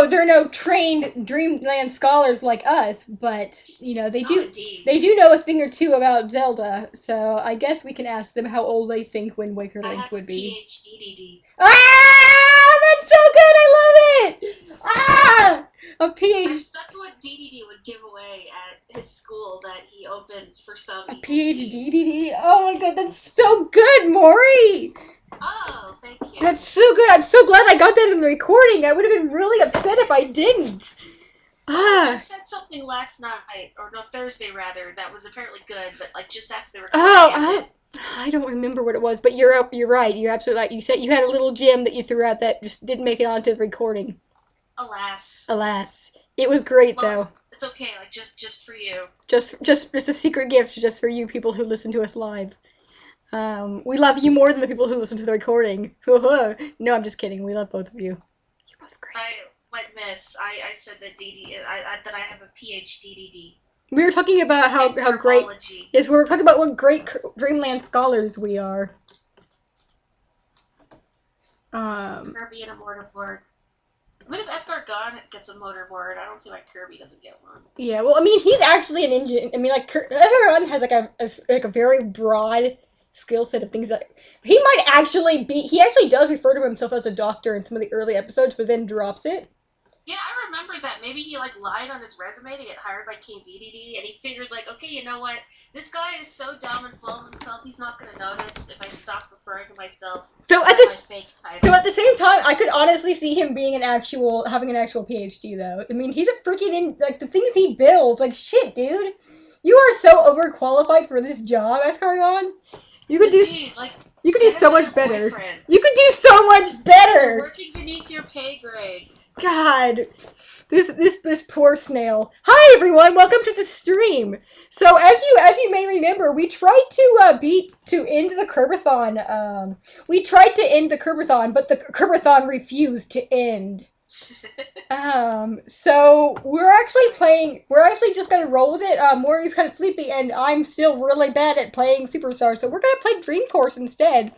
they're no trained Dreamland scholars like us, but you know they do. Indeed. They do know a thing or two about Zelda, so I guess we can ask them how old they think Wind Waker I Link have a would be. PhD. Ah, that's so good! I love it. Ah, a PhD. That's what DDD would give away at his school that he opens for some A evil scheme. PhD, DD. Oh my god, that's so good, Maury! Oh, thank you. That's so good. I'm so glad I got that in the recording. I would have been really upset if I didn't. You said something last night, or no, Thursday rather, that was apparently good, but like just after the recording ended. I don't remember what it was, but you're right. You're absolutely right. You said you had a little gem that you threw out that just didn't make it onto the recording. Alas. It was great though. It's okay, like just for you. Just a secret gift just for you people who listen to us live. We love you more than the people who listen to the recording. No, I'm just kidding. We love both of you. You're both great. I went miss. I said that that I have a PhD. We were talking about how great. Yes, we were talking about what great Dreamland scholars we are. Kirby and a mortarboard. I mean, if Escargot gets a motorboard, I don't see why Kirby doesn't get one. Yeah, well, I mean, he's actually an engine. I mean, like Escargot has like a very broad skill set of things that he might actually be. He actually does refer to himself as a doctor in some of the early episodes, but then drops it. Yeah, I remember that. Maybe he like lied on his resume to get hired by King DDD, and he figures like, okay, you know what? This guy is so dumb and full of himself. He's not gonna notice if I stop referring to myself. So at the same time, I could honestly see him being having an actual PhD though. I mean, he's a freaking like the things he builds. Like shit, dude. You are so overqualified for this job, Escargon. You could You could do so much better. You could do so much better. You're working beneath your pay grade. God, this poor snail. Hi everyone, welcome to the stream. So as you may remember, we tried to end the Kirbathon. We tried to end the Kirbathon, but the Kirbathon refused to end. So we're actually just gonna roll with it. Maury's kind of sleepy, and I'm still really bad at playing Superstar, so we're gonna play Dream Course instead.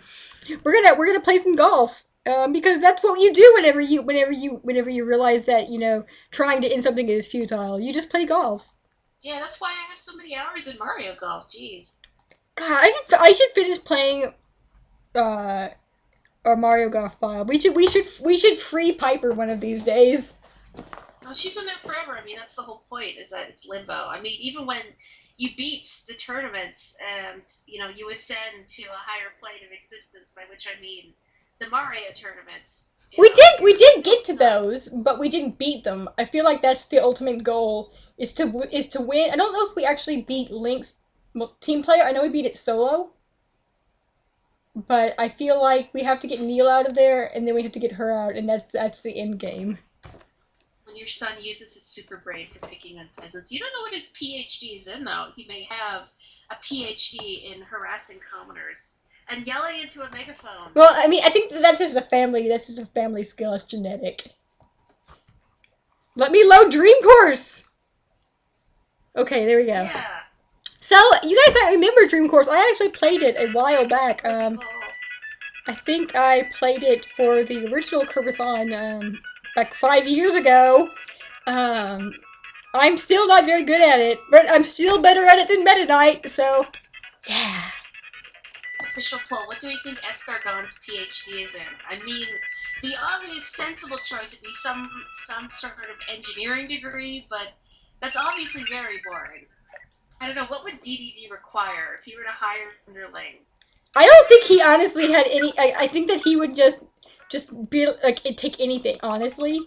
We're gonna play some golf. Because that's what you do whenever you realize that, you know, trying to end something is futile. You just play golf. Yeah, that's why I have so many hours in Mario Golf. Jeez. God, I should finish playing our Mario Golf file. We should free Piper one of these days. No, she's in there forever. I mean, that's the whole point, is that it's limbo. I mean, even when you beat the tournaments and, you know, you ascend to a higher plane of existence, by which I mean the Mario tournaments. We did get to those, but we didn't beat them. I feel like that's the ultimate goal, is to win. I don't know if we actually beat Link's team player. I know we beat it solo. But I feel like we have to get Neil out of there, and then we have to get her out, and that's the end game. When your son uses his super brain for picking on peasants, you don't know what his PhD is in, though. He may have a PhD in harassing commoners and yelling into a megaphone. Well, I mean, I think that's just a family skill. It's genetic. Let me load Dream Course! Okay, there we go. Yeah. So, you guys might remember Dream Course. I actually played it a while back. I think I played it for the original Kirbathon, like 5 years ago. I'm still not very good at it, but I'm still better at it than Meta Knight, so yeah. Official poll, what do we think Escargon's PhD is in? I mean, the obvious sensible choice would be some sort of engineering degree, but that's obviously very boring. I don't know, what would DDD require if he were to hire underling? I don't think he honestly had any. I think that he would just be like take anything. Honestly,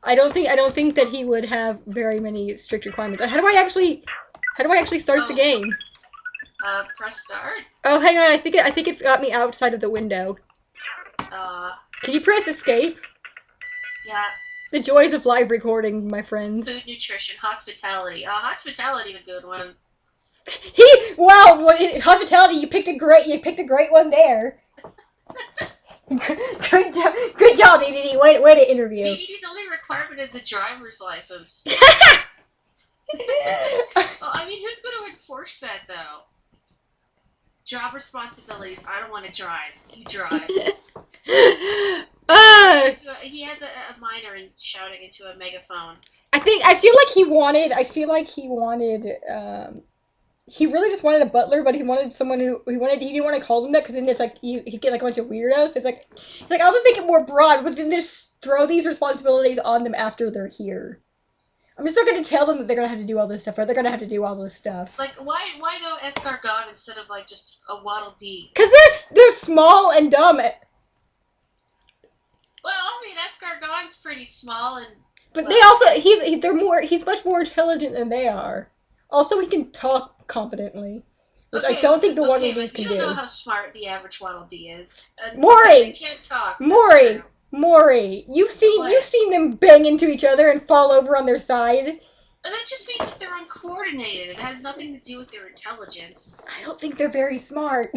I don't think that he would have very many strict requirements. How do I actually start the game? Press start. Oh, hang on. I think it's got me outside of the window. Can you press escape? Yeah. The joys of live recording, my friends. Food, nutrition, hospitality. Hospitality's a good one. Wow, hospitality. You picked a great one there. Good job, DDD. Way to interview. DDD's only requirement is a driver's license. Well, I mean, who's going to enforce that, though? Job responsibilities. I don't want to drive. You drive. Uh, He has a minor and shouting into a megaphone. I feel like he wanted, he really just wanted a butler, but he wanted someone he didn't want to call them that because then it's like he'd get like a bunch of weirdos. So it's like, he's like, I'll just make it more broad, but then just throw these responsibilities on them after they're here. I'm just not going to tell them that they're going to have to do all this stuff, or they're going to have to do all this stuff. Like, why go escargot instead of like just a Waddle Dee? Because they're small and dumb. Well, I mean, escargot's pretty small and. But well, they also he's much more intelligent than they are. Also, he can talk competently, which I don't think the Waddle Dees can do. You don't know how smart the average Waddle Dee is. Maury, they can't talk. Maury, you've seen them bang into each other and fall over on their side. And that just means that they're uncoordinated. It has nothing to do with their intelligence. I don't think they're very smart.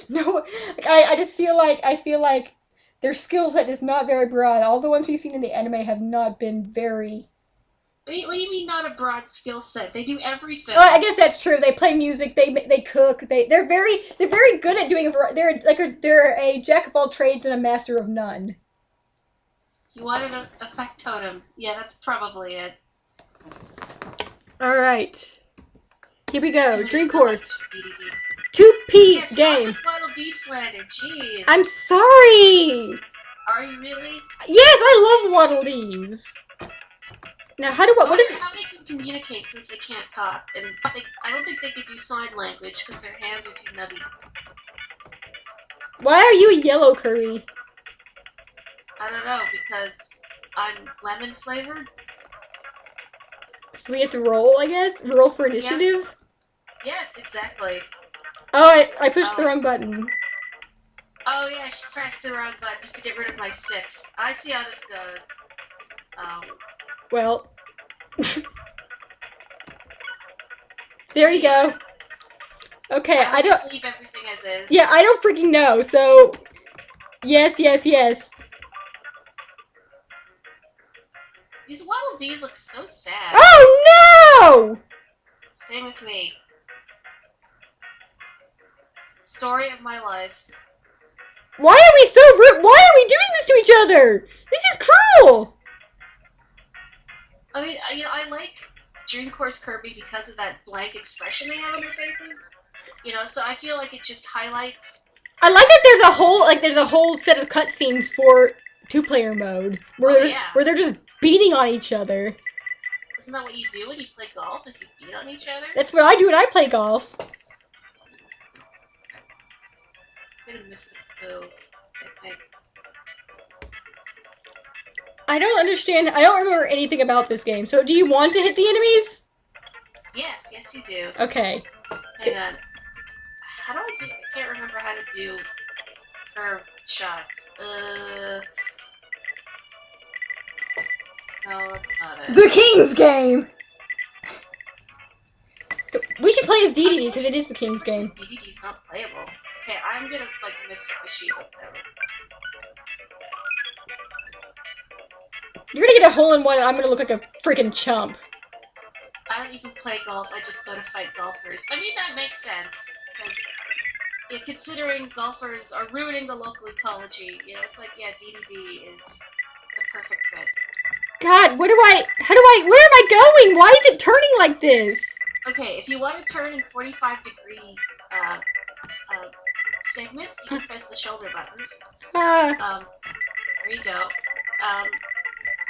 No, like, I just feel like their skill set is not very broad. All the ones we've seen in the anime have not been very. What do you mean not a broad skill set? They do everything. Oh, I guess that's true. They play music. They cook. They're very good at doing. They're a jack of all trades and a master of none. You wanted a factotum. Yeah, that's probably it. All right, here we go. Dream so course. 2P game. This Waddle Dee slander. Jeez. I'm sorry. Are you really? Yes, I love Waddle Dees. Now, how they can communicate since they can't talk, and I don't think they could do sign language because their hands are too nubby. Why are you a yellow Kirby? I don't know, because I'm lemon flavored. So we have to roll, I guess? Roll for initiative? Yeah. Yes, exactly. Oh, I pushed the wrong button. Oh yeah, I should press the wrong button just to get rid of my 6. I see how this goes. Well. There you go. Okay, I don't. Just leave everything as is. Yeah, I don't freaking know. So, yes. These Waddle Dees look so sad. Oh no! Same with me. Story of my life. Why are we so rude? Why are we doing this to each other? This is cruel. I mean, I like Dream Course Kirby because of that blank expression they have on their faces. So I feel like it just highlights. I like that there's a whole set of cutscenes for 2-player mode where they're just beating on each other. Isn't that what you do when you play golf? Is you beat on each other? That's what I do when I play golf. I'm gonna miss the boo. Okay. I don't understand. I don't remember anything about this game. So, do you want to hit the enemies? Yes, you do. Okay. Hang on. How do I do? I can't remember how to do curve shots. No, that's not it. The King's Game! We should play as DDD because it is the King's Game. DDD's not playable. Okay, I'm gonna miss the shield. You're gonna get a hole-in-one and I'm gonna look like a freaking chump. I don't even play golf, I just go to fight golfers. I mean, that makes sense, because considering golfers are ruining the local ecology, it's like, yeah, DDD is the perfect fit. God, where am I going? Why is it turning like this? Okay, if you want to turn in 45-degree segments, you can press the shoulder buttons. There you go.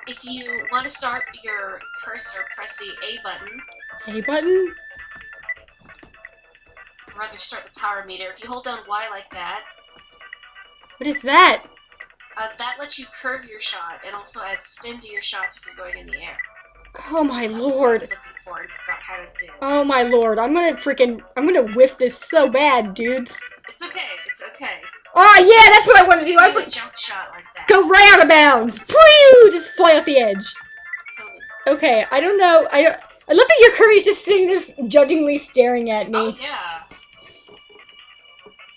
If you want to start your cursor, press the A button. A button? Or rather, start the power meter. If you hold down Y like that... What is that? That lets you curve your shot, and also add spin to your shots if you're going in the air. Oh my lord. How to do. Oh my lord, I'm gonna whiff this so bad, dudes. It's okay. Oh yeah, that's what I want to do. I want a jump shot like that. Go right out of bounds. Pooh! Just fly off the edge. Totally. Okay, I don't know. I love that your Kirby's just sitting there judgingly staring at me. Oh yeah.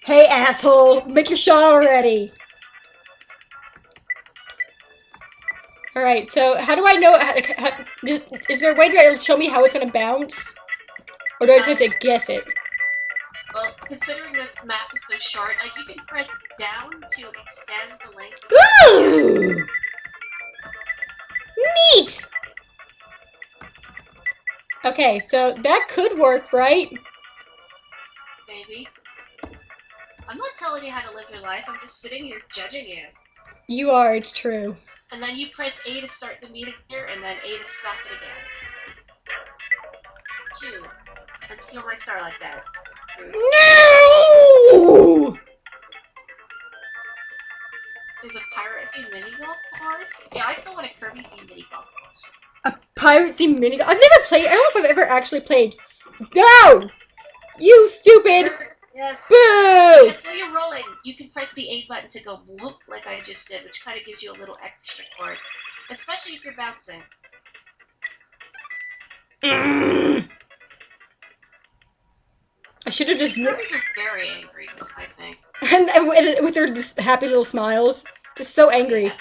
Hey asshole, make your shot already. Alright, so how do I know, is there a way to show me how it's gonna bounce? Or do I just have to guess it? Well, considering this map is so short, you can press down to extend the length of Ooh! Neat! Okay, so that could work, right? Maybe. I'm not telling you how to live your life, I'm just sitting here judging you. You are, it's true. And then you press A to start the meter, and then A to stop it again. 2. And steal my star like that. No! There's a pirate-themed mini-golf course? Yeah, I still want a Kirby-themed mini-golf course. A pirate-themed mini. I've never played. I don't know if I've ever actually played. Go! You stupid! Yes. Boo! Yes, while you're rolling, you can press the A button to go whoop like I just did, which kind of gives you a little extra force, especially if you're bouncing. I should have just. Kirby's are very angry, I think. And with their just happy little smiles, just so angry. Yeah.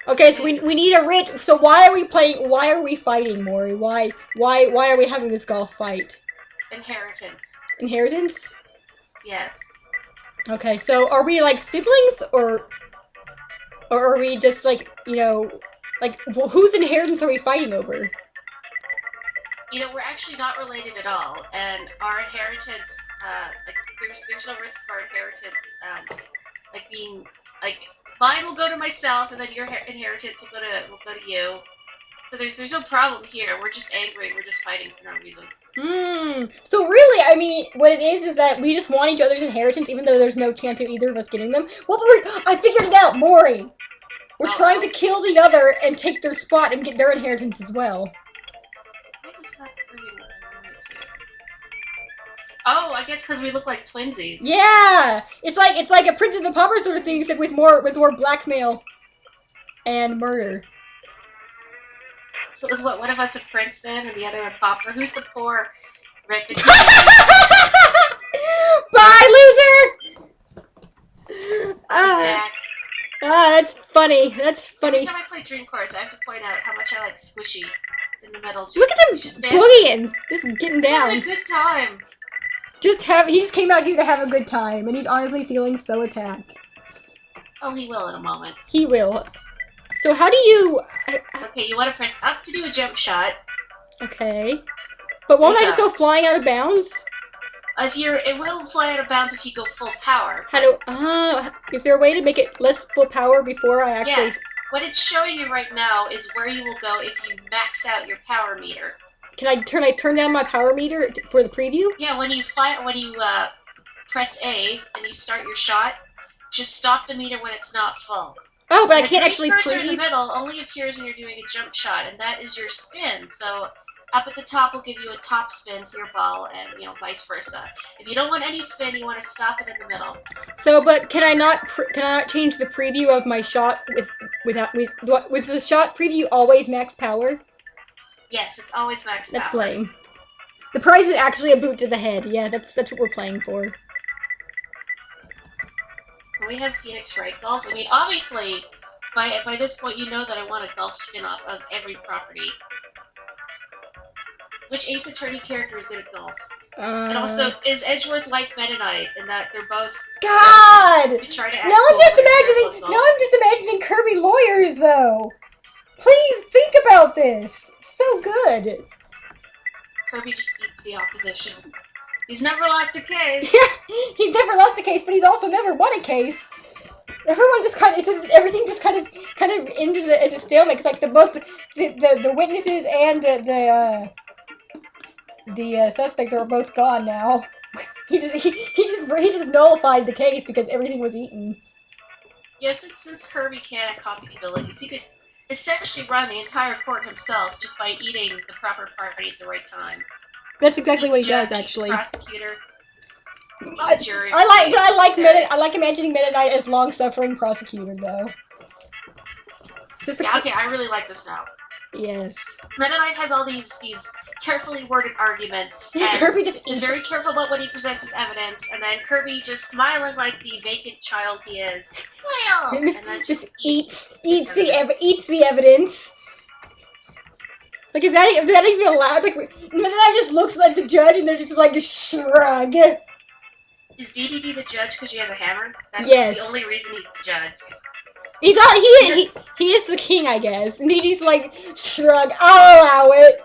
Okay, so we need a rich. So why are we playing? Why are we fighting, Mori? Why are we having this golf fight? Inheritance. Inheritance? Yes. Okay, so are we like siblings or are we just like, you know, like whose inheritance are we fighting over? You know, we're actually not related at all, and our inheritance, like, there's no risk of our inheritance, like being, like, mine will go to myself, and then your inheritance will go to you. So there's no problem here. We're just angry. We're just fighting for no reason. So really, I mean, what it is that we just want each other's inheritance, even though there's no chance of either of us getting them. Well, I figured it out, Mori. We're trying to kill the other and take their spot and get their inheritance as well. Oh, I guess because we look like twinsies. Yeah, it's like a Prince of the Pauper sort of thing, except with more blackmail and murder. So it was what? One of us a prince then, and the other a pauper. Who's the poor? Bye, loser. That's funny. That's funny. Every time I play Dream Courts, I have to point out how much I like Squishy in the middle. Look at him boogieing, just getting down. Having a good time. He just came out here to have a good time, and he's honestly feeling so attacked. Oh, he will in a moment. He will. So how do you... Okay, you want to press up to do a jump shot. Okay. But won't I just go flying out of bounds? It will fly out of bounds if you go full power. How do... is there a way to make it less full power before I actually... Yeah. What it's showing you right now is where you will go if you max out your power meter. Can I turn down my power meter for the preview? Yeah, when you press A and you start your shot, just stop the meter when it's not full. Oh, but I can't actually preview. The cursor in the middle only appears when you're doing a jump shot, and that is your spin. So up at the top will give you a top spin to your ball, and vice versa. If you don't want any spin, you want to stop it in the middle. So, but can I not change the preview of my shot was the shot preview always max power? Yes, it's always max power. That's lame. The prize is actually a boot to the head. Yeah, that's what we're playing for. We have Phoenix Wright Golf. I mean, obviously, by this point, you know that I want a golf spin-off of every property. Which Ace Attorney character is good at golf? And also, is Edgeworth like Meta Knight in that they're both... God! Now I'm just imagining Kirby lawyers, though! Please think about this! So good! Kirby just eats the opposition. He's never lost a case! Yeah, he's never lost a case, but he's also never won a case! Everyone just everything just kind of ends as a stalemate, because like both the witnesses and the suspects are both gone now. He just nullified the case because everything was eaten. Yes, since Kirby can't copy abilities, he could essentially run the entire court himself just by eating the proper party at the right time. That's exactly what he does, actually. Prosecutor. I like imagining Meta Knight as long-suffering prosecutor, though. Okay, I really like this now. Yes. Meta Knight has all these carefully worded arguments. And Kirby just is very careful about what he presents as evidence, and then Kirby just smiling like the vacant child he is. And then just eats the evidence. Like, is that even allowed? Like, and then I just looks like the judge, and they're just like, shrug. Is DDD the judge because she has a hammer? That's the Yes. only reason he's the judge. He's not, he is the king, I guess. And he's like, shrug, I'll allow it.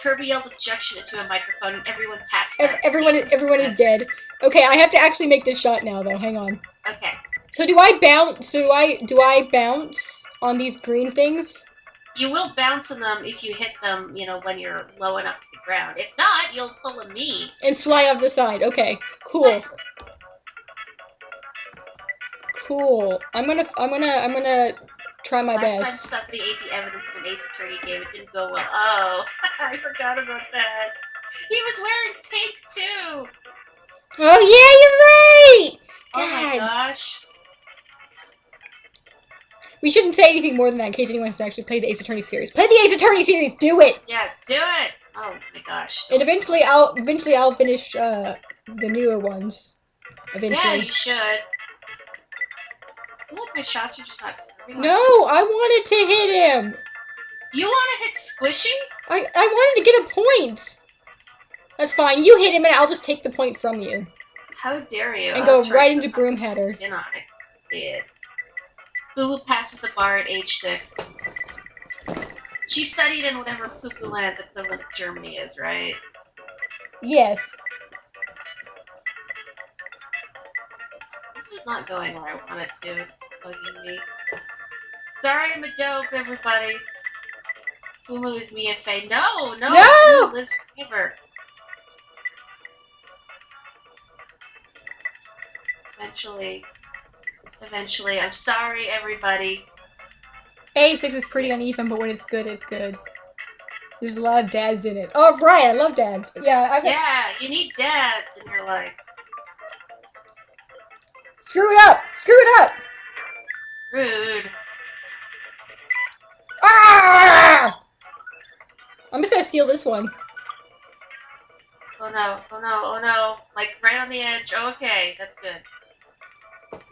Kirby yelled objection into a microphone, and everyone passed out. Everyone is dead. Okay, I have to actually make this shot now, though. Hang on. Okay. So do I bounce? Do I bounce on these green things? You will bounce on them if you hit them, you know, when you're low enough to the ground. If not, you'll pull a me and fly off the side. Okay, cool. Precisely. Cool. I'm gonna try my best. Last time somebody ate the evidence of an Ace Attorney game, it didn't go well. Oh, I forgot about that. He was wearing pink too. Oh yeah, you're right. God. Oh my gosh. We shouldn't say anything more than that in case anyone has to actually play the Ace Attorney series. Play the Ace Attorney series. Do it. Yeah, do it. Oh my gosh. And eventually I'll finish the newer ones. Eventually. Yeah, you should. I feel like my shots are just not. No, I wanted to hit him. You want to hit Squishy? I wanted to get a point. That's fine. You hit him, and I'll just take the point from you. How dare you? And go right into Broomhatter. Spin on it. Boo passes the bar at age 6. She studied in whatever Poo-Poo Land's equivalent of Germany is, right? Yes. This is not going where I want it to. It's bugging me. Sorry, I'm a dope, everybody. Fumu is Mia Fey. No! Fumu lives forever. Eventually. I'm sorry, everybody. A6 is pretty uneven, but when it's good, it's good. There's a lot of dads in it. Oh, right, I love dads. But yeah, yeah, you need dads in your life. Screw it up! Screw it up! Rude. Ah! I'm just gonna steal this one. Oh no. Like, right on the edge. Oh, okay, that's good.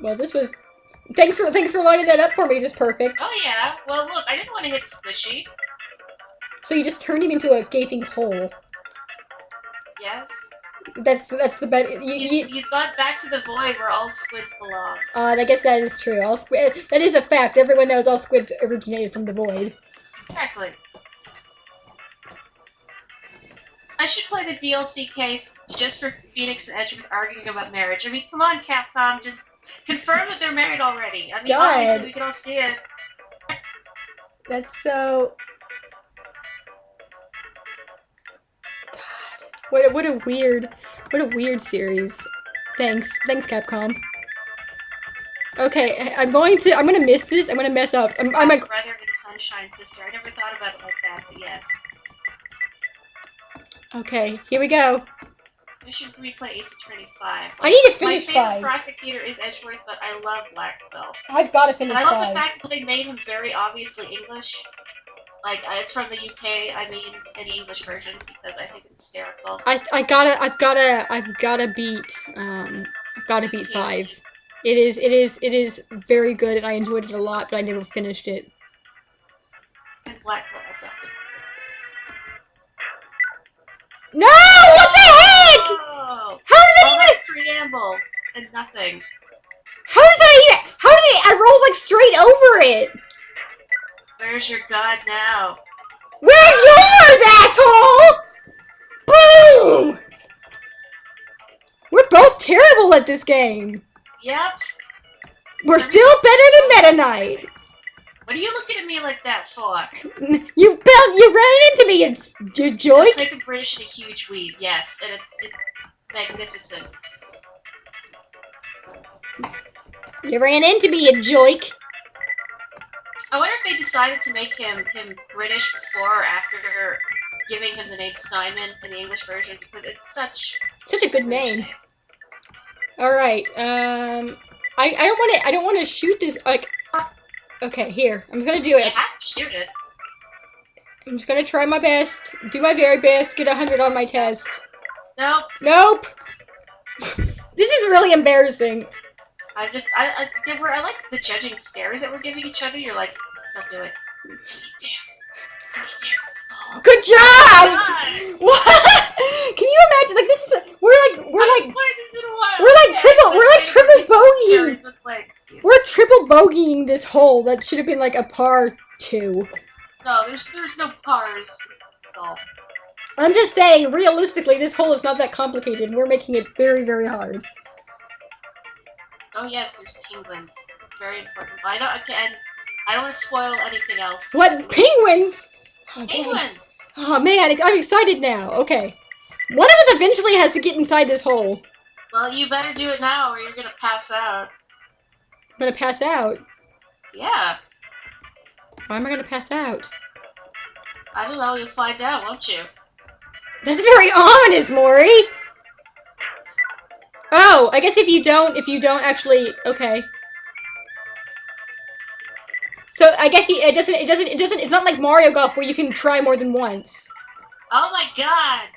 Well, this was... Thanks for lining that up for me, just perfect. Oh yeah, well look, I didn't want to hit Squishy. So you just turned him into a gaping hole. Yes. That's the best. He's got back to the void where all squids belong. I guess that is true. That is a fact. Everyone knows all squids originated from the void. Exactly. I should play the DLC case just for Phoenix and Edgeworth arguing about marriage. I mean, come on, Capcom, just confirm that they're married already. I mean, obviously we can all see it. That's so... God. What a weird series. Thanks, Capcom. Okay, I'm gonna miss this. I'm gonna mess up. I'm my brother to the Sunshine Sister. I never thought about it like that, but yes. Okay, here we go. I should replay Ace Attorney 5. I need to finish 5. My favorite prosecutor is Edgeworth, but I love Black Belt. I've got to finish 5. I love the fact that they made him very obviously English. Like, it's from the UK, I mean, in the English version, because I think it's hysterical. I've gotta beat 5. It is very good, and I enjoyed it a lot, but I never finished it. And Black Belt also. No! What the heck? Oh, how did all that preamble and nothing. How did I rolled like straight over it? Where's your god now? Where's yours, asshole? Boom! We're both terrible at this game. Yep. We're still better than Meta Knight. What are you looking at me like that for? You ran into me, you joke. It's like a British and a huge weeb, yes, and it's magnificent. You ran into me, you joke. I wonder if they decided to make him British before or after giving him the name Simon in the English version, because it's such a good name. All right, I don't want to shoot this, like. Okay, here. I'm just gonna do it. You have to shoot it. I'm just gonna try my best. Do my very best. Get 100 on my test. Nope. Nope! This is really embarrassing. I like the judging stares that we're giving each other. You're like, don't do it. Damn. Oh, Good job! God! What? Can you imagine? Like this is we're I like haven't played this in a while. we're like triple bogeying. Series, let's play. We're triple bogeying this hole that should have been like a par 2. No, there's no pars. Golf. I'm just saying, realistically, this hole is not that complicated. We're making it very, very hard. Oh yes, there's penguins. Very important. I don't want to spoil anything else. What? Penguins? Oh, Penguins! Oh man, I'm excited now. Okay. One of us eventually has to get inside this hole. Well, you better do it now or you're gonna pass out. I'm gonna pass out. Yeah. Why am I gonna pass out? I don't know, you'll find out, won't you? That's very ominous, Maury! Oh, I guess if you don't actually, okay. So I guess it's not like Mario Golf where you can try more than once. Oh my god!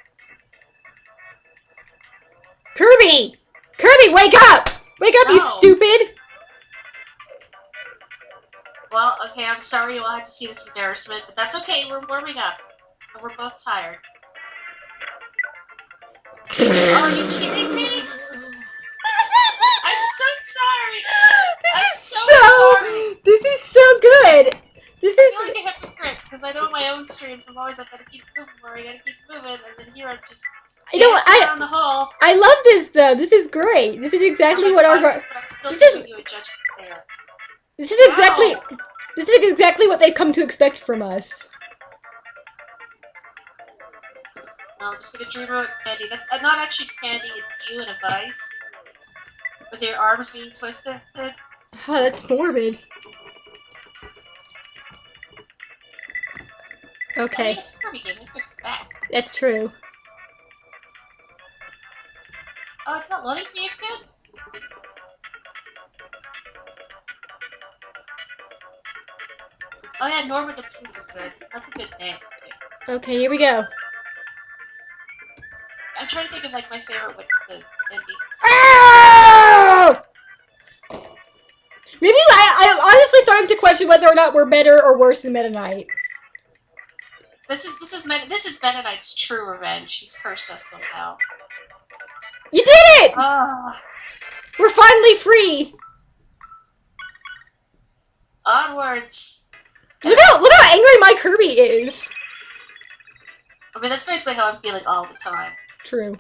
Kirby! Kirby, wake up! Wake up, No. you stupid! Well, okay, I'm sorry you'll have to see this embarrassment, but that's okay, we're warming up. And we're both tired. Are you kidding me? I'm so sorry! I'm so sorry! This is so good! This I is... feel like a hypocrite, because I know my own streams, I'm always like, gotta keep moving, Maury, gotta keep moving, and then here I'm just dancing around the hole. I love this though. This is great. This is exactly what our this is you a judgment there. This is exactly what they've come to expect from us. No, I'm just gonna dream about candy. That's not actually candy, it's you in a vice. With your arms being twisted. Oh, that's morbid. Okay. I mean, it's a Kirby game, it's that. That's true. Oh, it's not loading for you, kid? Oh yeah, Norma the Truth is good. That's a good name. Okay, here we go. I'm trying to think of like my favorite witnesses in these. Oh! Maybe I'm honestly starting to question whether or not we're better or worse than Meta Knight. This is Meta Knight's true revenge. He's cursed us somehow. You did it! Ah. We're finally free. Onwards. Look how angry my Kirby is. I mean, that's basically how I'm feeling all the time. True.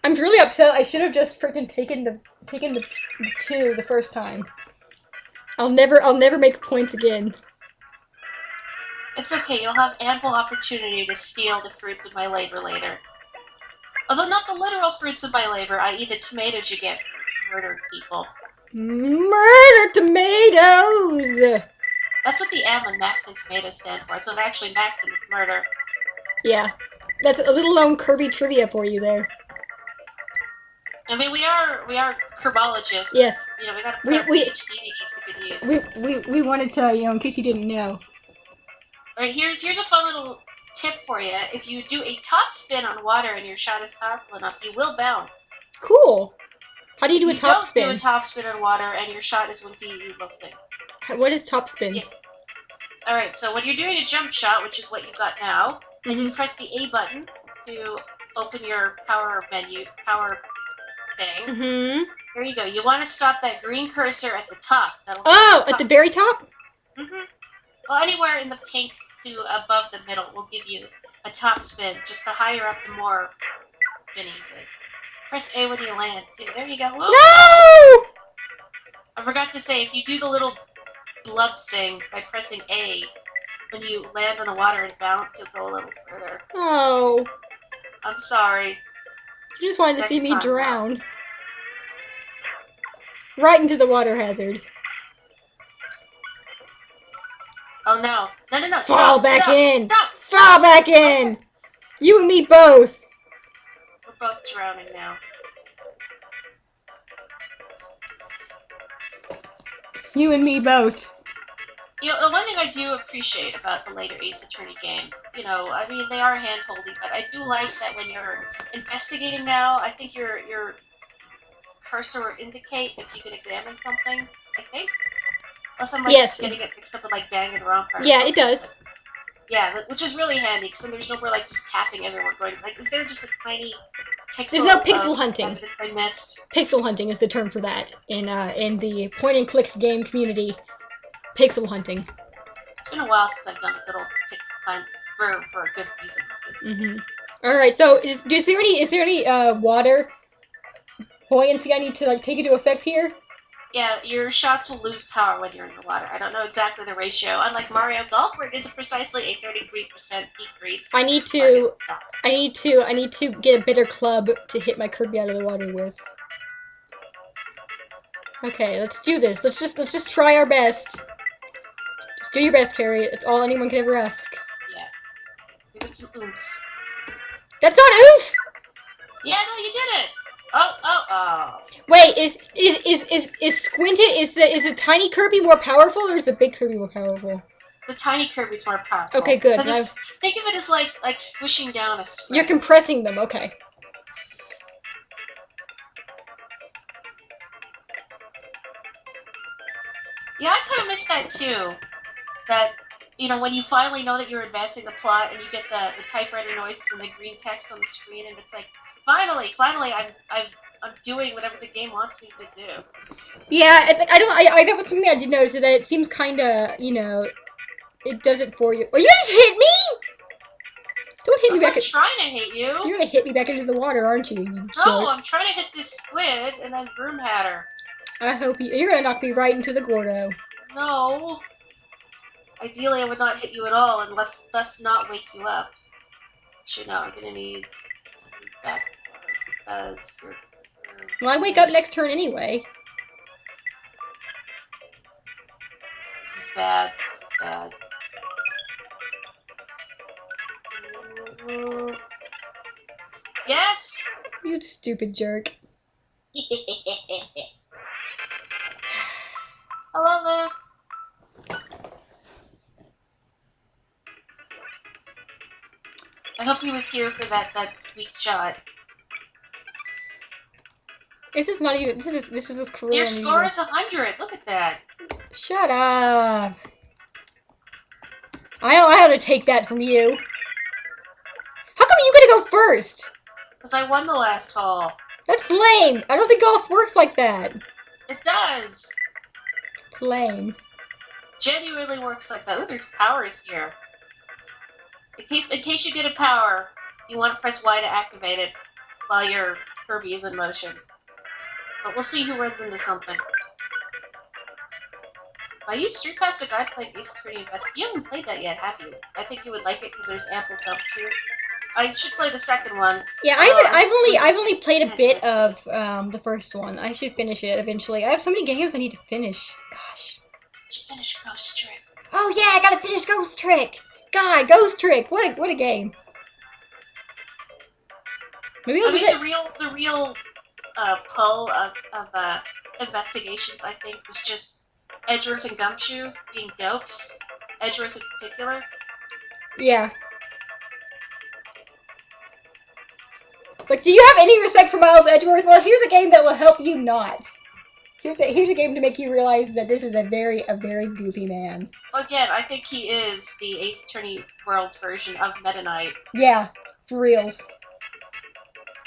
I'm really upset. I should have just freaking taken the 2 the first time. I'll never make points again. It's okay. You'll have ample opportunity to steal the fruits of my labor later. Although not the literal fruits of my labor, i.e. the tomatoes you get from murdering people. Murder tomatoes! That's what the M and Max and Tomato stand for. So actually Max and it's murder. Yeah. That's a little known Kirby trivia for you there. I mean, we are Kirbologists. Yes. You know, we gotta put our PhD to good use. We wanted to, in case you didn't know. Alright, here's a fun little tip for you. If you do a top spin on water and your shot is powerful enough, you will bounce. Cool. How do you do a top spin? You don't do a top spin on water and your shot is wimpy, you will sink. What is top spin? Yeah. Alright, so when you're doing a jump shot, which is what you've got now, then you press the A button to open your power menu, power thing. There you go. You want to stop that green cursor at the top. At the very top? Well, anywhere in the pink to above the middle will give you a top spin. Just the higher up, the more spinning it is. Press A when you land, too. There you go. Whoop. No! I forgot to say, if you do the little blub thing by pressing A, when you land on the water and bounce, you'll go a little further. Oh. I'm sorry. You just wanted to see me drown. Right into the water hazard. Oh no. No. Fall back in! Stop! Fall back in! You and me both! We're both drowning now. You and me both. You know, the one thing I do appreciate about the later Ace Attorney games, you know, I mean, they are hand-holding, but I do like that when you're investigating now, I think your cursor will indicate if you can examine something, I think. Unless I'm getting it mixed up with like Danganronpa. Yeah, it does. Yeah, which is really handy because then there's nowhere like just tapping everywhere. Going like, is there just a tiny pixel? There's no pixel of hunting. evidence I missed? Pixel hunting is the term for that in the point and click game community. Pixel hunting. It's been a while since I've done a good old pixel hunt for a good reason. All right. So is there any water buoyancy I need to like take into effect here? Yeah, your shots will lose power when you're in the water. I don't know exactly the ratio. Unlike Mario Golf, where it is precisely a 33% decrease. I need to get a better club to hit my Kirby out of the water with. Okay, let's do this. Let's just try our best. Just do your best, Carrie. It's all anyone can ever ask. Yeah. Give it some oomph. That's not oof! Yeah, no, you did it! Oh. Wait, is Squinted, is the tiny Kirby more powerful or is the big Kirby more powerful? The tiny Kirby's more powerful. Okay, good. Think of it as like squishing down a spread. You're compressing them, okay. Yeah, I kind of missed that too. That, you know, when you finally know that you're advancing the plot and you get the typewriter noises and the green text on the screen, and it's like, finally, I'm doing whatever the game wants me to do. Yeah, it's like that was something I did notice, that it seems kind of, you know, it does it for you. Are you gonna just hit me? Don't hit me back. I'm trying to hit you. You're gonna hit me back into the water, aren't you? No, I'm trying to hit this squid and then Broom Hatter. I hope you're gonna knock me right into the Gordo. No. Ideally, I would not hit you at all and thus not wake you up. Actually, no, I'm gonna need back because Well, I wake up next turn anyway. This is bad. Bad. Yes! You stupid jerk. Hello, Luke. I hope he was here for that sweet shot. This is not even. This is this career. Your score is 100. Look at that. Shut up. I know how to take that from you. How come you gotta go first? Because I won the last hole. That's lame. I don't think golf works like that. It does. It's lame. Genuinely works like that. Ooh, there's powers here. In case you get a power, you want to press Y to activate it while your Kirby is in motion. But we'll see who runs into something. I used Street Pass to Guide playing Ace Attorney Invest. You haven't played that yet, have you? I think you would like it because there's ample jump too. I should play the second one. Yeah, I've only played a bit of the first one. I should finish it eventually. I have so many games I need to finish. Gosh. You should finish Ghost Trick. Oh yeah, I gotta finish Ghost Trick. God, Ghost Trick. What a game. Maybe I'll do that. The real pull of investigations, I think, was just Edgeworth and Gumshoe being dopes. Edgeworth in particular. Yeah. It's like, do you have any respect for Miles Edgeworth? Well, here's a game that will help you not. Here's a game to make you realize that this is a very goofy man. Again, I think he is the Ace Attorney World's version of Meta Knight. Yeah, for reals.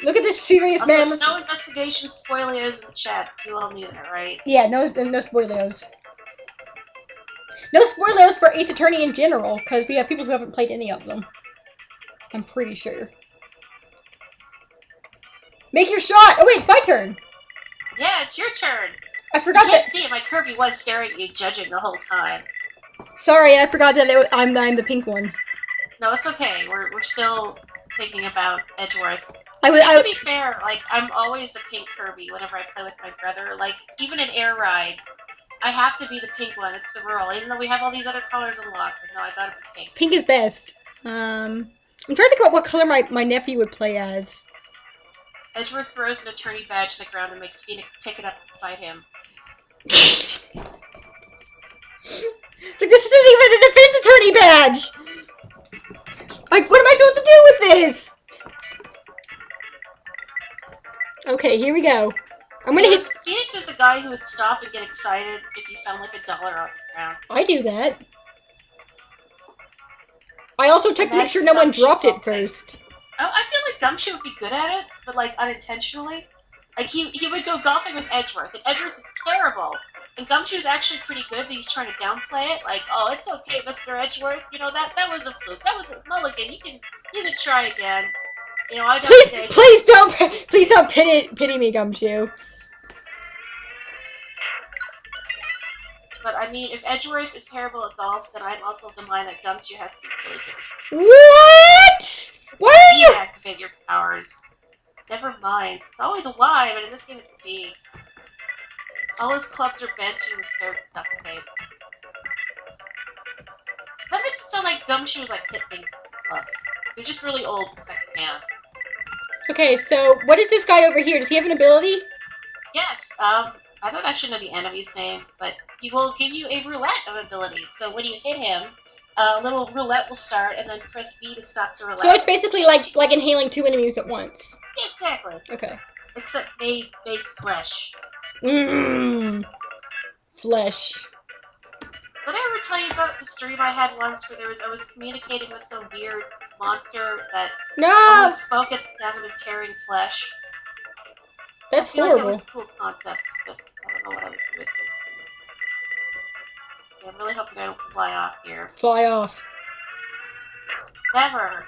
Look at this serious also, man. No investigation spoilers in the chat. You all knew that, right? Yeah, no spoilers. No spoilers for Ace Attorney in general, because we have people who haven't played any of them. I'm pretty sure. Make your shot! Oh wait, it's my turn! Yeah, it's your turn! I forgot you that- can't see it, my Kirby was staring at you, judging the whole time. Sorry, I forgot that I'm the pink one. No, it's okay. We're still thinking about Edgeworth. To be fair, like, I'm always the pink Kirby whenever I play with my brother. Like, even in Air Ride, I have to be the pink one. It's the rule. Even though we have all these other colors unlocked. But no, I gotta be pink. Pink is best. I'm trying to think about what color my nephew would play as. Edgeworth throws an attorney badge to the ground and makes Phoenix pick it up and fight him. Like, this isn't even a defense attorney badge! Like, what am I supposed to do with this? Okay, here we go. I'm gonna hit. Phoenix is the guy who would stop and get excited if you found like $1 on the ground. I do that. I also took to make sure no one dropped it first. Oh, I feel like Gumshoe would be good at it, but like unintentionally. Like he would go golfing with Edgeworth, and Edgeworth is terrible. And Gumshoe's actually pretty good, but he's trying to downplay it. Like, oh, it's okay, Mr. Edgeworth. You know that was a fluke. That was a mulligan. You can try again. You know, I don't. Please don't pity me, Gumshoe. But I mean, if Edgeworth is terrible at golf, then I'm also of the mind that Gumshoe has to be really good. What? Why are you activate your powers? Never mind. It's always a Y, but in this game it's a B. All his clubs are bent with their duct tape. That makes it sound like Gumshoe's like hit things with his clubs. They're just really old secondhand. Okay, so what is this guy over here? Does he have an ability? Yes, I don't actually know the enemy's name, but he will give you a roulette of abilities. So when you hit him, a little roulette will start, and then press B to stop the roulette. So it's basically like inhaling 2 enemies at once. Exactly. Okay. Except made flesh. Mmm. Flesh. Did I ever tell you about this dream I had once where I was communicating with some weird monster that only spoke at the sound of tearing flesh? That's I feel horrible. like that was a cool concept, but I don't know what I would do with it. Yeah, I'm really hoping I don't fly off here. Fly off. Never.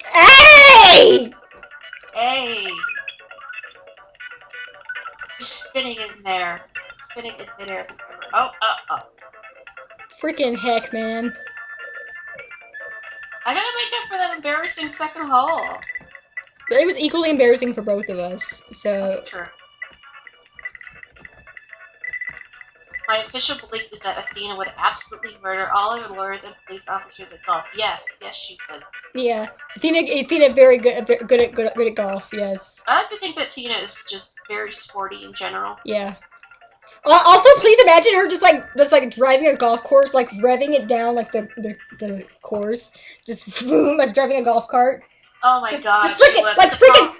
Hey! Hey! Just spinning in there. Spinning in midair. Oh. Freaking heck, man. I gotta make up for that embarrassing second hole. It was equally embarrassing for both of us, so... True. My official belief is that Athena would absolutely murder all her lawyers and police officers at golf. Yes, she could. Yeah, Athena very good at golf. Yes. I like to think that Athena is just very sporty in general. Yeah. Also, please imagine her just like driving a golf course, like revving it down like the course, just boom, like driving a golf cart. Oh my god! Just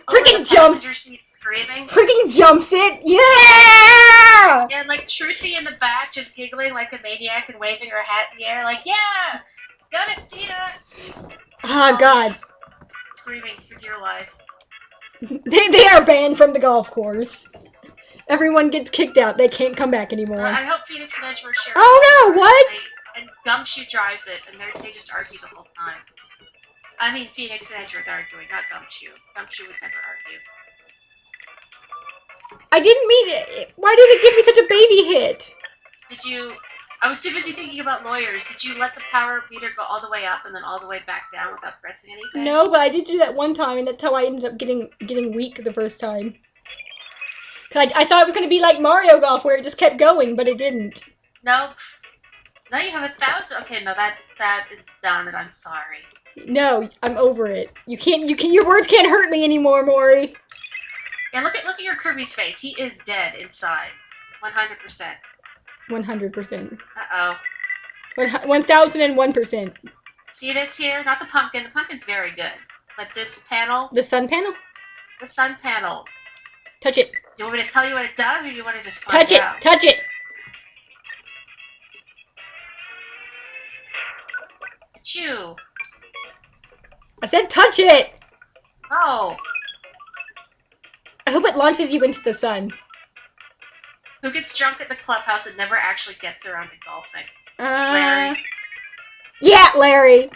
freaking jumps, screaming. Freaking jumps it, yeah! Yeah, like Trucy in the back, just giggling like a maniac and waving her hat in the air, like yeah, got it, Tina. Oh god! Screaming for dear life. They are banned from the golf course. Everyone gets kicked out. They can't come back anymore. I hope Phoenix and Edge were sharing. Oh no! What? And Gumshoe drives it, and they just argue the whole time. I mean, Phoenix and Edge are arguing, not Gumshoe. Gumshoe would never argue. I didn't mean it. Why did it give me such a baby hit? Did you... I was too busy thinking about lawyers. Did you let the power meter go all the way up and then all the way back down without pressing anything? No, but I did do that one time, and that's how I ended up getting weak the first time. Cause I thought it was going to be like Mario Golf, where it just kept going, but it didn't. Nope. Now you have 1,000. Okay, no, that is done, and I'm sorry. No, I'm over it. Your words can't hurt me anymore, Mori. Yeah, look at your Kirby's face. He is dead inside. 100%. 100%. Uh-oh. 1001%. See this here? Not the pumpkin. The pumpkin's very good. But this panel... The sun panel? The sun panel. Touch it. Do you want me to tell you what it does, or do you want to just find out? Touch it! Achoo! I said touch it! Oh. I hope it launches you into the sun. Who gets drunk at the clubhouse and never actually gets around to golfing? Larry. Yeah, Larry!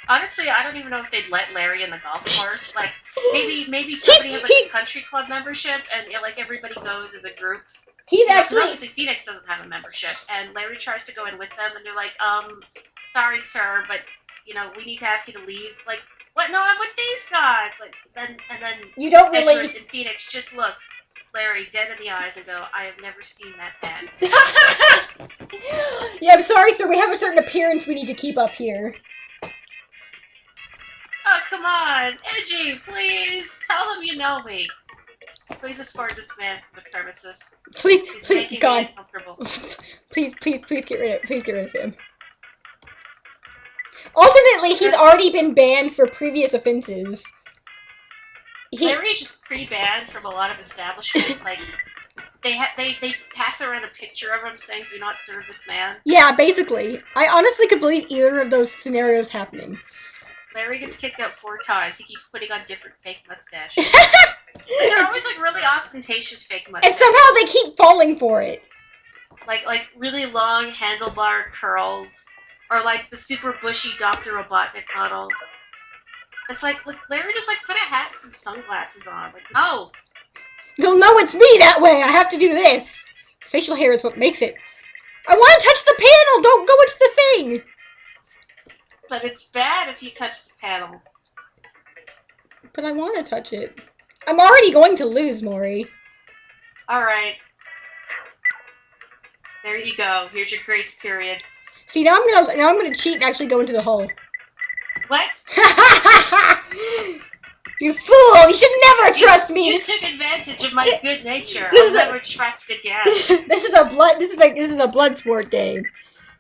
Honestly, I don't even know if they'd let Larry in the golf course. Like, maybe somebody has like a country club membership, and like everybody goes as a group. He's actually... Obviously, Phoenix doesn't have a membership, and Larry tries to go in with them, and they're like, sorry, sir, but, you know, we need to ask you to leave. Like, what? No, I'm with these guys! Like, and then you don't really... Edgeworth and Phoenix just look Larry dead in the eyes and go, I have never seen that bad. Yeah, I'm sorry, sir, we have a certain appearance we need to keep up here. Oh, come on! Edgy, please! Tell them you know me! Please escort this man from the premises. Please, God. please get rid of him. Alternately, he's already been banned for previous offenses. Larry is just pre-banned from a lot of establishments. Like, they pass around a picture of him saying, "Do not serve this man." Yeah, basically. I honestly could believe either of those scenarios happening. Larry gets kicked out 4 times. He keeps putting on different fake mustaches. But they're always like really ostentatious fake mustaches. And somehow they keep falling for it. Like really long handlebar curls, or like the super bushy Dr. Robotnik model. It's like Larry just like put a hat and some sunglasses on. Like, no. You'll know it's me that way. I have to do this. Facial hair is what makes it. I want to touch the panel. Don't go into the thing. But it's bad if you touch the panel. But I want to touch it. I'm already going to lose, Maury. Alright. There you go. Here's your grace period. See, now I'm gonna cheat and actually go into the hole. What? You fool! You should never trust me. You took advantage of my good nature. This I'll never trust again. This is a blood sport game.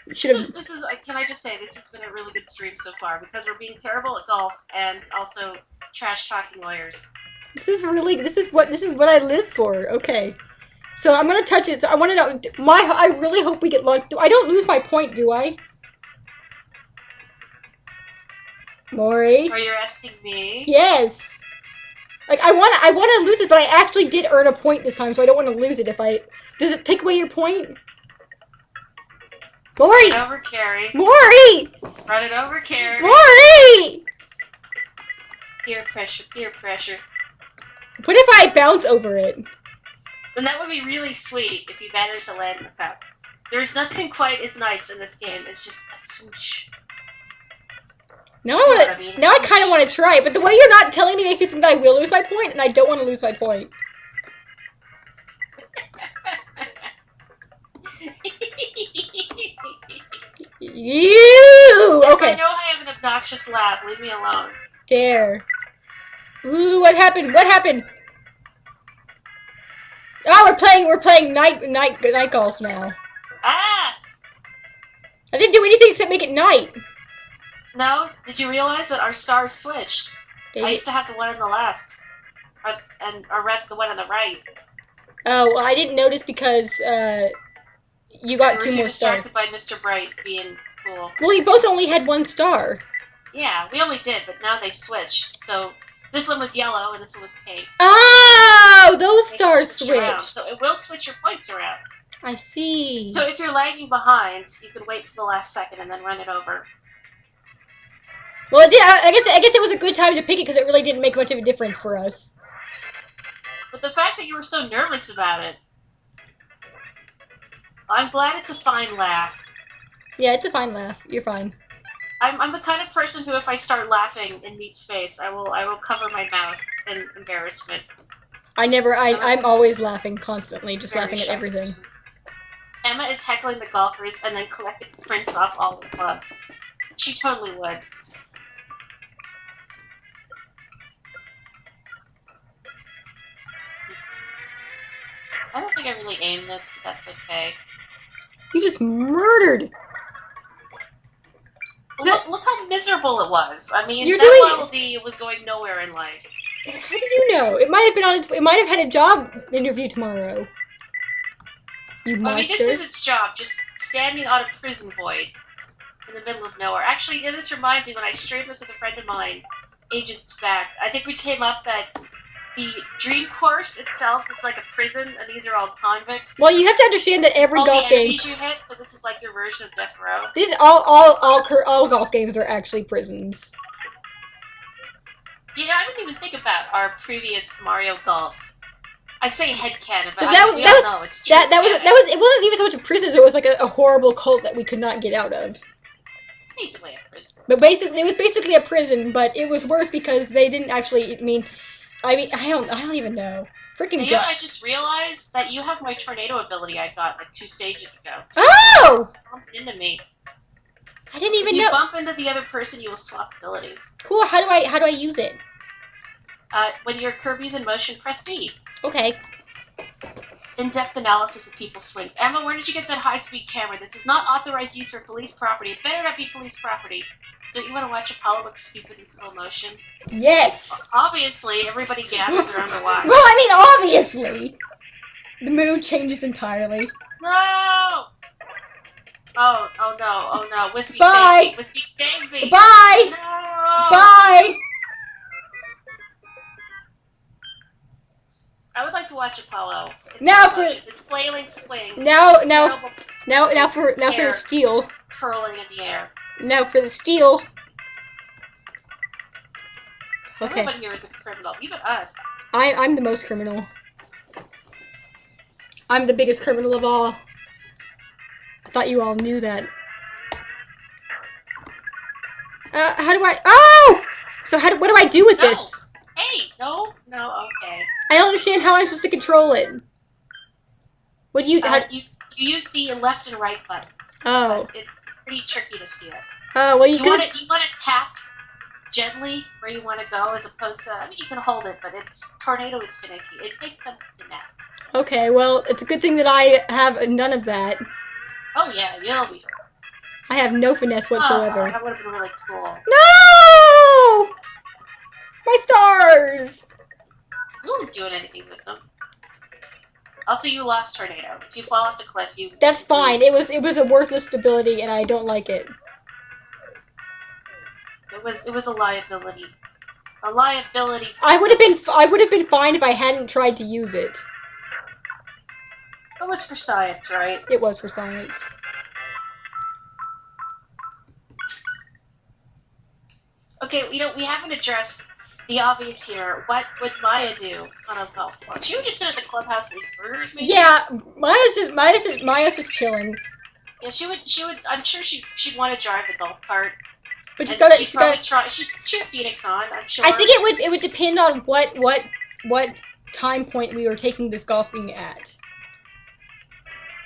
This is. Can I just say this has been a really good stream so far because we're being terrible at golf and also trash talking lawyers. This is what I live for. Okay, so I'm gonna touch it. So I want to know. I really hope we get luck. I don't lose my point, do I? Maury? Are you asking me? Yes. Like I want to lose it, but I actually did earn a point this time, so I don't want to lose it. Does it take away your point? Maury! Run it over, Carrie. Maury! Run it over, Carrie. Maury! Peer pressure, peer pressure. What if I bounce over it? Then that would be really sweet if you managed to land the cup. There's nothing quite as nice in this game. It's just a swoosh. Now I kind of want to try it, but the way you're not telling me makes me think that I will lose my point, and I don't want to lose my point. You okay? I know I have an obnoxious lab. Leave me alone. There. Ooh, what happened? What happened? Oh, we're playing night golf now. Ah! I didn't do anything except make it night. No? Did you realize that our stars switched? I used to have the one on the left, or Rep the one on the right. Oh, well, I didn't notice because you got 2 more stars. Distracted by Mr. Bright being cool. Well, you both only had 1 star. Yeah, we only did, but now they switched. So this one was yellow and this one was pink. Oh, those stars switched. So it will switch your points around. I see. So if you're lagging behind, you can wait for the last second and then run it over. Well, it did. I guess it was a good time to pick it because it really didn't make much of a difference for us. But the fact that you were so nervous about it, I'm glad it's a fine laugh. Yeah, it's a fine laugh. You're fine. I'm the kind of person who, if I start laughing in Meat's face, I will cover my mouth in embarrassment. I'm always laughing constantly, just laughing at everything. Person. Emma is heckling the golfers and then collecting prints off all the clubs. She totally would. I don't think I really aimed this, but that's okay. You just murdered! Look how miserable it was. I mean, that was going nowhere in life. How did you know? It might have been on its. It might have had a job interview tomorrow. You monster! I mean, this is its job, just standing on a prison void in the middle of nowhere. Actually, this reminds me when I streamed this with a friend of mine ages back. I think we came up that the dream course itself is like a prison, and these are all convicts. Well, you have to understand that every golf game. Enemies you hit, so this is like your version of Death Row. This all golf games are actually prisons. You know, I didn't even think about our previous Mario Golf. I say headcanon, but it wasn't even so much a prison. It was like a horrible cult that we could not get out of. Basically a prison. But it was basically a prison, but it was worse because they didn't actually. I don't even know. Freaking. You know, I just realized that you have my tornado ability I got like 2 stages ago. Oh! Bumped into me. I didn't even know. If you bump into the other person, you will swap abilities. Cool. How do I use it? When your Kirby's in motion, press B. Okay. In-depth analysis of people's swings. Emma, where did you get that high-speed camera? This is not authorized use for police property. It better not be police property. Don't you want to watch Apollo look stupid in slow motion? Yes! Well, obviously, everybody gathers around to watch. Well, I mean, obviously! The mood changes entirely. No! Oh no, oh no. Wispy, save Bye! me. Wispy, save me! Bye! No! Bye! I would like to watch Apollo. Now for His flailing swing. now His now terrible now for the hair steal. curling in the air. Now for the steal. Okay. Everybody here is a criminal, even us. I'm the most criminal. I'm the biggest criminal of all. I thought you all knew that. How do I? Oh! So what do I do with this? Hey, no, okay. I don't understand how I'm supposed to control it. What do you? You use the left and right buttons. Oh. But it's pretty tricky to see it. Oh, well, you want to tap gently where you want to go, as opposed to. I mean, you can hold it, but tornado is finicky. It takes some finesse. Okay, well, it's a good thing that I have none of that. Oh yeah, you'll be. I have no finesse whatsoever. Oh, that would have been really cool. No! My stars! You weren't doing anything with them. Also, you lost tornado. If you fall off the cliff, you. That's fine. Lose. It was a worthless ability, and I don't like it. It was a liability. A liability. I would have been fine if I hadn't tried to use it. It was for science, right? It was for science. Okay, we haven't addressed the obvious here. What would Maya do on a golf course? She would just sit at the clubhouse and eat burgers, maybe? Yeah, Maya's just chilling. Yeah, she would. I'm sure she'd want to drive the golf cart. But she'd shoot Phoenix on. I'm sure. I think it would depend on what time point we were taking this golfing at.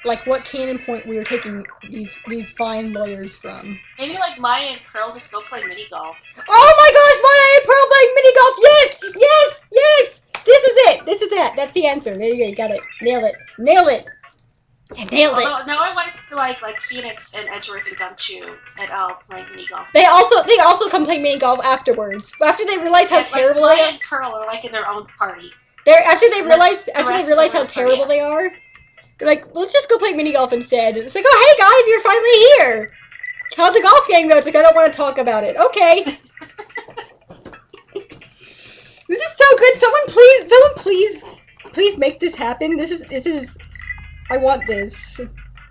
Like what canon point we were taking these fine lawyers from. Maybe like Maya and Pearl just go play mini golf. Oh my gosh, Maya and Pearl playing mini golf! Yes! Yes! Yes! This is it! This is it! That's the answer. There you go, you got it. Nailed it. Nailed it! I nailed it. Now I want to see like Phoenix and Edgeworth and Gumshoe et al. Playing mini golf. They also come play mini golf afterwards. After they realize how terrible Maya they are. and Pearl are like in their own party. After they realize how terrible they are. They're like, let's just go play mini golf instead. It's like, oh hey guys, you're finally here. How'd the golf game go? It's like, I don't want to talk about it. Okay. This is so good. Someone please make this happen. This is. I want this.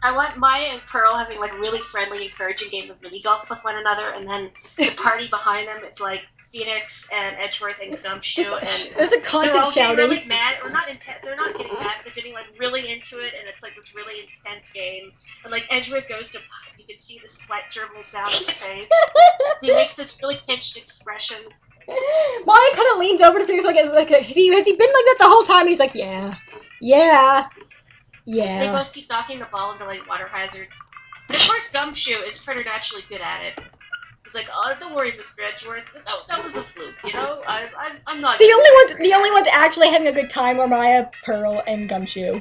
I want Maya and Pearl having like really friendly, encouraging game of mini golf with one another, and then the party behind them, it's like Phoenix and Edgeworth and Gumshoe, and there's a constant shouting. They're really mad, or not. They're not getting mad. They're getting like really into it, and it's like this really intense game. And like Edgeworth goes to, you can see the sweat dribbling down his face. He makes this really pinched expression. Maya kind of leans over to things has he been like that the whole time? And he's like, yeah. They both keep knocking the ball into like water hazards. And of course, Gumshoe is preternaturally good at it. He's like, oh, don't worry, Mr. Edgeworth. That was a fluke, you know. I'm not. The only ones actually having a good time are Maya, Pearl, and Gumshoe.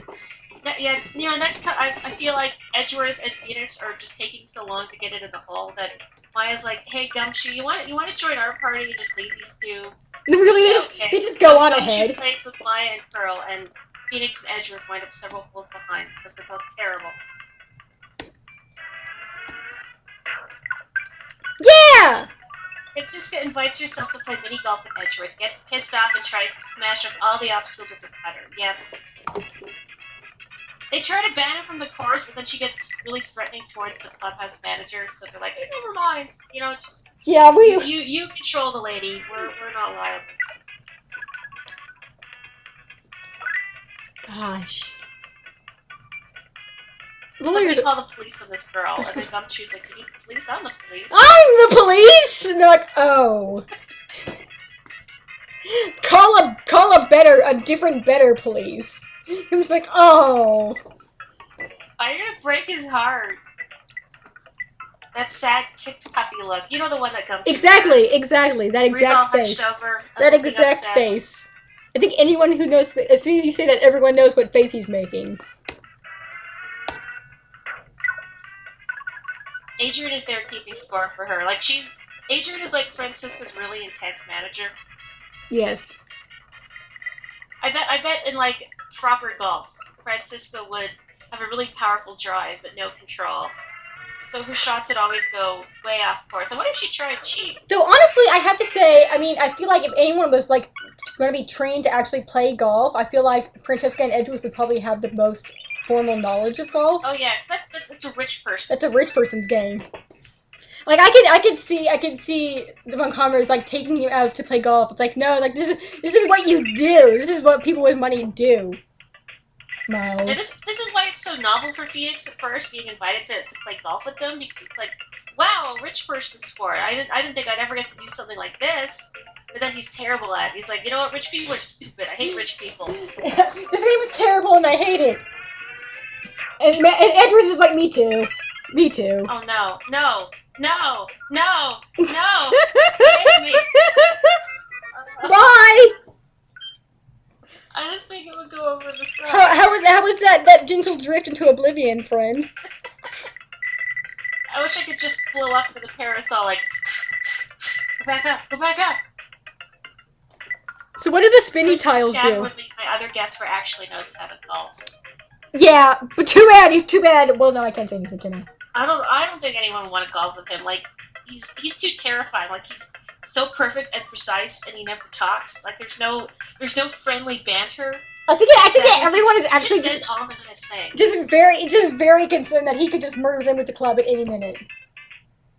Yeah, next time I feel like Edgeworth and Phoenix are just taking so long to get into the hole that Maya's like, hey Gumshoe, you want to join our party and just leave these two? Really, they just go on ahead. Gumshoe plays with Maya and Pearl, and Phoenix and Edgeworth wind up several holes behind because they're both terrible. Yeah! Francisca invites herself to play mini golf with Edgeworth, gets pissed off, and tries to smash up all the obstacles with her putter. Yep. They try to ban her from the course, but then she gets really threatening towards the clubhouse manager, so they're like, hey, never mind, you know, just... Yeah, You control the lady, we're not liable. Gosh. Like they call the police on this girl, and then Gumshoe's like, you need the police? I'm the police. I'm the police! And they're like, oh. Call a different, better police. He was like, oh. I'm gonna break his heart. That sad kicked puppy look. You know the one that Gumshoe Exactly. That exact face. That exact face. I think anyone who knows, as soon as you say that, everyone knows what face he's making. Adrian is there keeping score for her. Adrian is like Francisca's really intense manager. Yes. I bet in like proper golf, Francisca would have a really powerful drive but no control. So her shots would always go way off course. I wonder if she tried to cheat. Though honestly, I have to say, I mean, I feel like if anyone was like going to be trained to actually play golf, I feel like Francesca and Edgeworth would probably have the most formal knowledge of golf. Oh yeah, because it's a rich person. That's a rich person's game. Like I could see the Montgomerys like taking you out to play golf. It's like no, like this is what you do. This is what people with money do. Miles. And this is why it's so novel for Phoenix at first being invited to play golf with them, because it's like, wow, a rich person sport. I didn't think I'd ever get to do something like this. But then he's terrible at it. He's like, you know what, rich people are stupid. I hate rich people. This game is terrible and I hate it. And Edward is like, me too. Me too. Oh no, no, no, no, no! Save me! Why? I didn't think it would go over the side. How was that gentle drift into oblivion, friend? I wish I could just blow up to the parasol, like, go back up, go back up! So what do the spinny tiles do? Dad would make my other guest for actually knows how to golf. Yeah, but too bad. Well, no, I can't say anything, can I? I don't think anyone would want to golf with him. Like, he's too terrifying. Like, he's so perfect and precise, and he never talks. Like, there's no friendly banter. I think everyone is actually just says ominous things. Just very concerned that he could just murder them with the club at any minute.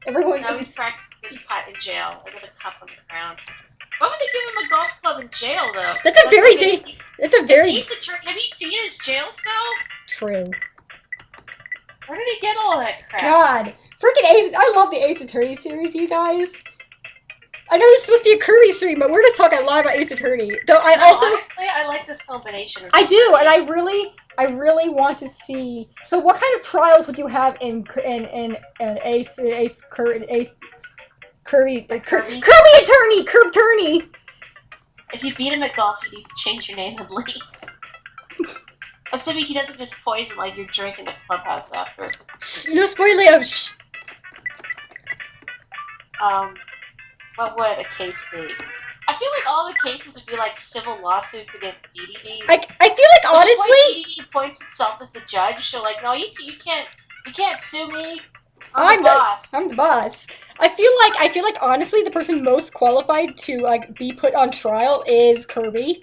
Everyone. Now he's practicing his putt in jail. Like with a cup on the ground. Why would they give him a golf club in jail, though? That's a very Have you seen his jail cell? True. Where did he get all that crap? God, freaking Ace! I love the Ace Attorney series, you guys. I know this is supposed to be a Kirby stream, but we're just talking a lot about Ace Attorney. Though honestly, I like this combination. I do, and I really want to see. So, what kind of trials would you have in Kirby Attorney? If you beat him at golf, you need to change your name and leave. Assuming he doesn't just poison like your drink in the clubhouse after. No spoilers. What would a case be? I feel like all the cases would be like civil lawsuits against DDD. I feel like honestly, DDD appoints himself as the judge, so like, no, you can't sue me. I'm the boss. I'm the boss. I feel like honestly, the person most qualified to like be put on trial is Kirby.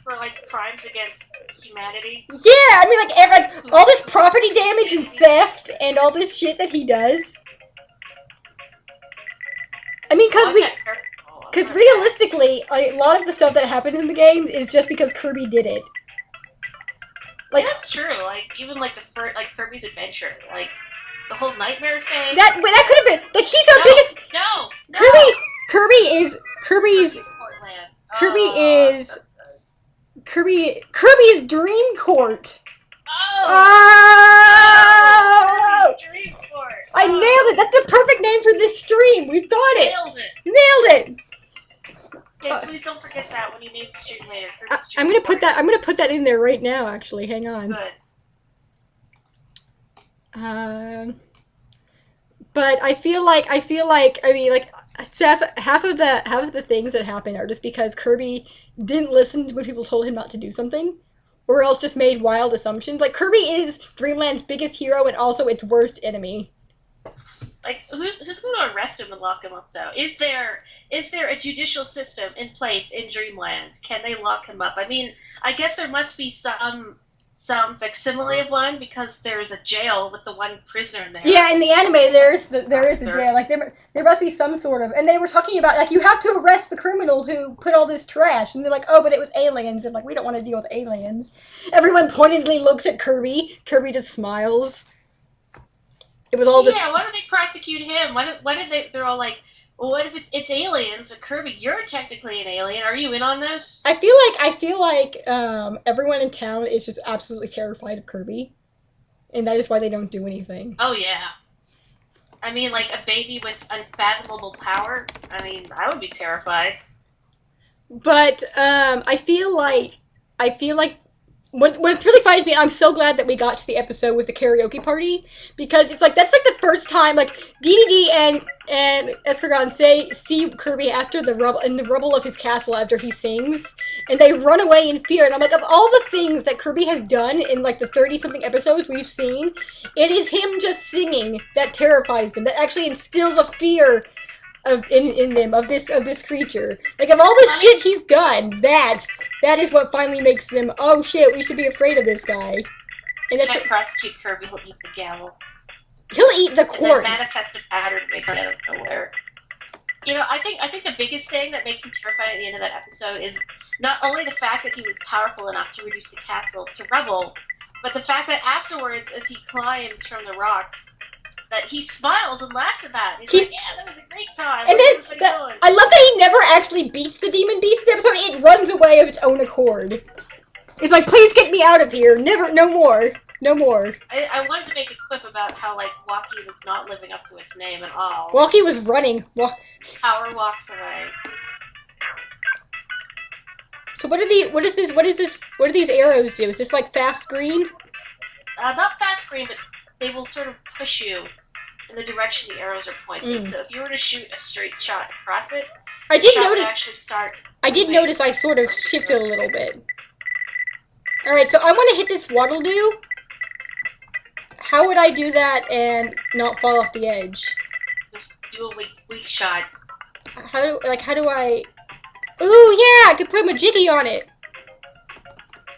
For like crimes against humanity. Yeah, I mean like all this property damage and theft and all this shit that he does. I mean, because realistically, a lot of the stuff that happens in the game is just because Kirby did it. Like, yeah, that's true. Like even like the first, like Kirby's Adventure, like the whole nightmare thing. That could have been like he's our biggest. No. Kirby's Dream Court. Dream Court. I nailed it. That's the perfect name for this stream. We've got it. Nailed it. Okay, please don't forget that when you name the stream later. I'm gonna put that in there right now. Actually, hang on. Good. But I feel like I mean like half of the things that happen are just because Kirby didn't listen when people told him not to do something, or else just made wild assumptions. Like Kirby is Dreamland's biggest hero and also its worst enemy. Like who's going to arrest him and lock him up though? Is there a judicial system in place in Dreamland? Can they lock him up? I mean, I guess there must be some facsimile of one because there's a jail with the one prisoner in there. Yeah, in the anime there is a jail. Like there must be some sort of, and they were talking about like you have to arrest the criminal who put all this trash, and they're like, oh, but it was aliens, and like we don't want to deal with aliens. Everyone pointedly looks at Kirby. Kirby just smiles. It was all just. Yeah, why don't they prosecute him? Why did they? They're all like, well, what if it's aliens? But Kirby, you're technically an alien. Are you in on this? I feel like everyone in town is just absolutely terrified of Kirby, and that is why they don't do anything. Oh yeah. I mean, like a baby with unfathomable power. I mean, I would be terrified. But I feel like what's really funny to me, I'm so glad that we got to the episode with the karaoke party, because it's like that's like the first time like DDD and Escargon see Kirby after the rubble of his castle after he sings, and they run away in fear. And I'm like, of all the things that Kirby has done in like the 30-something episodes we've seen, it is him just singing that terrifies them, that actually instills a fear in them of this creature. Like, of all the shit he's done, that is what finally makes them, oh shit, we should be afraid of this guy. And that's can't prosecute Kirby, he'll eat the gavel. He'll eat the court. And then manifest a pattern make it out of nowhere. You know, I think the biggest thing that makes him terrifying at the end of that episode is not only the fact that he was powerful enough to reduce the castle to rubble, but the fact that afterwards, as he climbs from the rocks, that he smiles and laughs about it. He's like, yeah, that was a great time. And then I love that he never actually beats the demon beast in the episode. It runs away of its own accord. It's like, please get me out of here. Never, no more. No more. I wanted to make a quip about how, like, Walkie was not living up to its name at all. Walkie was running. Power walks away. So what do these arrows do? Is this like fast green? Not fast green, but they will sort of push you in the direction the arrows are pointing. So if you were to shoot a straight shot across it, I did notice. Actually start. I did notice I sort of shifted a little bit. All right, so I want to hit this Waddle Doo. How would I do that and not fall off the edge? Just do a weak shot. How do I? Ooh, yeah, I could put a majiggy on it.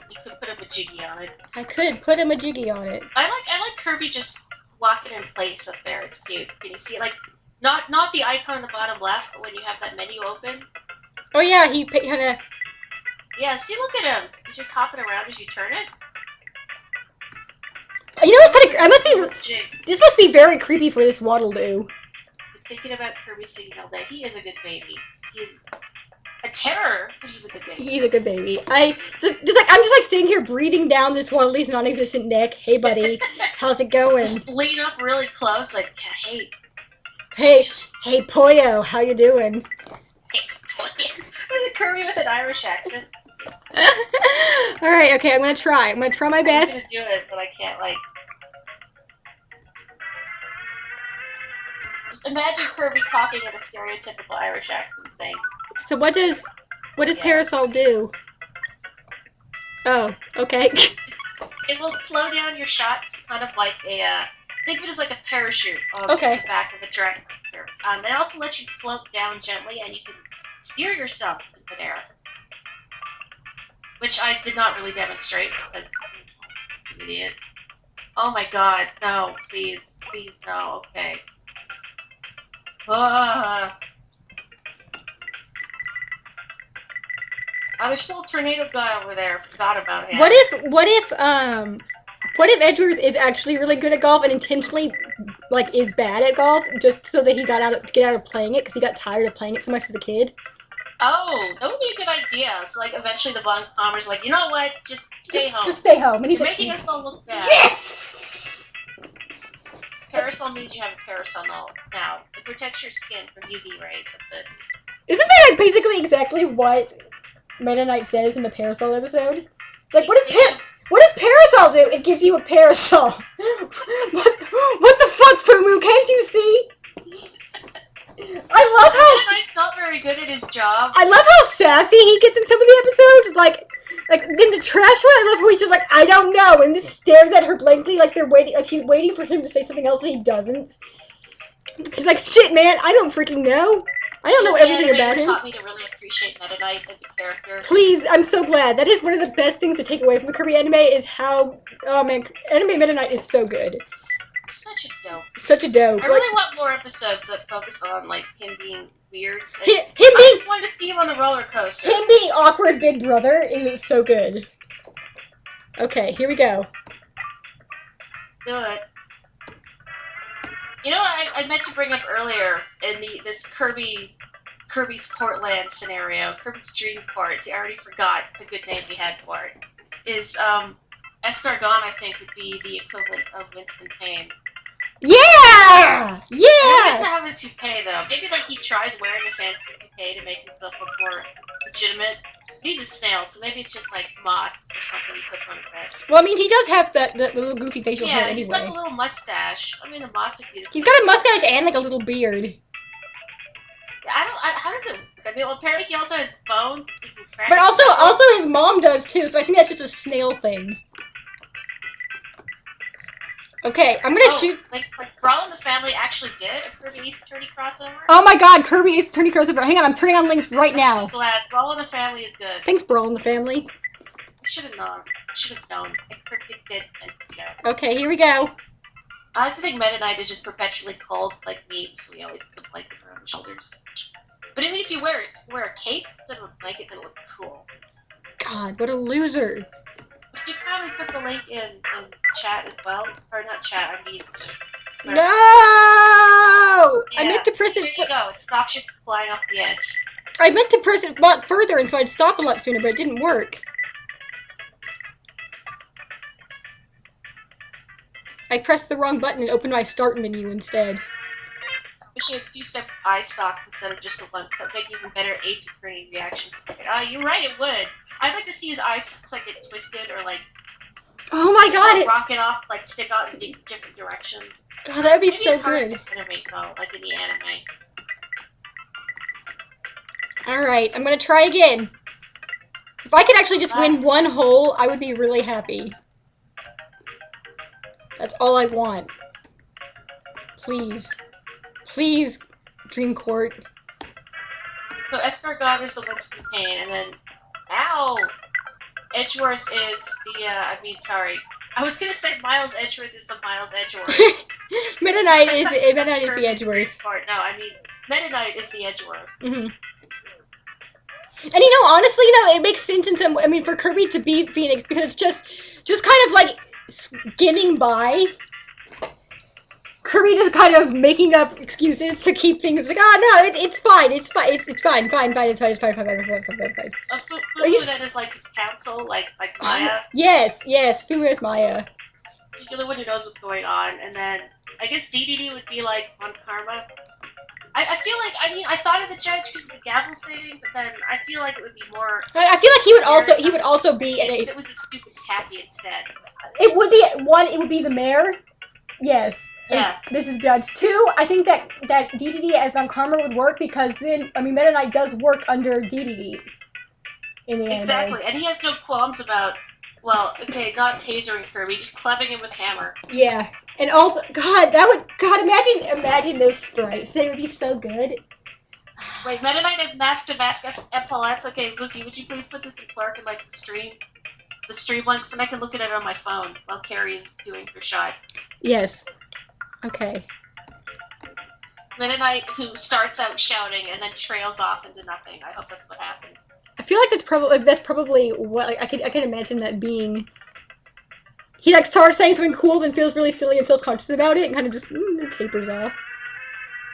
You could put a majiggy on it. I could put a majiggy on it. I like Kirby just walking in place up there. It's cute. Can you see it? Like, not the icon on the bottom left, but when you have that menu open. Oh yeah, he kind of. Yeah, see, look at him. He's just hopping around as you turn it. You know, it's kind of. This must be very creepy for this Waddle Doo. Thinking about Kirby singing all day. He is a good baby. He's a terror, but he's a good baby. He's a good baby. I'm just sitting here breathing down this Waddle Doo's non-existent neck. Hey, buddy, how's it going? Just lean up really close, like, hey. Hey, Poyo, how you doing? Hey, Poyo. There's a Kirby with an Irish accent. All right, okay, I'm gonna try. I'm gonna try my best. I can just do it, but I can't, like. Just imagine Kirby talking in a stereotypical Irish accent, saying. So what does Parasol do? Oh, okay. It will slow down your shots, kind of like a. Think of it as like a parachute on the back of a dragon racer. It also lets you float down gently, and you can steer yourself in midair. Which I did not really demonstrate because I'm an idiot. Oh my god, no, please, no, okay. There's still a tornado guy over there. Forgot about him. What if Edgeworth is actually really good at golf and intentionally like is bad at golf just so that he get out of playing it because he got tired of playing it so much as a kid? Oh, that would be a good idea. So, like, eventually the Von Commer's like, you know what? Just stay home. Just stay home. And You're making us all look bad. Yes! Parasol means you have a parasol now. It protects your skin from UV rays. That's it. Isn't that like basically exactly what Meta Knight says in the Parasol episode? Like, what does Parasol do? It gives you a parasol. What the fuck, Fumu? Can't you see? I love how Knight's not very good at his job. I love how sassy he gets in some of the episodes. Like in the trash one, I love how he's just like, I don't know, and just stares at her blankly like they're waiting, like he's waiting for him to say something else and he doesn't. He's like, shit, man, I don't freaking know. I don't know everything about him. Taught me to really appreciate Meta Knight as a character. Please, I'm so glad. That is one of the best things to take away from the Kirby anime is how, oh man, anime Meta Knight is so good. Such a dope. Such a dope. I really want more episodes that focus on like him being weird. I just wanted to see him on the roller coaster. Him being awkward big brother is so good. Okay, here we go. Do it. You know what I meant to bring up earlier in this Kirby's Courtland scenario, Kirby's Dream Court. See, I already forgot the good name we had for it. Is Escargon, I think, would be the equivalent of Winston Payne. Yeah! Yeah! He doesn't have a toupee, though. Maybe, like, he tries wearing a fancy toupee to make himself look more legitimate. He's a snail, so maybe it's just like moss or something he puts on his head. Well, I mean, he does have that little goofy facial hair Yeah, he's got anyway. a little mustache. I mean, the moss would be the He's same. got a mustache and like a little beard. How does it work? I mean, well, apparently he also has bones. He can crack But his also knuckles. his mom does too, so I think that's just a snail thing. Okay, I'm gonna shoot. Like Brawl in the Family actually did a Kirby Ace Attorney crossover. Oh my god, Kirby Ace Attorney crossover. Hang on, I'm turning on links right now. I'm so glad. Brawl in the Family is good. Thanks, Brawl in the Family. I should have known. I predicted, and Okay, here we go. I like to think Meta Knight is just perpetually cold, like me, so he always has a blanket around his shoulders. But even if you wear a cape instead of a blanket, that'll look cool. God, what a loser. But you probably put the link in chat as well. Or not chat, I mean... No! Yeah. I meant to press it... There you go, it stops you from flying off the edge. I meant to press it a lot further and so I'd stop a lot sooner, but it didn't work. I pressed the wrong button and opened my start menu instead. We should have 2 separate eye stalks instead of just the one. That would make even better Ace Attorney reactions. You're right, it would. I'd like to see his eye stalks like get twisted or like... Oh my god! Rocket off, like stick out in different directions. God, that would be Maybe so it's hard good. to animate though, like in the anime. Alright, I'm gonna try again. If I could actually just win one hole, I would be really happy. That's all I want. Please. Please, Dream Court. So Escargot is the Winston Payne, and then... Ow! Edgeworth is the, I was gonna say Miles Edgeworth is the Miles Edgeworth. Meta Knight is the Edgeworth. No, I mean, Meta Knight is the Edgeworth. Mm-hmm. And you know, honestly though, it makes sense in some. I mean, for Kirby to beat Phoenix because it's just kind of like skimming by. Kirby just kind of making up excuses to keep things like, oh no, it's fine, it's fine. A Fumu that is like his counsel, like Maya. Yes, Fumu is Maya. She's the only one who knows what's going on, and then I guess DDD would be like on Karma. I feel like, I thought of the judge because of the gavel thing, but then I feel like it would be more... I feel like he would also be... If it was a stupid Cappy instead. It would be the mayor. Yes. Yeah. This is Judge. 2, I think that DDD as Von Karma would work because then, I mean, Meta Knight does work under DDD in the anime. Exactly, and he has no qualms about, well, okay, not tasering Kirby, just clubbing him with hammer. Yeah. And also, God, imagine those sprites. They would be so good. Wait, Meta Knight has mask-to-mask epaulets. Okay, Luki, would you please put this in Clark in, like, the stream one, because then I can look at it on my phone while Carrie is doing her shot. Yes. Okay. Meta Knight who starts out shouting and then trails off into nothing. I hope that's what happens. I feel like that's probably what I can imagine that being. He like starts saying something cool, then feels really silly and self-conscious about it, and kind of just it tapers off.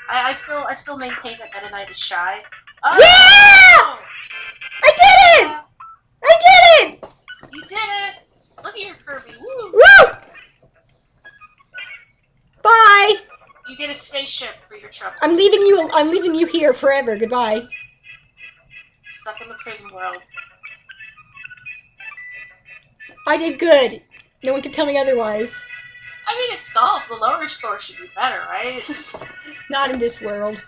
I still maintain that Meta Knight is shy. Oh! Yeah! I did it! I did it! You did it! Look at your Kirby. Woo! Woo! Bye! You get a spaceship for your troubles. I'm leaving you here forever. Goodbye. Stuck in the prison world. I did good. No one can tell me otherwise. I mean, it's golf. The lower score should be better, right? Not in this world.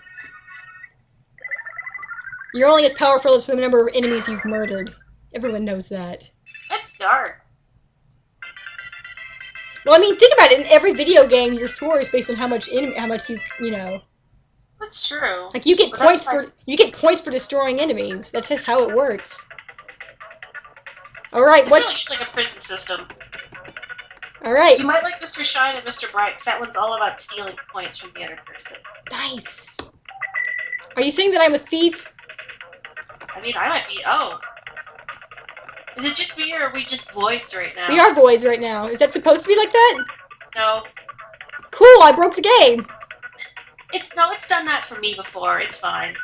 You're only as powerful as the number of enemies you've murdered. Everyone knows that. That's dark. Well, I mean, think about it. In every video game, your score is based on how much you know. That's true. Like you get points for destroying enemies. That's just how it works. All right, This really is like a prison system. All right. You might like Mr. Shine and Mr. Bright, because that one's all about stealing points from the other person. Nice. Are you saying that I'm a thief? I mean, I might be. Oh. Is it just me, or are we just voids right now? We are voids right now. Is that supposed to be like that? No. Cool, I broke the game. It's done that for me before. It's fine.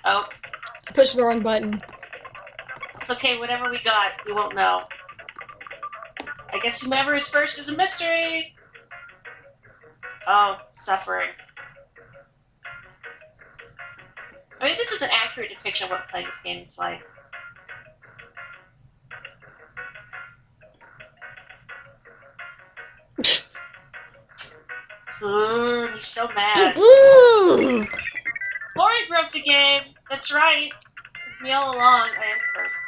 Oh. I pushed the wrong button. It's okay, whatever we got, we won't know. I guess whomever is first is a mystery! Oh, suffering. I mean, this is an accurate depiction of what playing this game is like. Ooh, he's so mad. Mori broke the game. That's right. With me all along. I am cursed.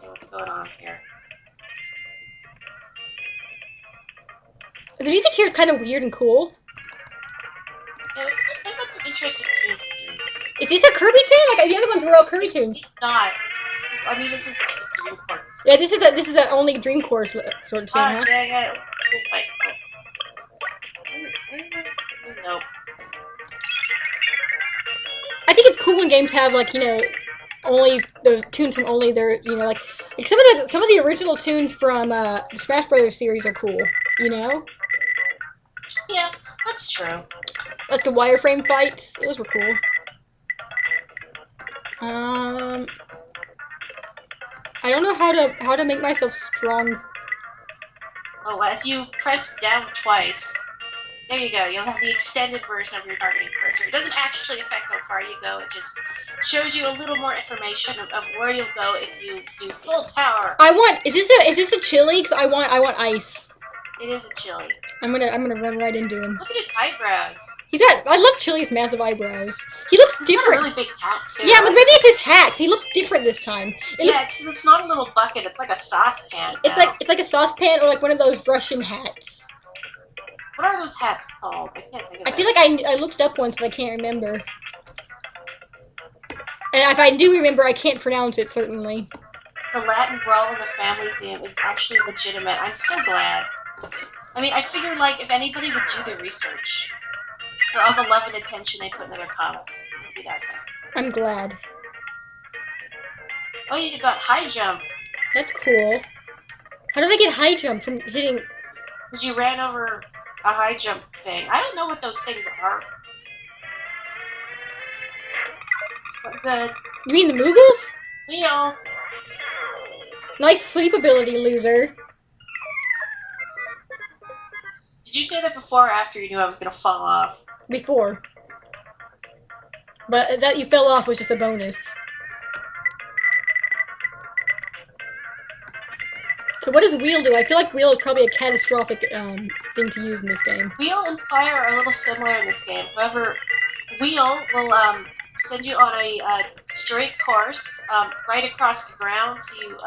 So what's going on here? The music here is kind of weird and cool. Yeah, they've got some interesting tunes. Is this a Kirby tune? Like the other ones were all Kirby tunes. It's not. This is just a Dream Court. Yeah, this is the only Dream Course sort of tune, huh? Dang it. Nope. I think it's cool when games have like, you know, only those tunes from only their, you know, like some of the original tunes from the Smash Brothers series are cool, you know? Yeah, that's true. Like the wireframe fights, those were cool. I don't know how to make myself strong. Oh, if you press down twice, there you go. You'll have the extended version of your targeting cursor. It doesn't actually affect how far you go. It just shows you a little more information of where you'll go if you do full power. Is this a chili? Because I want ice. It is a chili. I'm gonna run right into him. Look at his eyebrows. I love Chili's massive eyebrows. He looks different. He's got a really big hat too. Yeah, but maybe it's his hat. He looks different this time. Yeah, because it's not a little bucket. It's like a saucepan. It's like a saucepan or like one of those Russian hats. What are those hats called? I can't think of it. I feel like I looked it up once, but I can't remember. And if I do remember, I can't pronounce it, certainly. The Latin brawl in the family theme is actually legitimate. I'm so glad. I mean, I figured, like, if anybody would do the research for all the love and attention they put into their comics, it would be that thing. I'm glad. Oh, you got high jump. That's cool. How did I get high jump from hitting... Because you ran over a high jump thing. I don't know what those things are. It's not good. You mean the Moogles? Wheel. Nice sleep ability, loser. Did you say that before or after you knew I was going to fall off? Before. But that you fell off was just a bonus. So what does wheel do? I feel like wheel is probably a catastrophic thing to use in this game. Wheel and fire are a little similar in this game. However, wheel will send you on a straight course right across the ground, so you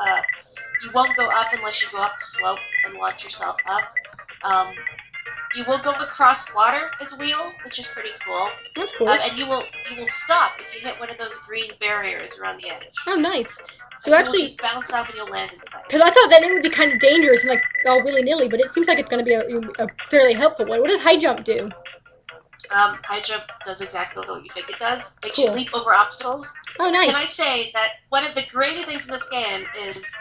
won't go up unless you go up the slope and launch yourself up. You will go across water as wheel, which is pretty cool. That's cool. And you will stop if you hit one of those green barriers around the edge. Oh, nice. So actually, you'll just bounce off and you'll land in place. Because I thought that it would be kind of dangerous and like all willy-nilly, but it seems like it's going to be a fairly helpful one. What does high jump do? High jump does exactly what you think it does. Makes you leap over obstacles. Oh, nice. Can I say that one of the greatest things in this game is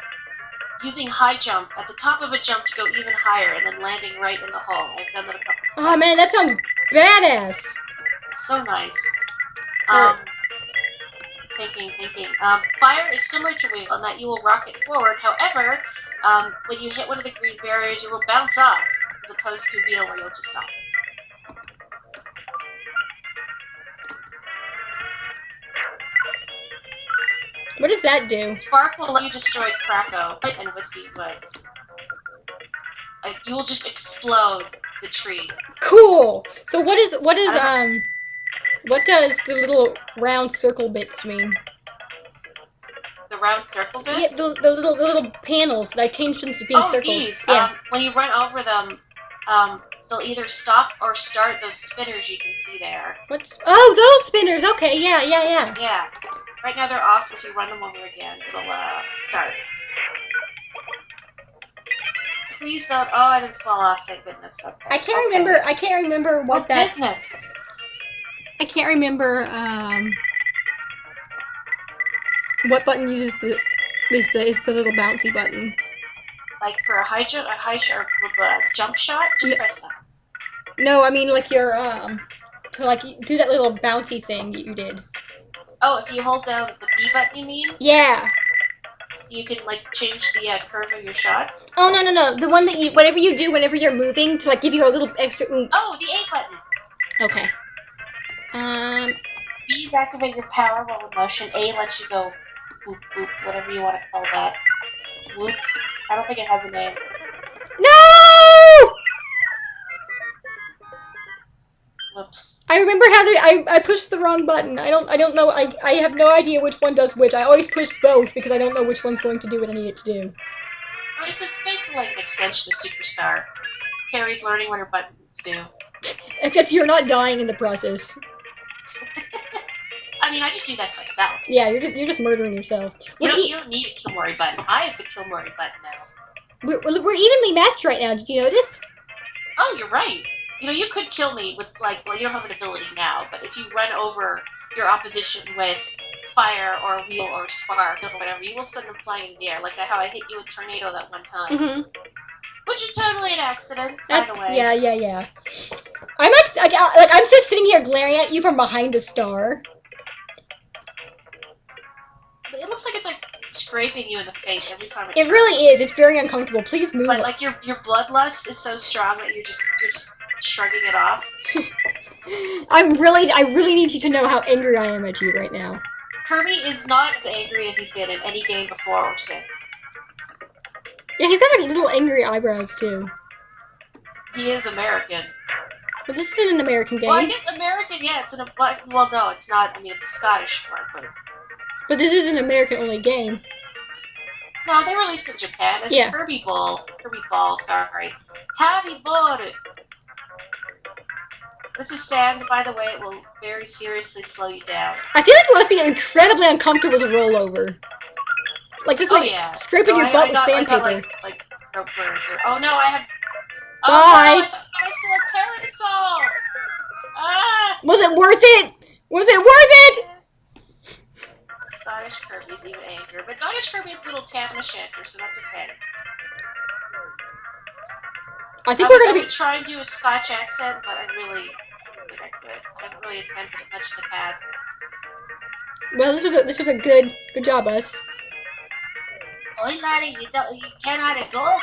using high jump at the top of a jump to go even higher and then landing right in the hole. I've done that a couple times. Oh man, that sounds badass. So nice. Thinking. Fire is similar to wheel in that you will rocket forward. However, when you hit one of the green barriers, you will bounce off, as opposed to wheel where you'll just stop. What does that do? Spark will let you destroy Krakow and Whiskey Woods. You will just explode the tree. Cool. So what does the little round circle bits mean? The round circle bits? Yeah, the little panels. I changed them to being circles. These. Yeah. When you run over them, they'll either stop or start those spinners you can see there. Those spinners. Okay. Yeah. Yeah. Right now they're off. If you run them over again, it'll start. Please don't. Oh, I didn't fall off. Thank goodness. Okay. I can't remember what that business. I can't remember what button uses the little bouncy button. Like for a high jump, jump shot, just press that. No, I mean like your like you do that little bouncy thing that you did. Oh, if you hold down the B button, you mean? Yeah. You can like change the curve of your shots. Oh no! The one that whatever you do whenever you're moving to like give you a little extra oomph. Oh, the A button. Okay. B's activate your power while in motion. A lets you go boop boop, whatever you want to call that. Whoop. I don't think it has a name. No! Whoops. I remember how to. I pushed the wrong button. I don't know. I have no idea which one does which. I always push both because I don't know which one's going to do what I need it to do. I mean, it's basically like an extension of Superstar. Carrie's learning what her buttons do. Except you're not dying in the process. I mean, I just do that to myself. Yeah, you're just murdering yourself. You don't need a Kill Mori button. I have the Kill Mori button now. We're evenly matched right now. Did you notice? Oh, you're right. You know, you could kill me with, like, well, you don't have an ability now, but if you run over your opposition with fire or a wheel or a spark or whatever, you will send them flying in the air, like how I hit you with Tornado that one time. Mm-hmm. Which is totally an accident, by the way. Yeah. I'm just sitting here glaring at you from behind a star. It looks like it's, like, scraping you in the face every time it really is. It's very uncomfortable. Please move. But, like, your bloodlust is so strong that you're just shrugging it off. I really need you to know how angry I am at you right now. Kirby is not as angry as he's been in any game before or since. Yeah, he's got like little angry eyebrows too. He is American. But this isn't an American game. Well, I guess American, yeah, it's well, no, it's not. I mean, it's Scottish, but this is an American-only game. No, they released it in Japan. It's Kirby Ball, sorry. Happy Ball! This is sand, by the way, it will very seriously slow you down. I feel like it must be incredibly uncomfortable to roll over. Like, just scraping your butt with sandpaper. Like rope burns. Oh no, I have... Bye! Oh, no, I still have Parasol! Ah! Was it worth it? Was it worth it? Scottish Kirby's even angrier, but Scottish Kirby is a little Tam O'Shanter, so that's okay. I think we're gonna try and do a Scotch accent, but I really I haven't really attempted much in the past. Well, this was a good job, us. Oi, laddie, you cannot go.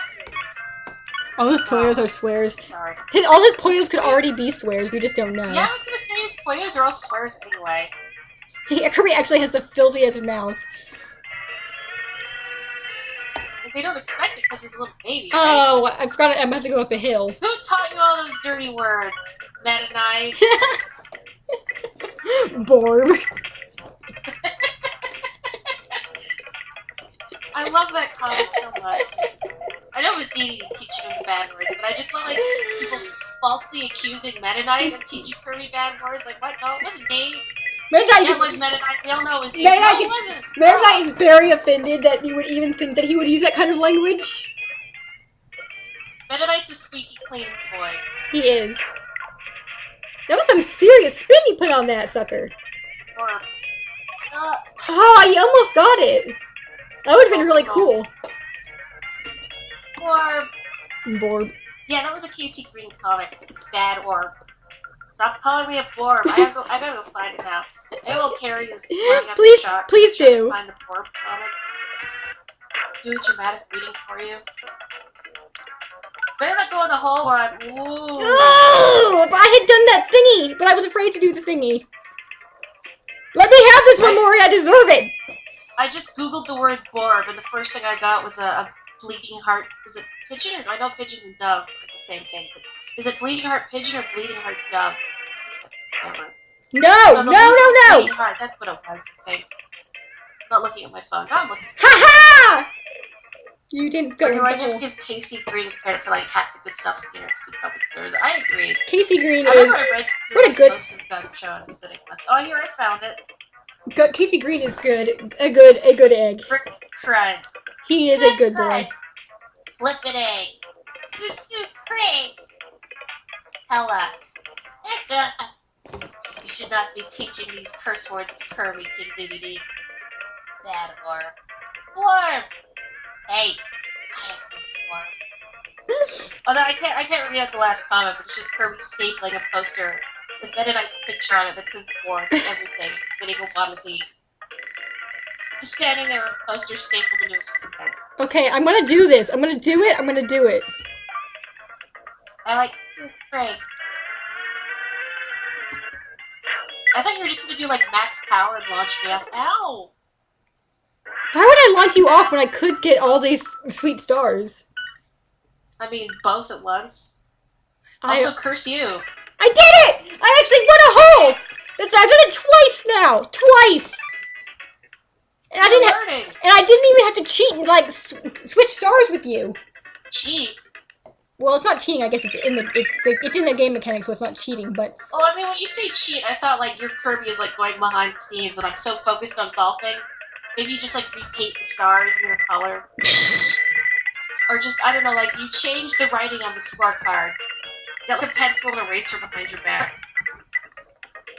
All those poyos are swears. Sorry. All his poyos could already be swears. We just don't know. Yeah, I was gonna say his poyos are all swears anyway. Kirby actually has the filthiest mouth. They don't expect it because he's a little baby, right? Oh, I forgot I'm about to go up a hill. Who taught you all those dirty words? Meta Knight? Borb. I love that comic so much. I know it was Dee Dee teaching him the bad words, but I just love, like, people falsely accusing Meta Knight of teaching Kirby bad words. Like, what? No, it wasn't me. Meta Knight we all know it was you. Meta Knight is very offended that you would even think that he would use that kind of language. Meta Knight's a squeaky clean boy. He is. That was some serious spin you put on that sucker. Oh, you almost got it. That would have been really cool. Borb. Yeah, that was a Casey Green comic. Bad orb. Stop calling me a Borb. I gotta go find it now. I will carry this. Please do. Find the Borb comic. Do a dramatic reading for you. Better not go in the hole where I'm. Ooh. Oh, but I had done that thingy, but I was afraid to do the thingy. Let me have this, Romori. I deserve it. I just googled the word Borb, and the first thing I got was a bleeding heart. Is it pigeon? Or I know pigeon and dove are the same thing. But is it bleeding heart pigeon or bleeding heart dove? Whatever. No! Bleeding heart. That's what it was. I think. I'm not looking at my phone. No, I'm looking. Ha! You didn't go. Or do I just give Casey Green credit for like half the good stuff here because he probably deserves it? I agree. Casey Green is. I read what a good. Most of Gun Show I'm sitting with. Oh, here I found it. Casey Green is good. A good egg. Frick crud. He is a good boy. Flippin' egg. This is great. Hella. You should not be teaching these curse words to Kirby, King Diggity. Bad orb. Orb! Hey. I have no orb. Although I can't read out the last comment, but it's just Kirby stapling a poster with Meta Knight's picture on it that says orb and everything. Getting a lot of the... Just standing there with a poster stapled into his forehead. Okay, I'm gonna do this. I'm gonna do it. I like Craig. I thought you were just gonna do like max power and launch me off. Ow! Why would I launch you off when I could get all these sweet stars? I mean, both at once. I Also, curse you. did it! I actually won a hole! I've done it twice now! Twice! And I didn't even have to cheat and like switch stars with you. Cheat. Well, it's not cheating. I guess it's in the game mechanic, so it's not cheating. But well, I mean, when you say cheat, I thought like your Kirby is like going behind the scenes, and I'm so focused on golfing. Maybe you just like repaint the stars in your color, or just I don't know, like you change the writing on the scorecard. Got like a pencil and eraser behind your back.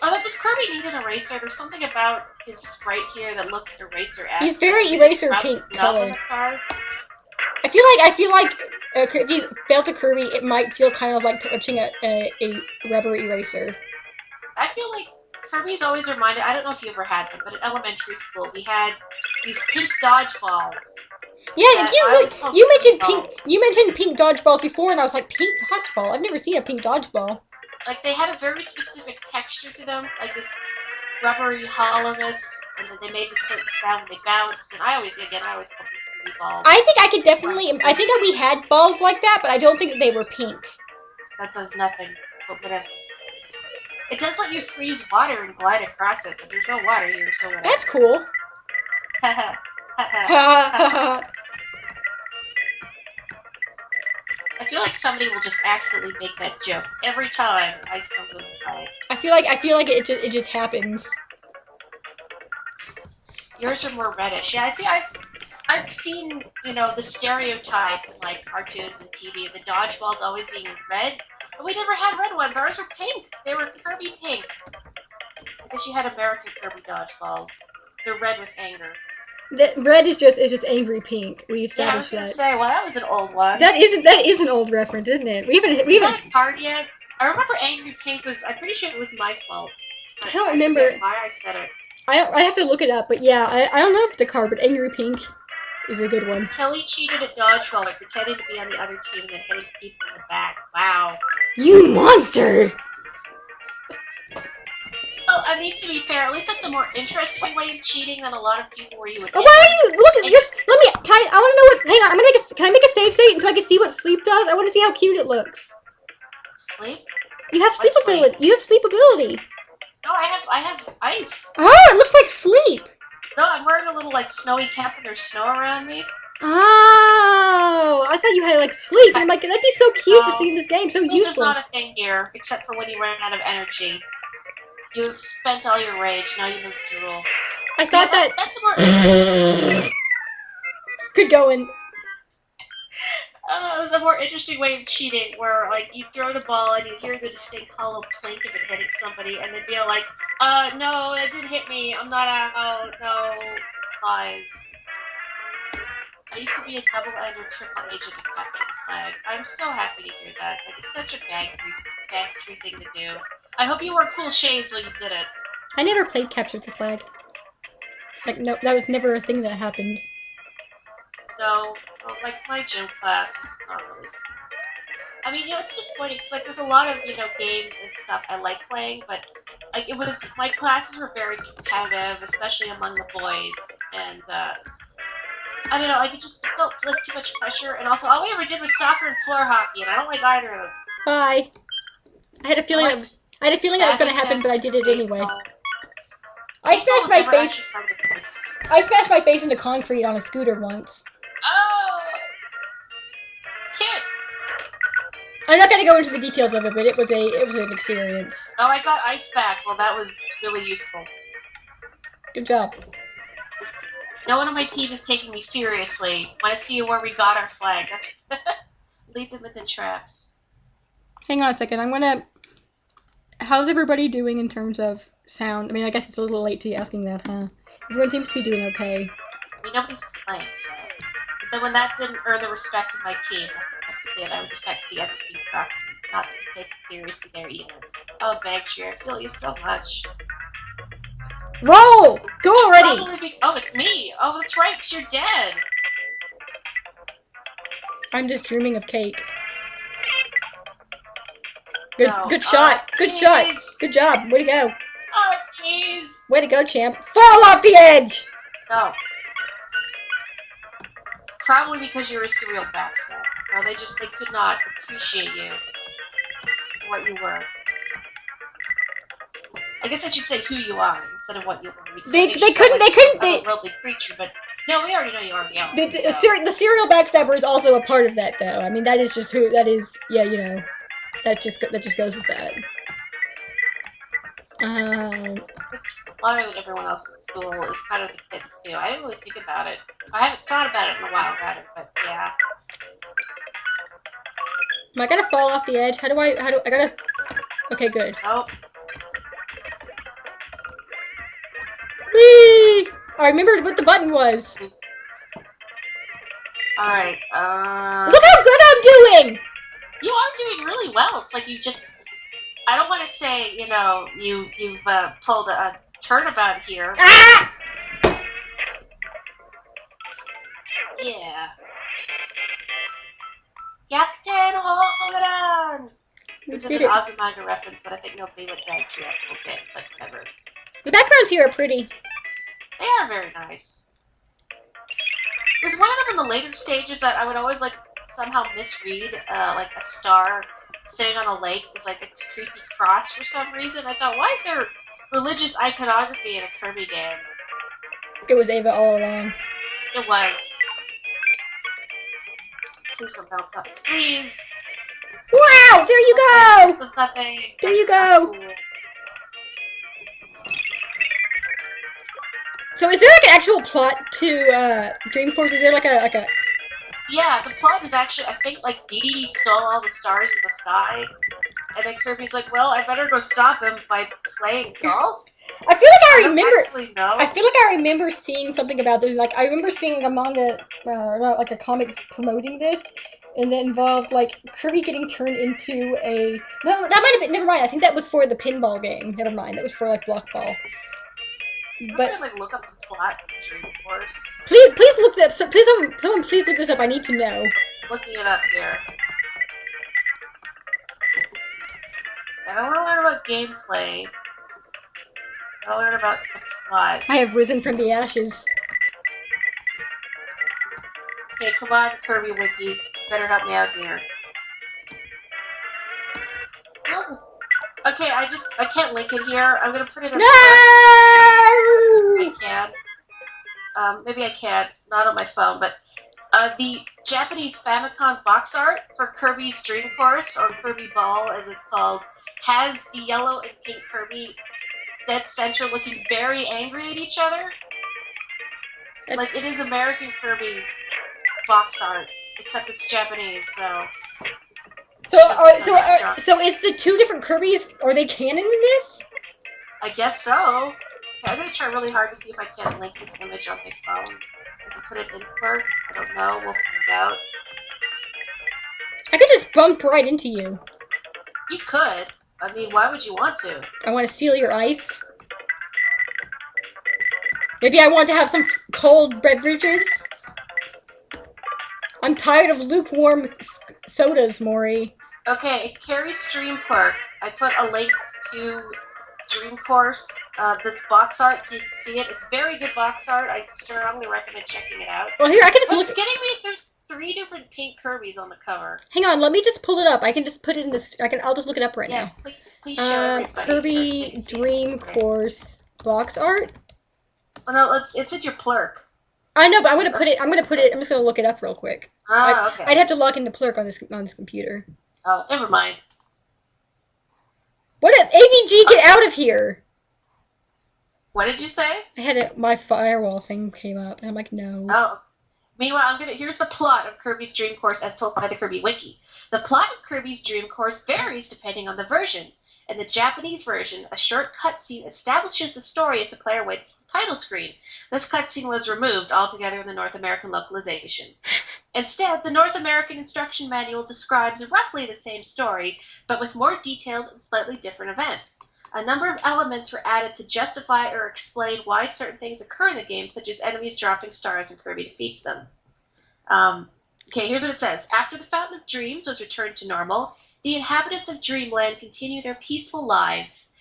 Oh, like, does Kirby need an eraser? There's something about his sprite here that looks eraser-esque. He's very eraser pink colored. I feel like if you belt a Kirby, it might feel kind of like touching a rubber eraser. I feel like Kirby's always reminded. I don't know if you ever had them, but in elementary school we had these pink dodgeballs. Yeah, you mentioned pink. You mentioned pink dodgeballs before, and I was like, pink dodgeball. I've never seen a pink dodgeball. Like they had a very specific texture to them, like this rubbery hollowness, and then they made this certain sound when they bounced. And I always called them Kirby balls. I think I could definitely. I think that we had balls like that, but I don't think that they were pink. That does nothing, but whatever. It does let you freeze water and glide across it, but there's no water here, so whatever. That's cool. I feel like somebody will just accidentally make that joke every time Ice comes into play. I feel like it just happens. Yours are more reddish. Yeah, I see. I've seen, you know, the stereotype in like cartoons and TV of the dodgeballs always being red, but we never had red ones. Ours were pink. They were Kirby pink. I guess you had American Kirby dodgeballs. They're red with anger. The red is just angry pink. We established that. Yeah, I was gonna say, well, that was an old one. That is an old reference, isn't it? We haven't. Is that a card yet? I remember angry pink was. I'm pretty sure it was my fault. I don't remember why I said it. I have to look it up, but yeah, I don't know if the card, but angry pink is a good one. Kelly cheated at dodgeball, like pretending to be on the other team and then hitting people in the back. Wow. You monster! Well, I mean, to be fair, at least that's a more interesting way of cheating than a lot of people where you would. Oh, why are you look? Just let me. I want to know what. Hang on, I'm gonna make a. Can I make a save state so I can see what sleep does? I want to see how cute it looks. Sleep? You have sleep ability. You have sleep ability. No, I have ice. Oh, it looks like sleep. No, I'm wearing a little like snowy cap and there's snow around me. Oh, I thought you had like sleep. I'm like, that'd be so cute to see in this game. So sleep useless. Is not a thing here, except for when you run out of energy. You've spent all your rage. Now you must drool. I thought that's more. Good going. It was a more interesting way of cheating, where like you throw the ball and you hear the distinct hollow clink of it hitting somebody, and they'd be like, no, it didn't hit me. I'm not out. No, lies. I used to be a double-ended triple agent to capture the flag. I'm so happy to hear that. Like, it's such a bag-tree thing to do. I hope you wore cool shades while you did it. I never played capture the flag. Like, no, that was never a thing that happened. No, well, like, my gym class is not really fun. I mean, you know, it's disappointing, because, like, there's a lot of, you know, games and stuff I like playing, but, like, my classes were very competitive, especially among the boys, and, I don't know, like, it felt like too much pressure, and also, all we ever did was soccer and floor hockey, and I don't like either of them. Bye. I had a feeling that was going to happen, but I did it anyway. I smashed my face into concrete on a scooter once. Oh! Kid! I'm not going to go into the details of it, but it was an experience. Oh, I got ice back. Well, that was really useful. Good job. No one on my team is taking me seriously. Want to see where we got our flag. That's lead them into traps. Hang on a second. I'm gonna. How's everybody doing in terms of sound? I mean, I guess it's a little late to be asking that, huh? Everyone seems to be doing okay. I mean, nobody's complaining, so. But then when that didn't earn the respect of my team, I would affect the other team properly. Not to be taken seriously there either. Oh, Bagshire, I feel you so much. Roll! Go already! Oh, it's me! Oh, that's right, because you're dead! I'm just dreaming of cake. Good shot! Good shot! Good job! Way to go! Oh, Please. Way to go, champ. Fall off the edge! No. Probably because you're a serial backstab. No, they could not appreciate you for what you were. I guess I should say who you are instead of what you were. They couldn't, otherworldly creature, but no, we already know you already are. The serial backstabber is also a part of that, though. I mean, that is just who, that is, yeah, you know, that just goes with that. Smarter than everyone else at school is kind of the kids, too. I didn't really think about it. I haven't thought about it in a while, rather, but yeah. Am I gonna fall off the edge? I gotta... Okay, good. Oh. Whee! I remembered what the button was. Alright, Look how good I'm doing! You are doing really well. It's like you just... I don't want to say, you know, you've pulled a turnabout here. Ah! Yeah. Yakuten home run! This is an Azumanga reference that I think nobody would gag to a little bit, but whatever. The backgrounds here are pretty. They are very nice. There's one of them in the later stages that I would always, like, somehow misread, like a star sitting on a lake is like a creepy cross for some reason. I thought, why is there religious iconography in a Kirby game? It was Ava all along. It was. Please don't bounce up. Please! Wow! There you go! There's nothing. There you go! Cool. So is there like an actual plot to Dream Course? Is there like a... Yeah, the plot is actually, I think, like, DDD stole all the stars in the sky, and then Kirby's like, well, I better go stop him by playing golf? I feel like I remember... I feel like I remember seeing something about this. Like, I remember seeing a manga, like a comics promoting this, and that involved, like, Kirby getting turned into a... No, that might have been... Never mind, I think that was for the pinball game. Never mind, that was for, like, block ball. But I'm gonna, like, look up the plot of Dream Course. Please look this up. Someone please look this up. I need to know. Looking it up here. I don't want to learn about gameplay. I want to learn about the plot. I have risen from the ashes. Okay, come on, Kirby Wiki. Better help me out here. Okay, I can't link it here. I'm gonna put it in. No! I can. Maybe I can't. Not on my phone, but the Japanese Famicom box art for Kirby's Dream Course, or Kirby Ball as it's called, has the yellow and pink Kirby dead center looking very angry at each other. Like, it is American Kirby box art, except it's Japanese, so... So is the two different Kirbys, are they canon in this? I guess so. Okay, I'm gonna try really hard to see if I can link this image on my phone. And put it in Clerk. I don't know, we'll find out. I could just bump right into you. You could. I mean, why would you want to? I want to steal your ice. Maybe I want to have some cold beverages. I'm tired of lukewarm sodas, Maury. Okay, it carries Dream Clerk. I put a link to Dream Course, this box art, so you can see it. It's very good box art. I strongly recommend checking it out. Well, here, I can just look... What's getting me is there's 3 different pink Kirbys on the cover. Hang on, let me just pull it up. I can just put it in this... I'll just look it up right now. Yes, please show everybody. Kirby Dream Course box art? Well, no, it's in your Plurk. I know, but I'm just gonna look it up real quick. Okay. I'd have to log into Plurk on this computer. Oh, never mind. What did AVG get out of here? What did you say? I had my firewall thing came up, and I'm like, no. Oh. Meanwhile, here's the plot of Kirby's Dream Course as told by the Kirby Wiki. The plot of Kirby's Dream Course varies depending on the version. In the Japanese version, a short cutscene establishes the story if the player waits the title screen. This cutscene was removed altogether in the North American localization. Instead, the North American instruction manual describes roughly the same story, but with more details and slightly different events. A number of elements were added to justify or explain why certain things occur in the game, such as enemies dropping stars and Kirby defeats them. Okay, here's what it says. After the Fountain of Dreams was returned to normal, the inhabitants of Dreamland continue their peaceful lives.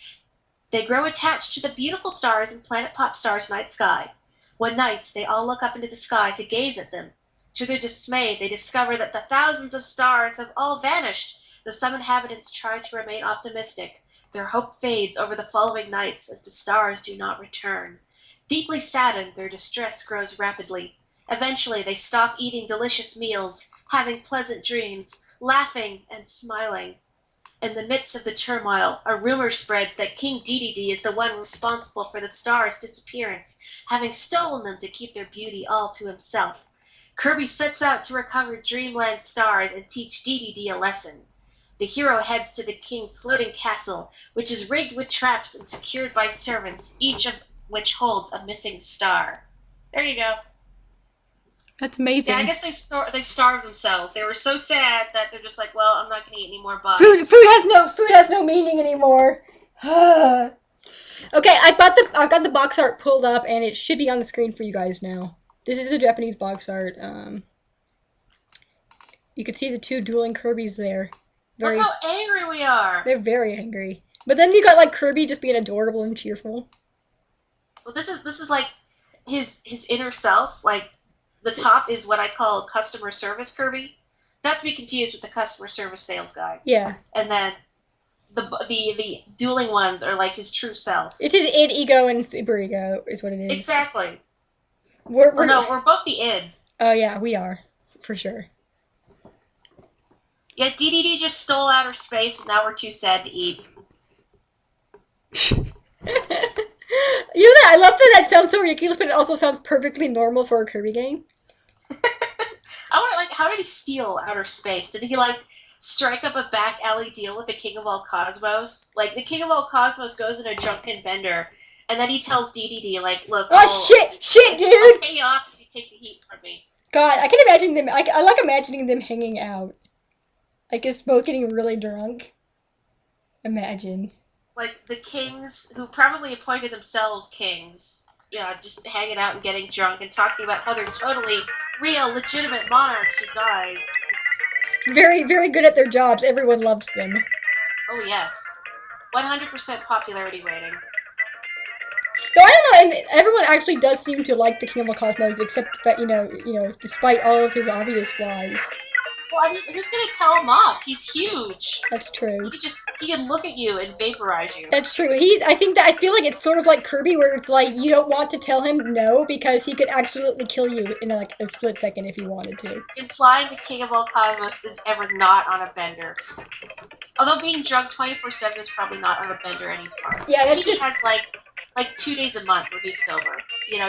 They grow attached to the beautiful stars in Planet Popstar's night sky. One night, they all look up into the sky to gaze at them. To their dismay, they discover that the thousands of stars have all vanished. The some inhabitants try to remain optimistic. Their hope fades over the following nights as the stars do not return. Deeply saddened, their distress grows rapidly. Eventually, they stop eating delicious meals, having pleasant dreams, laughing and smiling. In the midst of the turmoil, a rumor spreads that King Dedede is the one responsible for the stars' disappearance, having stolen them to keep their beauty all to himself. Kirby sets out to recover Dreamland stars and teach Dedede a lesson. The hero heads to the king's floating castle, which is rigged with traps and secured by servants, each of which holds a missing star. There you go. That's Yeah, I amazing. guess they starved themselves. They were so sad that they're just like, well, I'm not gonna eat any more bugs. Food has no meaning anymore. Okay, I've got the box art pulled up and it should be on the screen for you guys now. This is the Japanese box art. You can see the two dueling Kirby's there. Look how angry we are. They're very angry. But then you got like Kirby just being adorable and cheerful. Well, this is like his inner self. Like the top is what I call customer service Kirby. Not to be confused with the customer service sales guy. Yeah. And then the dueling ones are like his true self. It is id, ego, and super ego is what it is. Exactly. We're both the id. Oh yeah, we are for sure. Yeah, DDD just stole outer space, and now we're too sad to eat. You know that I love that sounds so ridiculous, but it also sounds perfectly normal for a Kirby game. I wonder, like, how did he steal outer space? Did he like strike up a back alley deal with the King of all Cosmos? Like, the King of all Cosmos goes in a drunken bender, and then he tells DDD, like, look, shit, dude! I'll pay you off if you take the heat from me. God, I can imagine them. I like imagining them hanging out, like just both getting really drunk. Imagine. Like the kings who probably appointed themselves kings, just hanging out and getting drunk and talking about how they're totally real, legitimate monarchs, you guys. Very, very good at their jobs. Everyone loves them. Oh yes, 100% popularity rating. Though I don't know, and everyone actually does seem to like the King of the Cosmos, except that despite all of his obvious flaws. Well, I mean, who's gonna tell him off? He's huge. That's true. He can look at you and vaporize you. That's true. I feel like it's sort of like Kirby, where it's like you don't want to tell him no because he could absolutely kill you in like a split second if he wanted to. Implying the King of all Cosmos is ever not on a bender. Although being drunk 24/7 is probably not on a bender anymore. Yeah, that's he has like 2 days a month where he's sober.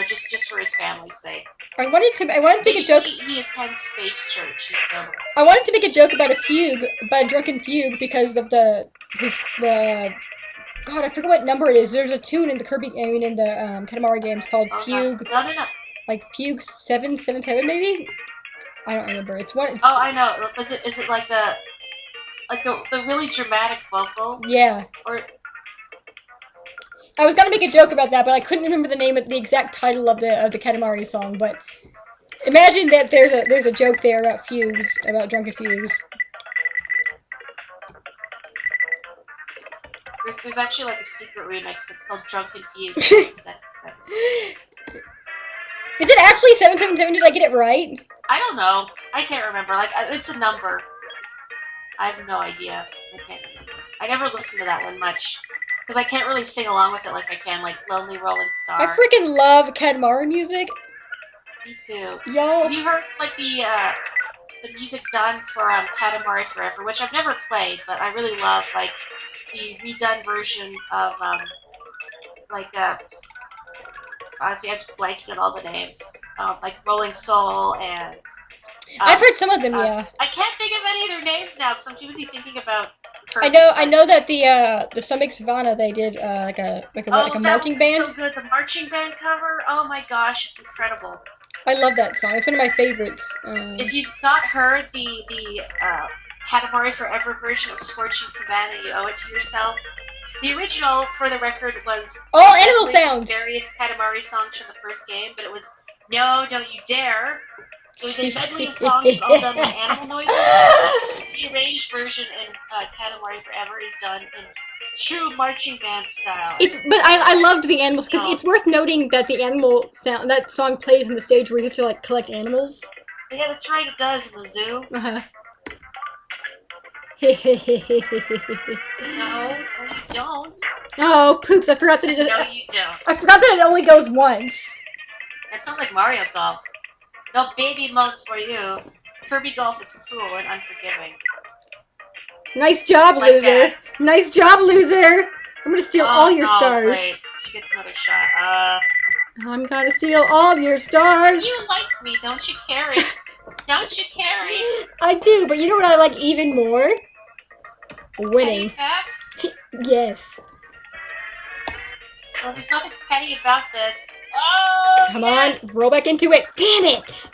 Just for his family's sake. I wanted to make a joke. He attends Space Church. He's sober. I wanted to make a joke about a drunken fugue, because of the God, I forget what number it is. There's a tune in the Katamari games called Fugue. No. Like Fugue 777 maybe? I don't remember. It's one. Oh, I know. Is it like the really dramatic vocal? Yeah. Or I was gonna make a joke about that, but I couldn't remember the exact title of the Katamari song. But imagine that there's a joke there about fugues, about drunken fugues. There's actually like a secret remix that's called Drunken Fugue. Is it actually 777? Did I get it right? I don't know. I can't remember. Like, it's a number. I have no idea. I can't remember. I never listened to that one much. Because I can't really sing along with it like I can, like Lonely Rolling Star. I freaking love Katamari music. Me too. Yo. Have you heard, like, the music done for Katamari Forever, which I've never played, but I really love, like, the redone version of, honestly, I'm just blanking on all the names. Like Rolling Soul and... I've heard some of them, yeah. I can't think of any of their names now, because I'm too busy thinking about... I know that the Summit Savannah, they did like a marching band. So good, the marching band cover. Oh my gosh, it's incredible. I love that song. It's one of my favorites. If you've not heard the Katamari Forever version of Scorching Savannah, you owe it to yourself. The original, for the record, was all animal sounds. Various Katamari songs from the first game, but it was No, Don't You Dare. It was a medley of songs all done by animal noises. rearranged version in Katamari Forever is done in true marching band style. But I loved the animals because it's worth noting that the animal sound that song plays on the stage where you have to like collect animals. Yeah, that's right. It does in the zoo. No, you don't. Oh, poops! I forgot that it. No, you don't. I forgot that it only goes once. That sounds like Mario Golf. No baby mode for you. Kirby Golf is cruel and unforgiving. Nice job, Like loser. that. Nice job, loser. I'm gonna steal all your stars. Great. She gets another shot. I'm gonna steal all your stars. You like me, don't you, Carrie? Don't you, Carrie? I do, but you know what I like even more? Winning. Petty theft? Yes. Well, there's nothing petty about this. Oh, Come yes. on, roll back into it. Damn it!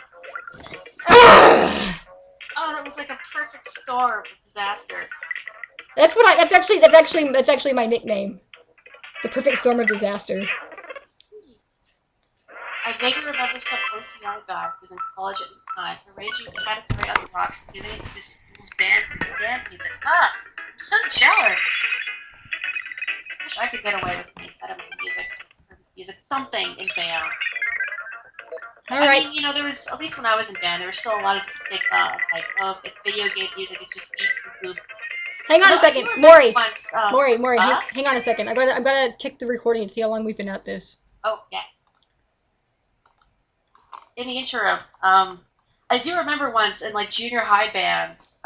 Oh, that was like a perfect storm of disaster. That's actually my nickname. The perfect storm of disaster. I vaguely remember some OCR guy who was in college at the time, arranging category on the rocks and giving it to his band for his stamp music. I'm so jealous. I wish I could get away with any kind of music, something in Bayonne. Alright. I mean, you know, there was, at least when I was in band, there was still a lot of stigma, like, oh, it's video game music, it's just deeps and boops. Hang on a second, Maury. Maury, hang on a second. I'm gonna check the recording and see how long we've been at this. Oh, yeah. In the interim, I do remember once in like junior high bands,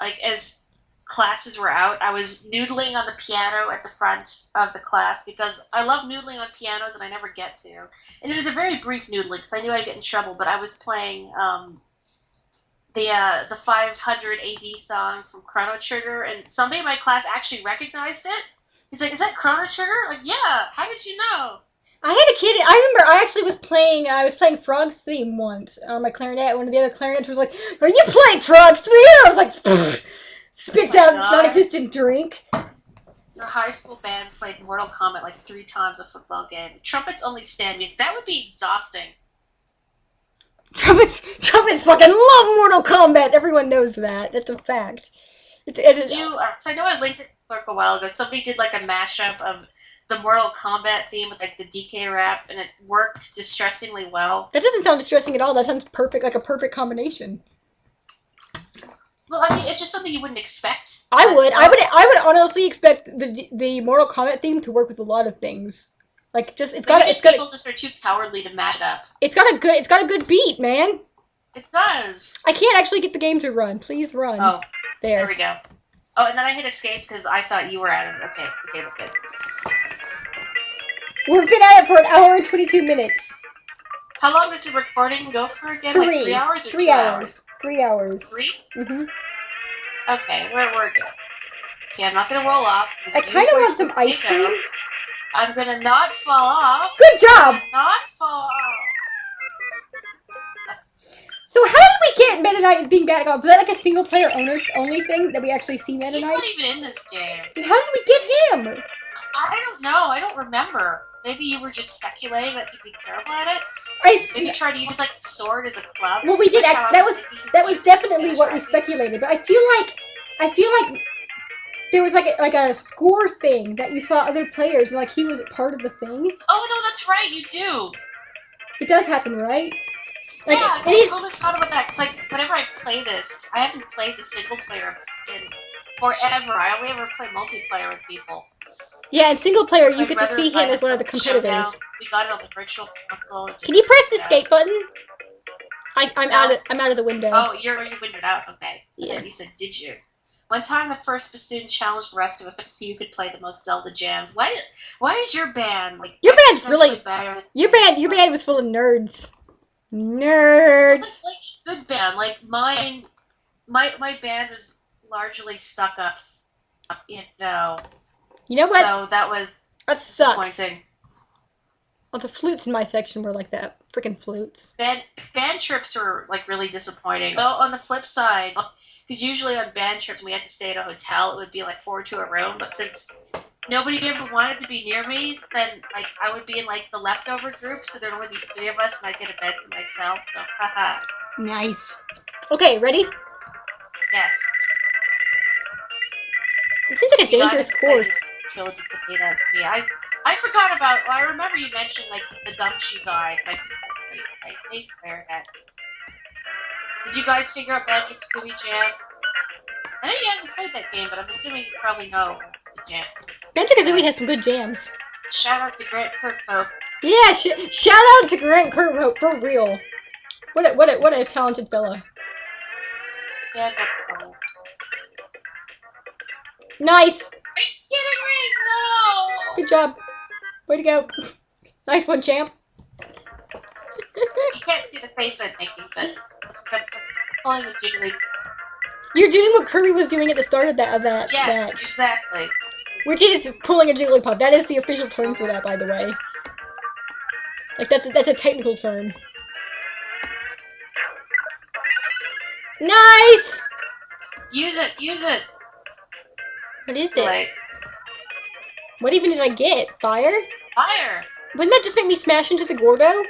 like as classes were out, I was noodling on the piano at the front of the class because I love noodling on pianos and I never get to. And it was a very brief noodling because I knew I'd get in trouble, but I was playing the 500 AD song from Chrono Trigger, and somebody in my class actually recognized it. He's like, "Is that Chrono Trigger?" Like, yeah. How did you know? I had a kid. I remember I actually was playing. I was playing Frog's Theme once on my clarinet. One of the other clarinets was like, "Are you playing Frog's Theme?" I was like, spits out non-existent drink. The high school band played Mortal Kombat like 3 times a football game. Trumpets only stand music. That would be exhausting. Trumpets fucking love Mortal Kombat. Everyone knows that. That's a fact. I know I linked it a while ago. Somebody did like a mashup of the Mortal Kombat theme with like the DK rap, and it worked distressingly well. That doesn't sound distressing at all. That sounds perfect, like a perfect combination. Well, I mean, it's just something you wouldn't expect. I would honestly expect the Mortal Kombat theme to work with a lot of things. Like people just are too cowardly to match it up. It's got a good beat, man. It does. I can't actually get the game to run. Please run. Oh, there we go. Oh, and then I hit escape because I thought you were at it. Okay, we're good. We've been at it for 1 hour and 22 minutes. How long does the recording go for again? 3. Like 3 hours or 3 2 hours. 3 hours. 3? Mm-hmm. Okay, we're good. Okay, I'm not gonna roll off. I kind of want some ice cream. I'm gonna not fall off. Good job! Not fall off. So how did we get Meta Knight being back on? Was that like a single player only thing that we actually see Meta Knight? He's not even in this game. Then how did we get him? I don't know. I don't remember. Maybe you were just speculating that he'd be terrible at it. Maybe try to use like a sword as a club. Well, we did. That was definitely what we speculated. But I feel like there was like a score thing that you saw other players and like he was part of the thing. Oh no, that's right. You do. It does happen, right? Like, yeah, I totally forgot about that. Like, whenever I play this, I haven't played the single player in forever. I only ever play multiplayer with people. Yeah, in single player, you get to see him as one of the competitors. We got it on the virtual console. Can you press the escape button? I'm out of the window. Oh, you windowed out. Okay. Yeah. You said, did you? One time, the first bassoon challenged the rest of us to see who could play the most Zelda jams. Why is your band like? Your band's really better. Your band was full of nerds. Nerds. It's like a good band. Like mine, my band was largely stuck up. You know. You know what? So that sucks. Disappointing. Well, the flutes in my section were like that. Freaking flutes. Band trips were like really disappointing. Though on the flip side, because usually on band trips we had to stay at a hotel, it would be like 4 to a room. But since nobody ever wanted to be near me, then like I would be in like the leftover group, so there'd only be 3 of us, and I'd get a bed for myself. So haha. Nice. Okay, ready? Yes. It seems like a dangerous course. Trilogies of Ada XP. I forgot about. Well, I remember you mentioned like the gumshoe guy, like bass player had. Did you guys figure out Banjo-Kazooie jams? I know you haven't played that game, but I'm assuming you probably know the jam. Banjo-Kazooie has some good jams. Shout out to Grant Kirkhope. Yeah, shout out to Grant Kirkhope, for real. What a talented fella. Stand up fellow. Nice! Are you kidding me? No! Good job. Way to go. Nice one, champ. You can't see the face I'm making, but I'm pulling the jiggly. You're doing what Kirby was doing at the start of that Yes, match. exactly. Which is pulling a Jigglypuff. That is the official term for that, by the way. Like, that's a technical term. Nice! Use it, use it! What is it? Like, what even did I get? Fire? Fire! Wouldn't that just make me smash into the Gordo?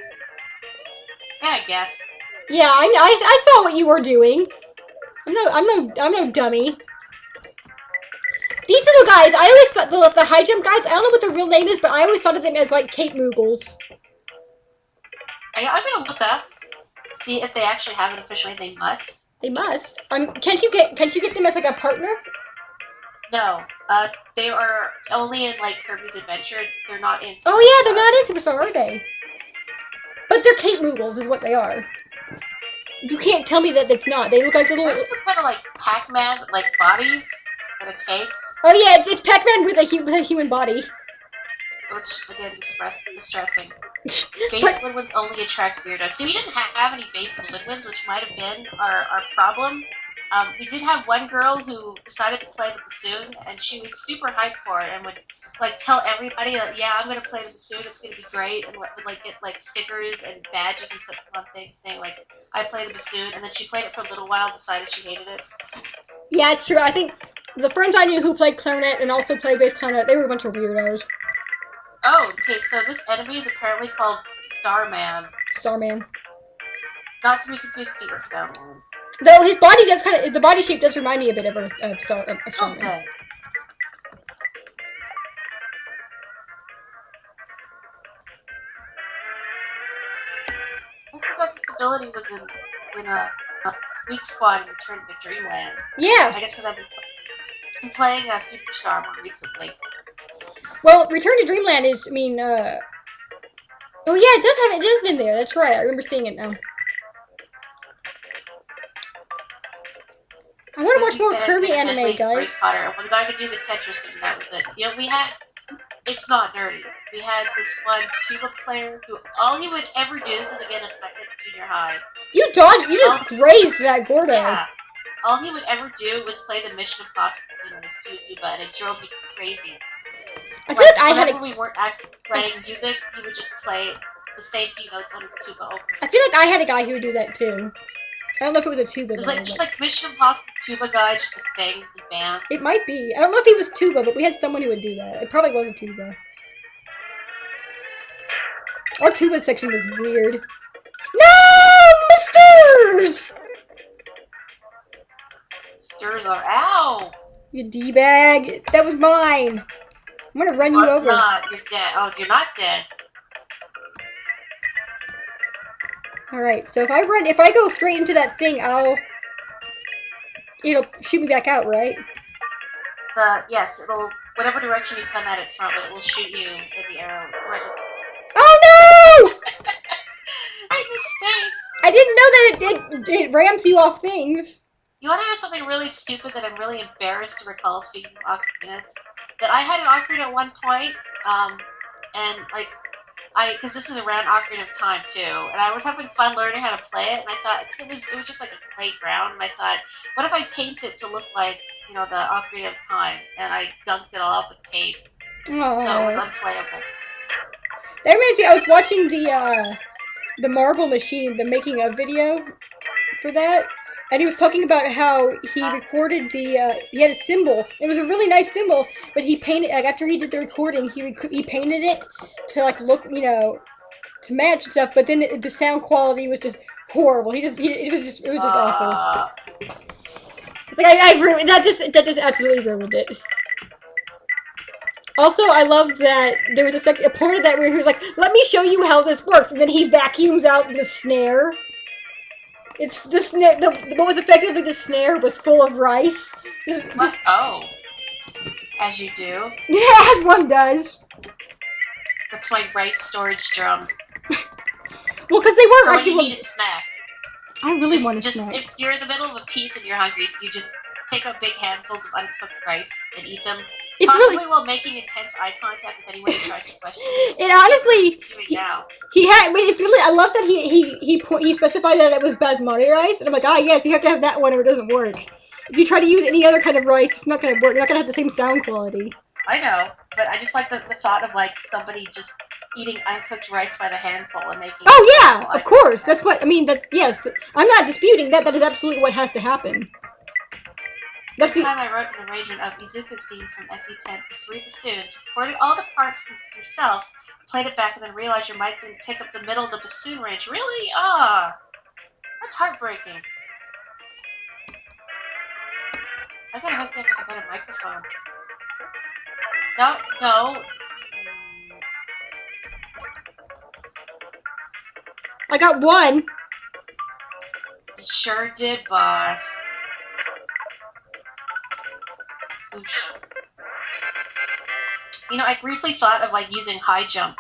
Yeah, I guess. Yeah, I saw what you were doing. I'm no dummy. These little guys, I always thought the high jump guys, I don't know what their real name is, but I always thought of them as like Cape Moogles. I'm gonna look up, see if they actually have an official name. They must. They must. Can't you get them as like a partner? No. They are only in like Kirby's Adventure. They're not in. Oh yeah, they're not in Superstar, are they? But they're Cape Moogles, is what they are. You can't tell me that it's not. They look like little. They're also kind of like Pac-Man, with like bodies and a cake. Oh yeah, it's Pac-Man with a human body. Which again, distressing. Base Woodwinds only attract weirdos. See, we didn't have any base Woodwinds, which might have been our problem. We did have one girl who decided to play the bassoon, and she was super hyped for it, and would like tell everybody that, yeah, I'm gonna play the bassoon, it's gonna be great, and would like get like stickers and badges and put them on things saying like, I play the bassoon, and then she played it for a little while, decided she hated it. Yeah, it's true. I think the friends I knew who played clarinet and also played bass clarinet, they were a bunch of weirdos. Oh, okay, so this enemy is apparently called Starman. Starman. Not to be confused with the Earthbound one. Though his body does the body shape does remind me a bit of Starman. Okay. I forgot this ability was in a Squeak Squad and Return to Dreamland. Yeah. I guess because I've been playing Superstar more recently. Well, Return to Dreamland is, I mean, oh yeah, it is in there. That's right. I remember seeing it now. I want to watch more Kirby anime, guys. One guy could do the Tetris and that was it. You know, we had. It's not nerdy. We had this one tuba player who all he would ever do. This is again at junior high. You just grazed that Gordo. Yeah. All he would ever do was play the Mission Impossible theme on his tuba, and it drove me crazy. I feel like I had whenever we weren't playing music, he would just play the same few notes on his tuba over. I feel like I had a guy who would do that too. I don't know if it was a tuba. It was like just like Mission Impossible tuba guy just to sing the band. It might be. I don't know if he was tuba, but we had someone who would do that. It probably was a tuba. Our tuba section was weird. No, Misters! Misters are ow! You d-bag. That was mine. I'm gonna run you over. It's not. You're dead. Oh, you're not dead. Alright, so if I go straight into that thing, it'll shoot me back out, right? Yes, whatever direction you come at it from, it will shoot you with the arrow. Right. Oh no! Right in the space! I didn't know that it rams you off things. You want to know something really stupid that I'm really embarrassed to recall, speaking of ocarinas? That I had an ocarina at one point, and like, because this was around Ocarina of Time too, and I was having fun learning how to play it, and I thought, because it was just like a playground, and I thought, what if I paint it to look like, you know, the Ocarina of Time, and I dunked it all up with tape, Aww. So it was unplayable. That reminds me, I was watching the Marble Machine, the making of video for that, and he was talking about how he recorded he had a symbol. It was a really nice symbol, but he painted, like, after he did the recording, he painted it to, like, look, you know, to match and stuff, but then the sound quality was just horrible. It was just awful. It's like I ruined that. Just absolutely ruined it. Also, I love that there was a part of that where he was like, "Let me show you how this works," and then he vacuums out the snare. It's the snare. What was effectively the snare was full of rice. Just Oh, as you do. yeah, as one does. That's my rice storage drum. Well, because they weren't For when actually. you need a snack. I really want a Just snack. if you're in the middle of a piece and you're hungry, so you just take up big handfuls of uncooked rice and eat them. It's Possibly really. while making intense eye contact with anyone who tries to question you. It honestly. What doing now? He had. I mean, it's really. I love that he specified that it was basmati rice, and I'm like, ah, yes, you have to have that one, or it doesn't work. If you try to use any other kind of rice, it's not gonna work. You're not gonna have the same sound quality. I know, but I just like the thought of like somebody just eating uncooked rice by the handful and making. Oh yeah, of course. That's what I mean. That's yes. I'm not disputing that. That is absolutely what has to happen. That's time I wrote an arrangement of Izuku's theme from FE10 for 3 bassoons, recorded all the parts yourself, played it back, and then realized your mic didn't pick up the middle of the bassoon range. Really? Ah, that's heartbreaking. I gotta hook up with a better microphone. No. I got one. You sure did, boss. Oof. You know, I briefly thought of like using high jump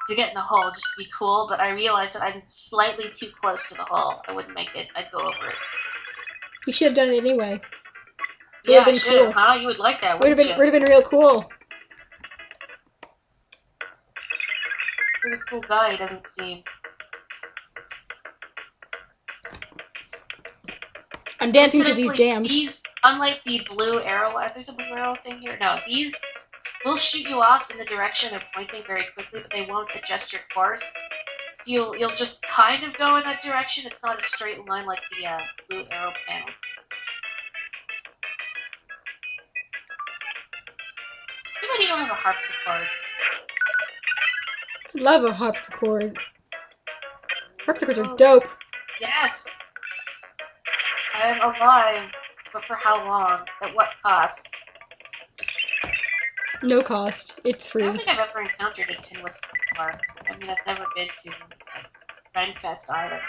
to get in the hole just to be cool, but I realized that I'm slightly too close to the hole. I wouldn't make it. I'd go over it. You should have done it anyway. Yeah, I should have, huh? You would like that, wouldn't you? Would have been real cool. Pretty cool guy, he doesn't seem. I'm dancing to these jams. These, unlike the blue arrow, there's a blue arrow thing here? No, these will shoot you off in the direction they're pointing very quickly, but they won't adjust your course. So you'll just kind of go in that direction. It's not a straight line like the blue arrow panel. Anybody don't have a harpsichord? I love a harpsichord. Harpsichords are dope. Yes! I am alive, but for how long? At what cost? No cost. It's free. I don't think I've ever encountered a tin whistle before. I mean, I've never been to Renfest either.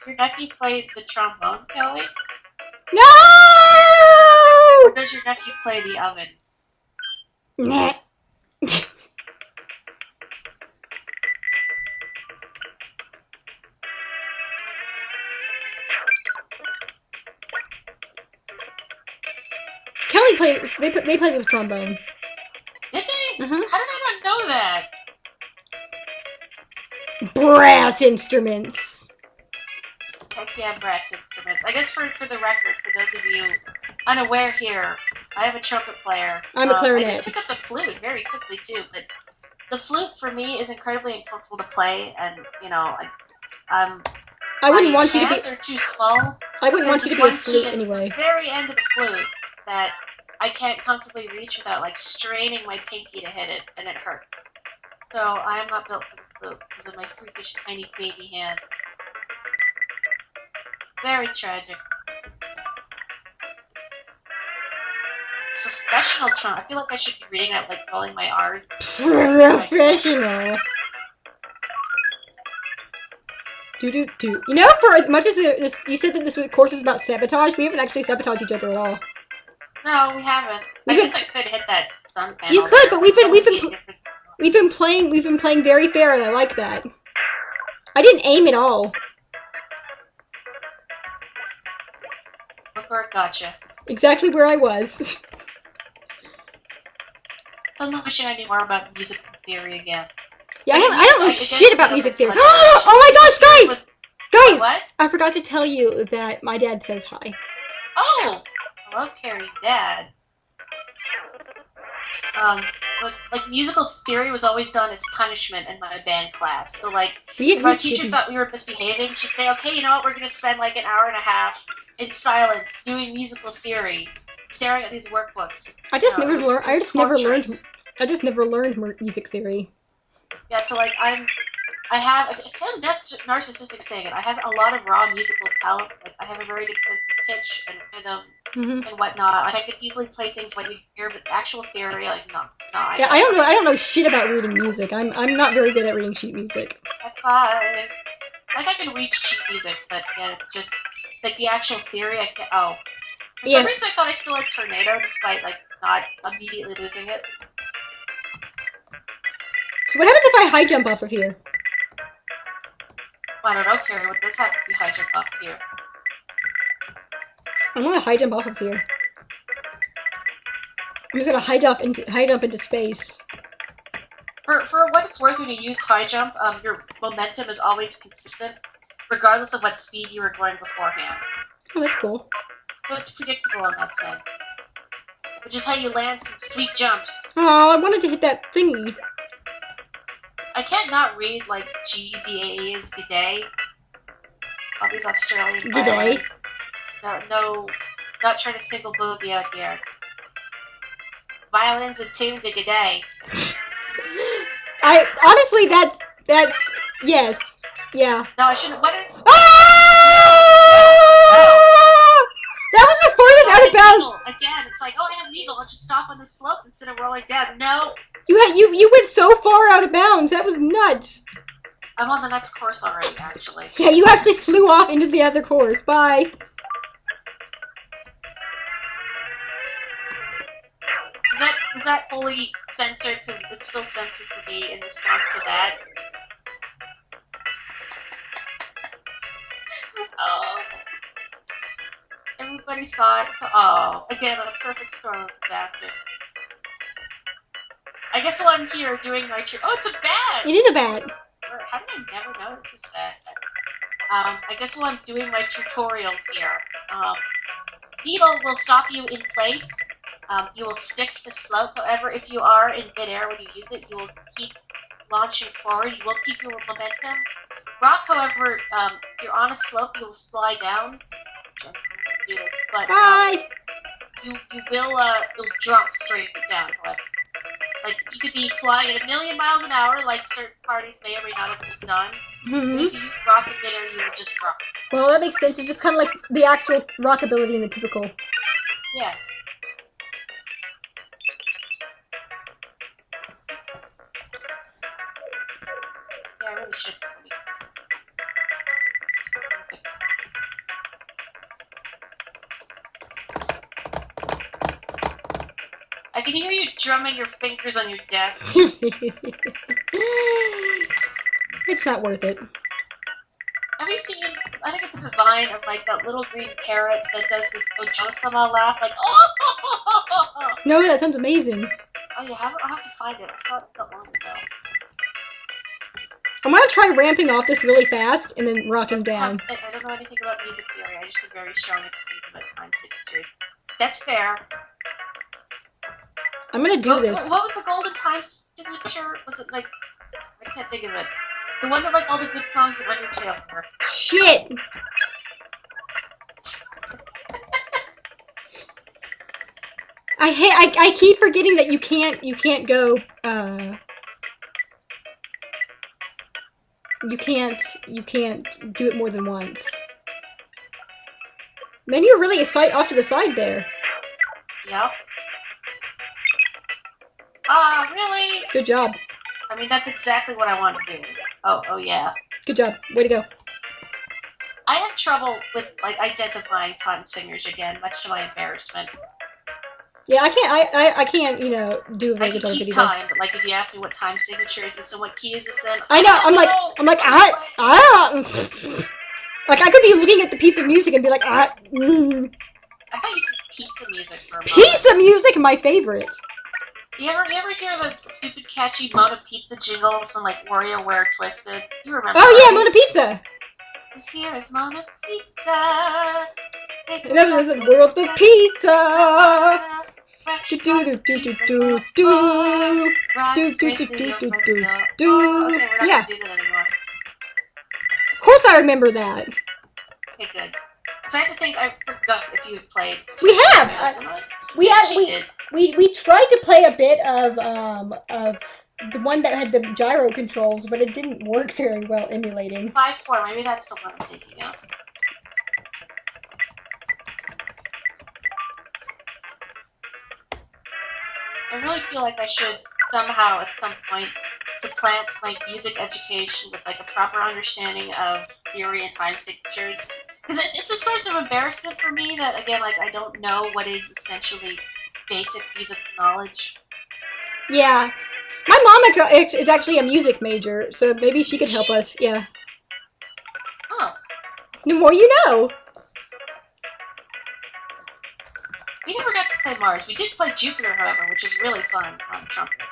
Your nephew played the trombone, Kelly? No! Or does your nephew play the oven? Nah. Kelly played. They played with trombone. Did they? Mm-hmm. How did I not know that? Brass instruments. Heck yeah, brass instruments. I guess for the record, for those of you unaware here, I am a trumpet player. I'm a clarinet. I did pick up the flute very quickly too, but the flute for me is incredibly uncomfortable to play, and you know, I wouldn't want you to be. My hands are too small. I wouldn't want you to be a flute anyway. The very end of the flute that I can't comfortably reach without like straining my pinky to hit it, and it hurts. So I am not built for the flute because of my freakish tiny baby hands. Very tragic. Professional trumpet. I feel like I should be reading out like rolling my R's. Professional. Do. You know, for as much as you said that this course was about sabotage, we haven't actually sabotaged each other at all. No, we haven't. I guess I could hit that sun panel. You could, but we've been playing very fair, and I like that. I didn't aim at all. Look where it gotcha. Exactly where I was. I'm wishing I knew more about music theory again. Yeah, I don't know shit about music theory. Oh my gosh, guys! Guys! What? I forgot to tell you that my dad says hi. Oh! I love Carrie's dad. Like musical theory was always done as punishment in my band class. So like, if our teacher thought we were misbehaving, she'd say, okay, you know what, we're gonna spend like an hour and a half in silence doing musical theory, staring at these workbooks. I just never learned music theory. Yeah, so like I have. It sounds narcissistic saying it. I have a lot of raw musical talent. Like I have a very good sense of pitch and rhythm and whatnot. Like I could easily play things like you hear, but actual theory, like no, I Yeah, don't know. I don't know shit about reading music. I'm not very good at reading sheet music. High five. Like I can read sheet music, but yeah, it's just like the actual theory. I can't. Oh, for some reason I thought I still liked Tornado, despite like not immediately losing it. So what happens if I high jump off of here? I don't know, Carrie. What does happen if you high jump off here? I'm gonna high jump off of here. I'm just gonna high jump into space. For what it's worth, when you use high jump, your momentum is always consistent, regardless of what speed you were going beforehand. Oh, that's cool. So it's predictable in that sense. Which is how you land some sweet jumps. Oh, I wanted to hit that thingy. I can't not read, like, GDA's G'day. All these Australian violins. No, not trying to single boogie out here. Violins attuned to G'day. Honestly, that's, yes. Yeah. No, I shouldn't, what are... That was the farthest out of bounds! Again, it's like, oh, I have Needle, I'll just stop on the slope instead of rolling down. No! You went so far out of bounds, that was nuts! I'm on the next course already, actually. Yeah, you actually flew off into the other course. Bye. Is that fully censored? Because it's still censored for me in response to that. Oh. Everybody saw it, so again, a perfect storm of disaster. I guess while I'm here doing my oh, it's a bat! It is a bat. How did I never notice that? I guess while I'm doing my tutorials here, Beetle will stop you in place. You will stick to slope. However, if you are in midair when you use it, you will keep launching forward. You will keep your momentum. Rock, however, if you're on a slope, you will slide down. But you will you'll drop straight down. However, like you could be flying at 1,000,000 miles an hour, like certain parties may or may not have just done. But if you use rock in midair, you will just drop. Well, that makes sense. It's just kind of like the actual rock ability in the typical. Yeah. Yeah, I really should. I can hear you drumming your fingers on your desk. It's not worth it. Have you seen, I think it's a vine of like that little green parrot that does this Ojosama laugh, like, oh! No, that sounds amazing. Oh, you haven't? I'll have to find it. I saw it not long ago. I'm gonna try ramping off this really fast and then rocking down. I don't know anything about music theory. I just have very strong opinions about time signatures. That's fair. I'm gonna do this. What was the golden time signature? Was it like... I can't think of it. The one that like all the good songs of Undertale were. Shit! I keep forgetting that you can't go, you can't do it more than once. Man, you're really off to the side there. Yep. Really? Good job. I mean, that's exactly what I want to do. Oh yeah. Good job. Way to go. I have trouble with, like, identifying time singers again, much to my embarrassment. Yeah, I can't, you know, do a very good job of keep time, but, like, if you ask me what time signature is this and what key is this in... I know, I'm like, like, I could be looking at the piece of music and be like, I thought you said pizza music for a moment. Pizza music, my favorite. You ever hear the stupid catchy Mona Pizza jingle from, like, WarioWare Twisted? You remember Oh, yeah, Mona Pizza! This here is Mona Pizza. In other words, the world's best pizza! Do do do do do do do do do do do do do. Yeah. Of course I remember that. Okay, good. Because I had to think, I forgot if you had played. We have! We tried to play a bit of the one that had the gyro controls, but it didn't work very well emulating. 5-4, maybe that's the one I'm thinking of. I really feel like I should somehow, at some point, supplant my music education with like a proper understanding of theory and time signatures. Because it's a source of embarrassment for me that, again, like I don't know what is essentially basic music knowledge. Yeah. My mom is actually a music major, so maybe she could help us, yeah. Oh. The more you know. We never got to play Mars. We did play Jupiter, however, which is really fun on trumpet.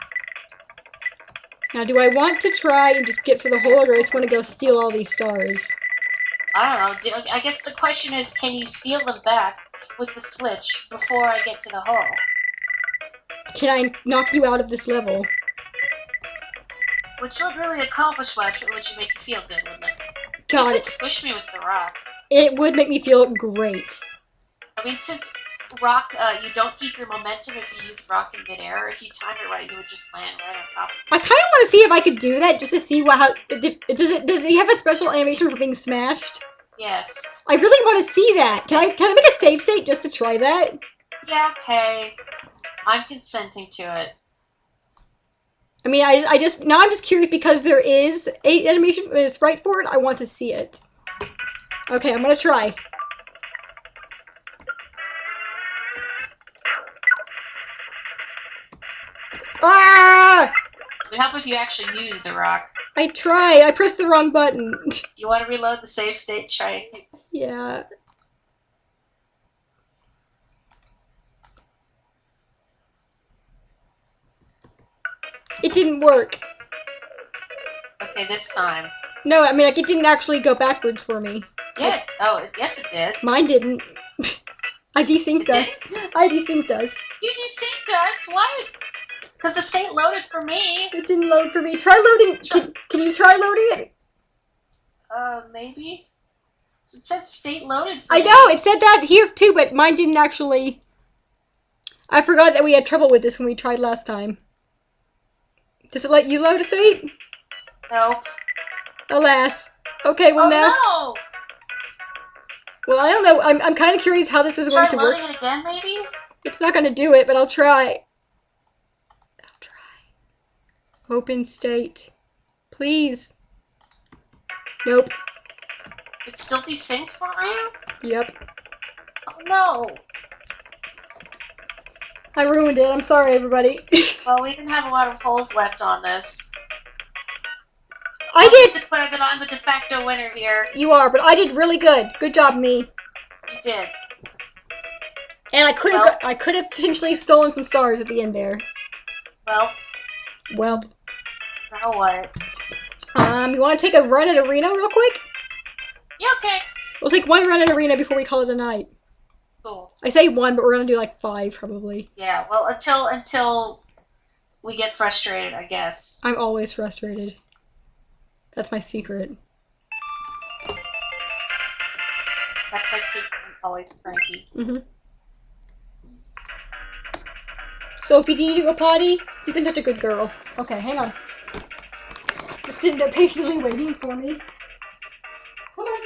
Now, do I want to try and just get for the hole, or I just want to go steal all these stars? I don't know. I guess the question is, can you steal them back with the switch before I get to the hole? Can I knock you out of this level? Which would really accomplish much, it would make you feel good, wouldn't it? God, you could squish me with the rock. It would make me feel great. I mean, since rock, you don't keep your momentum if you use rock in midair. If you time it right, you would just land right on top of it. I kind of want to see if I could do that, just to see does he have a special animation for being smashed? Yes. I really want to see that. Can I make a save state just to try that? Yeah, okay. I'm consenting to it. I mean, I'm just curious because there is a animation sprite for it. I want to see it. Okay, I'm gonna try. Ah! It would help if you actually use the rock. I try. I pressed the wrong button. You want to reload the save state? Try. Yeah. It didn't work. Okay, this time. No, I mean, like, it didn't actually go backwards for me. Yeah. Yes, it did. Mine didn't. I desynced us. I desynced us. You desynced us? What? Because the state loaded for me. It didn't load for me. Try loading. Can you try loading it? Maybe. It said state loaded for I me. know, it said that here too, but mine didn't actually. I forgot that we had trouble with this when we tried last time. Does it let you load a state? No. Alas. Okay, well now. No! Well, I don't know. I'm kind of curious how this is going to work. Try loading it again, maybe? It's not going to do it, but I'll try. Open state. Please. Nope. It's still desynced for you? Yep. Oh no! I ruined it. I'm sorry, everybody. Well, we didn't have a lot of holes left on this. I did declare that I'm the de facto winner here. You are, but I did really good. Good job, me. You did. And I could have potentially stolen some stars at the end there. Well. Now what? You want to take a run at Arena real quick? Yeah, okay. We'll take one run at Arena before we call it a night. Cool. I say one, but we're gonna do like 5 probably. Yeah, well, until we get frustrated, I guess. I'm always frustrated. That's my secret. That's my secret. I'm always cranky. Mm-hmm. Sophie, do you need to go potty? You've been such a good girl. Okay, hang on. Just sitting there patiently waiting for me. Come on.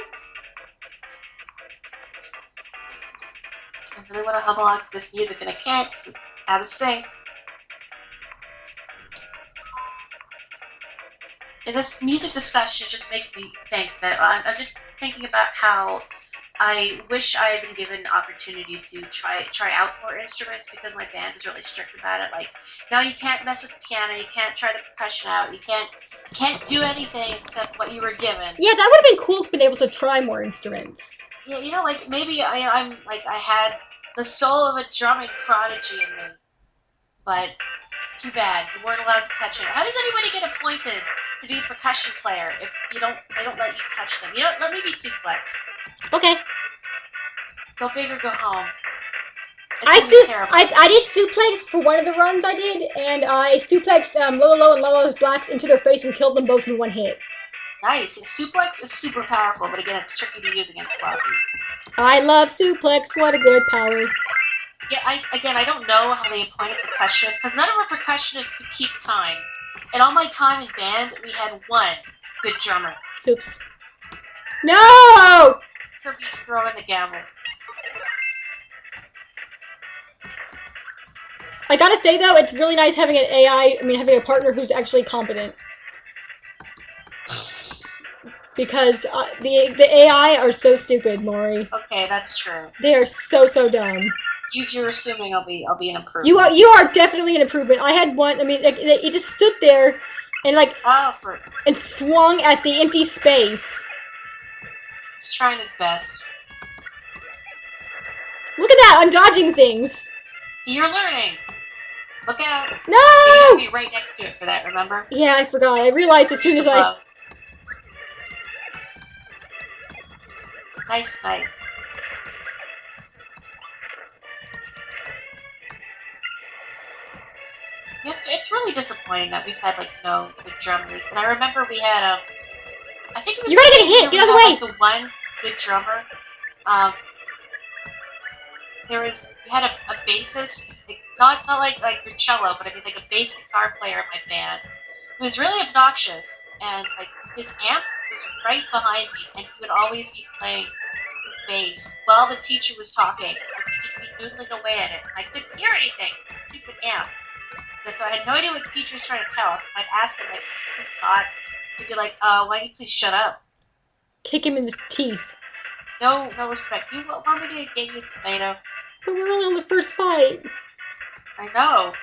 I really want to hum along to this music, and I can't. It's out of sync. And this music discussion just makes me think that I'm just thinking about how I wish I had been given the opportunity to try out more instruments, because my band is really strict about it. Like, no, you can't mess with the piano, you can't try the percussion out, you can't do anything except what you were given. Yeah, that would have been cool to be able to try more instruments. Yeah, you know, like maybe I had the soul of a drumming prodigy in me, but too bad you weren't allowed to touch it. How does anybody get appointed to be a percussion player if they don't let you touch them? You know, let me be suplex. Okay. Go big or go home. I did suplex for one of the runs I did, and I suplexed Lolo and Lolo's blacks into their face and killed them both in one hit. Nice. Suplex is super powerful, but again, it's tricky to use against bosses. I love suplex. What a good power. Yeah, I don't know how they appointed percussionists, because none of our percussionists could keep time. In all my time in band, we had one good drummer. Oops. No! Kirby's throwing the gavel. I gotta say though, it's really nice having an AI, having a partner who's actually competent. Because the AI are so stupid, Maury. Okay, that's true. They are so dumb. You're assuming I'll be an improvement. You are definitely an improvement. I had one. He just stood there, and and swung at the empty space. He's trying his best. Look at that! I'm dodging things. You're learning. Look out! No! You gotta be right next to it for that. Remember? Yeah, I forgot. I realized as soon as I. Nice. It's really disappointing that we've had no good drummers. And I remember we had I think it was. You're gonna get hit. Get out of the way. The one good drummer. We had a bassist, not like your cello, but like a bass guitar player in my band. He was really obnoxious, and his amp was right behind me, and he would always be playing his bass while the teacher was talking. He'd just be noodling away at it. I couldn't hear anything. It's a stupid amp. So I had no idea what the teacher was trying to tell us. I'd ask him, God, he'd be like, why don't you please shut up? Kick him in the teeth. No respect. You want me to get you a tomato? But we're only on the first fight. I know.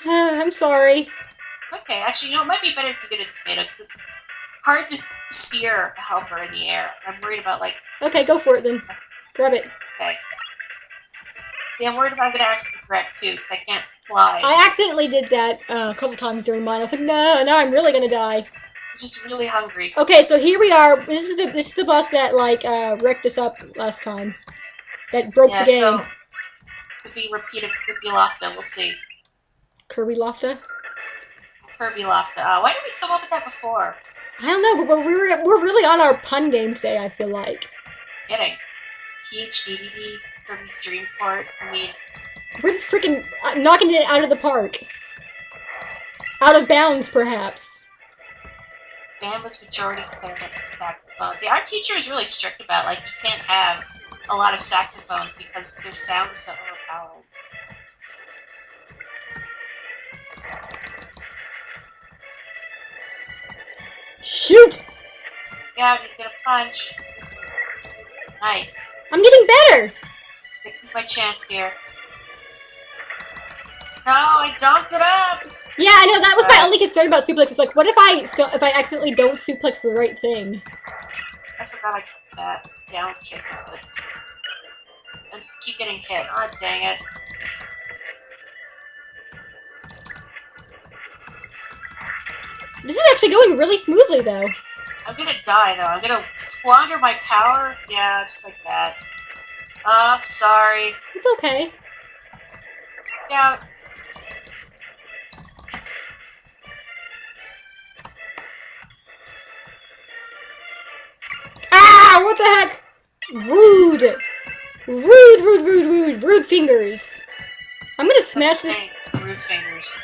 I'm sorry. Okay, actually, it might be better if you get a tomato, because it's hard to steer a helper in the air. I'm worried about, Okay, go for it then. Grab it. Okay. See, I'm worried about I'm going to accidentally grab too, because I can't fly. I accidentally did that a couple times during mine. I was like, no, I'm really gonna die. I'm just really hungry. Okay, so here we are. This is the boss that wrecked us up last time. That broke the game. So could be repeated Kirby Lofta. We'll see. Kirby Lofta. Kirby Lofta. Why did we come up with that before? I don't know, but we're really on our pun game today. I feel like. Kidding. PhDDD, Kirby's Dream Court. We're just freaking knocking it out of the park. Out of bounds, perhaps. Band was majority clarinet and saxophone. The art teacher is really strict about you can't have a lot of saxophones because their sound is so overpowering. Shoot! Yeah, he's gonna punch. Nice. I'm getting better! This is my chance here. No, I dunked it up! Yeah, I know, that was my only concern about suplex. It's like, what if I accidentally don't suplex the right thing? I forgot I took that down kick, but I just keep getting hit. Oh, dang it. This is actually going really smoothly, though. I'm gonna die, though. I'm gonna squander my power. Yeah, just like that. Oh, I'm sorry. It's okay. Yeah. Ah! What the heck? Rude! Rude fingers. I'm gonna smash this. It's rude fingers.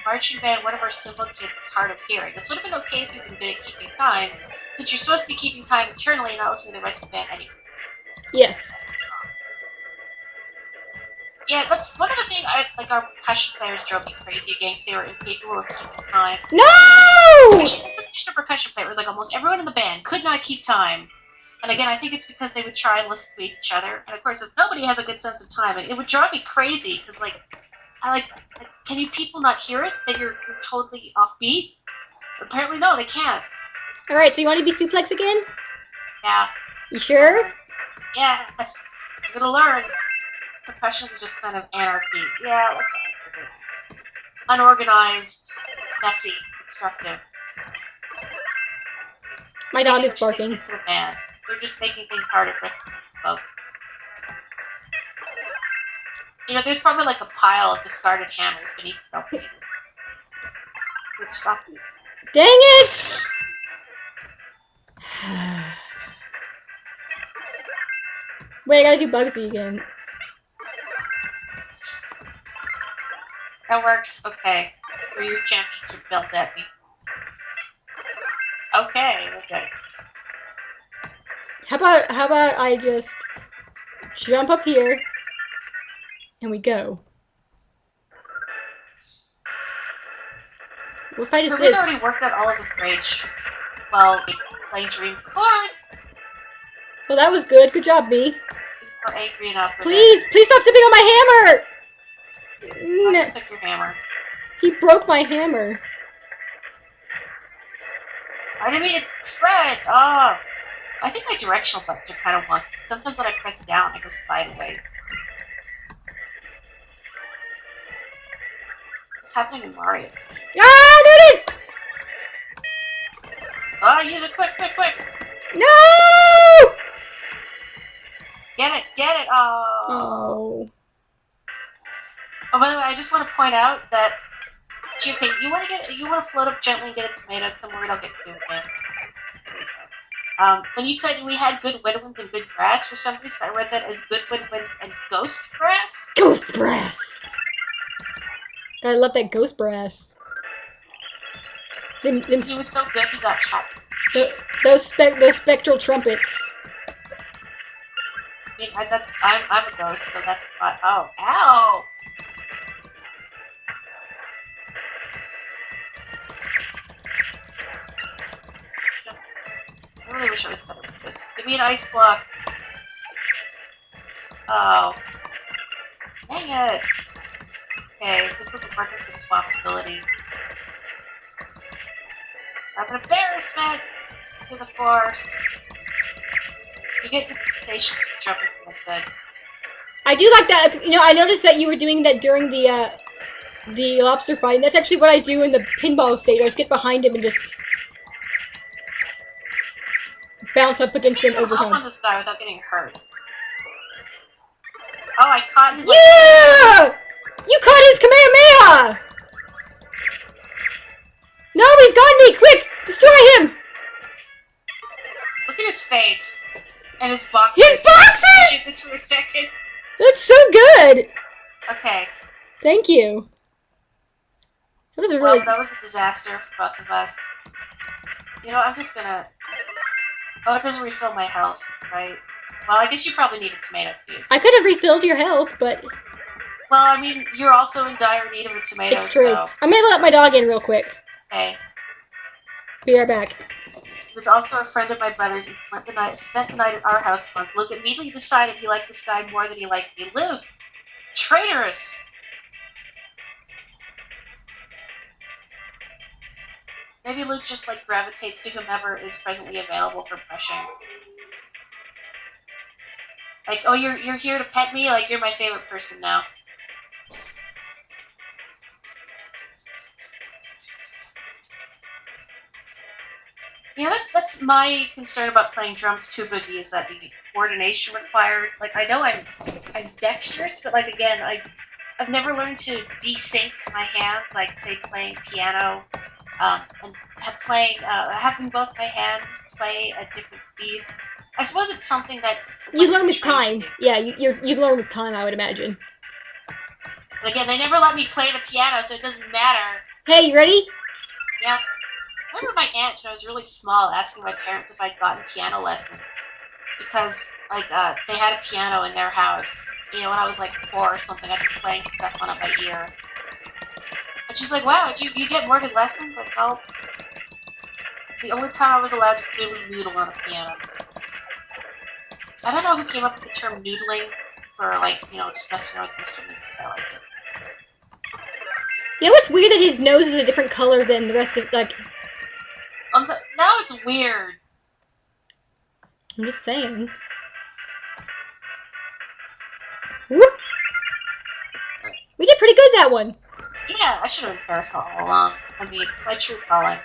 Marching band, one of our simple kids is hard of hearing. This would have been okay if you've been good at keeping time, but you're supposed to be keeping time eternally and not listening to the rest of the band anyway. Yes. Yeah, that's one of the things our percussion players drove me crazy against. They were incapable of keeping time. No! Actually, the position of percussion player was almost everyone in the band could not keep time. And again, I think it's because they would try and listen to each other. And of course, if nobody has a good sense of time, it would drive me crazy because can you people not hear it that you're totally offbeat? Apparently, no, they can't. All right, so you want to be suplex again? Yeah. You sure? Yes. I'm gonna learn. Percussion was just kind of anarchy. Yeah, let's go. Unorganized, messy, destructive. My dog is barking. To the band. They're just making things harder for us to both. There's probably a pile of discarded hammers beneath the self-painter. Stop you. Dang it! Wait, I gotta do Bugsy again. That works. Okay. For your championship belt at me. Okay. How about I just jump up here and we go. What if I just Kirby's this? already worked out all of his rage while playing Dream Course. Well, that was good. Good job, me. He's not angry enough for Please stop stepping on my hammer! that. Took your hammer. He broke my hammer. I didn't mean to Fred! Oh! I think my directional buttons are kind of wonky. Sometimes when I press down, I go sideways. What's happening in Mario? Ah, there it is! Oh, use it quick! No! Get it! Oh. Oh, by the way, I just want to point out that okay, you want to float up gently and get a tomato. I'm worried I'll get to it again. When you said we had good woodwinds and good grass, for some reason I read that as good woodwind and ghost grass. Ghost brass. I love that ghost brass. He was so good he got hot. Those spectral trumpets. I mean, I'm a ghost, so that's not. Oh, ow! I really wish I was better with this. Give me an ice block. Oh. Dang it. Okay, this doesn't work for swap abilities. I'm an embarrassment to the force. You get dispensation for jumping from the bed. I do like that. You know, I noticed that you were doing that during the lobster fight, and that's actually what I do in the pinball stage. I just get behind him and just bounce up against him over Up times. on this guy without getting hurt. Oh, I caught his. Yeah! You caught his Kamehameha! No, he's got me! Quick! Destroy him! Look at his face. And his boxers. His boxers! Shoot this for a second. That's so good! Okay. Thank you. That was a really... Well, that was a disaster for both of us. You know, I'm just gonna... Oh, it doesn't refill my health, right? Well, I guess you probably need a tomato too. So. I could have refilled your health, but... Well, I mean, you're also in dire need of a tomato, It's true. So... I'm gonna let my dog in real quick. Okay. Be right back. He was also a friend of my brother's and spent the night at our house once. Luke immediately decided he liked this guy more than he liked me. Luke! Traitorous! Maybe Luke just, like, gravitates to whomever is presently available for brushing. Like, oh, you're here to pet me? Like, you're my favorite person now. Yeah, that's my concern about playing drums too boogie, is that the coordination required. Like, I know I'm dexterous, but like again, I've never learned to desync my hands, like say playing piano, and having both my hands play at different speeds. I suppose it's something that you learn with time. Yeah, you learn with time, I would imagine. But again, they never let me play the piano, so it doesn't matter. Hey, you ready? Yeah. I remember my aunt, when I was really small, asking my parents if I'd gotten piano lessons. Because, like, they had a piano in their house. You know, when I was, like, 4 or something, I'd be playing stuff on it by ear. And she's like, wow, you get more good lessons? Like, well, it's the only time I was allowed to really noodle on a piano. I don't know who came up with the term noodling for, like, you know, just messing around with instruments. I like it. You know what's weird? That his nose is a different color than the rest of, like... Now it's weird. I'm just saying. Whoop! We did pretty good that one. Yeah, I should have been Parasol all along. I mean, my true calling.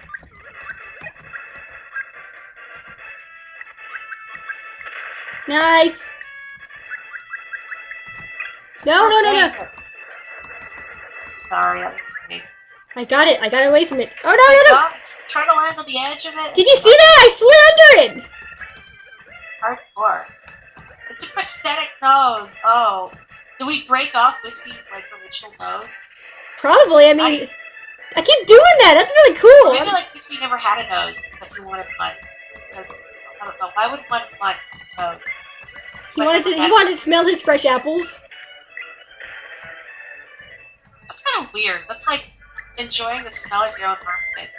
Nice. No. Sorry, that was me. I got it. I got away from it. Oh, no, My no, no. God, try to land on the edge of it. Did you see that? I slid under it. Hardcore. It's a prosthetic nose. Oh. Do we break off Wispy's, like, original nose? Probably. I mean, Nice. I keep doing that. That's really Or cool. maybe, like, Wispy never had a nose, but he wanted one. Because, I don't know, why would one want a nose? He wanted to smell his fresh apples. That's kind of weird. That's like enjoying the smell of your own armpit.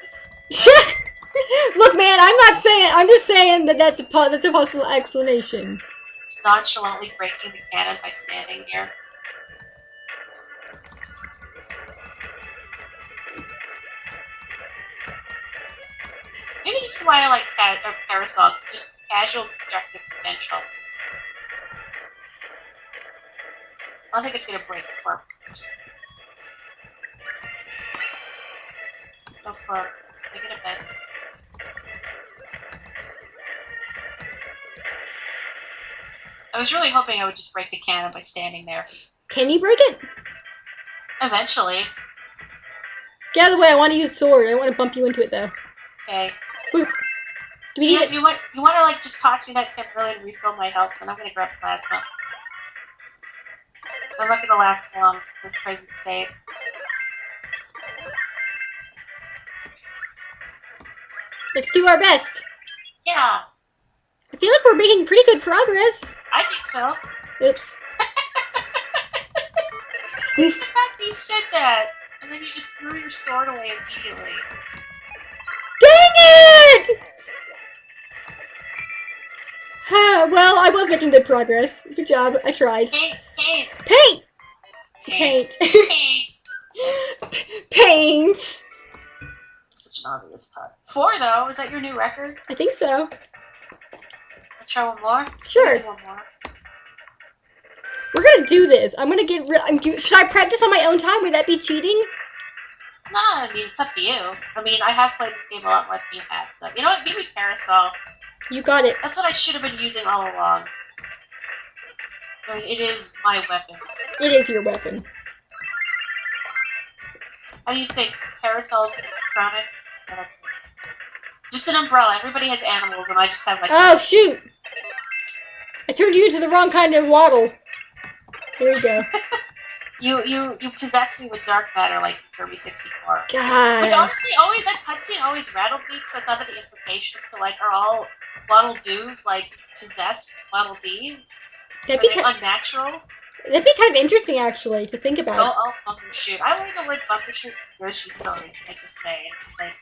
Look, man, I'm just saying that that's a possible explanation. Just nonchalantly breaking the cannon by standing here. Maybe this is why I like Parasol. Just casual destructive potential. I don't think it's gonna break the corpse. So close. Make it a miss. I was really hoping I would just break the cannon by standing there. Can you break it? Eventually. Get out of the way, I want to use sword. I don't want to bump you into it, though. Okay. Ooh. Do we need it? You want to, like, just toss me that temporarily and refill my health, and I'm gonna grab plasma. I'm not gonna last long. This crazy save. Let's do our best. Yeah. I feel like we're making pretty good progress. I think so. Oops. It's the fact that you said that, and then you just threw your sword away immediately. Dang it! Well, I was making good progress. Good job. I tried. Paint! Paint! Paint! Paint! Paint. Paint! Paint! Such an obvious pun. 4, though? Is that your new record? I think so. I'll try one more? Sure. One more. We're gonna do this. I'm gonna get should I practice on my own time? Would that be cheating? No, I mean, it's up to you. I mean, I have played this game a lot more than you have, so... You know what? Give me Parasol. You got it. That's what I should have been using all along. I mean, it is my weapon. It is your weapon. How do you say Parasol's chronic? Oh, that's just an umbrella. Everybody has animals, and I just have, like... Oh, shoot! I turned you into the wrong kind of waddle. Here we go. You possess me with dark matter like Kirby 64. God. Which honestly, always that cutscene always rattled me because I thought of the implications to like, are all Waddle Doos like possessed Waddle Dees? That'd be unnatural? That'd be kind of interesting, actually, to think about. Oh, bumper shoot! I learned the word bumper shoot from grocery store. I just say it. Like,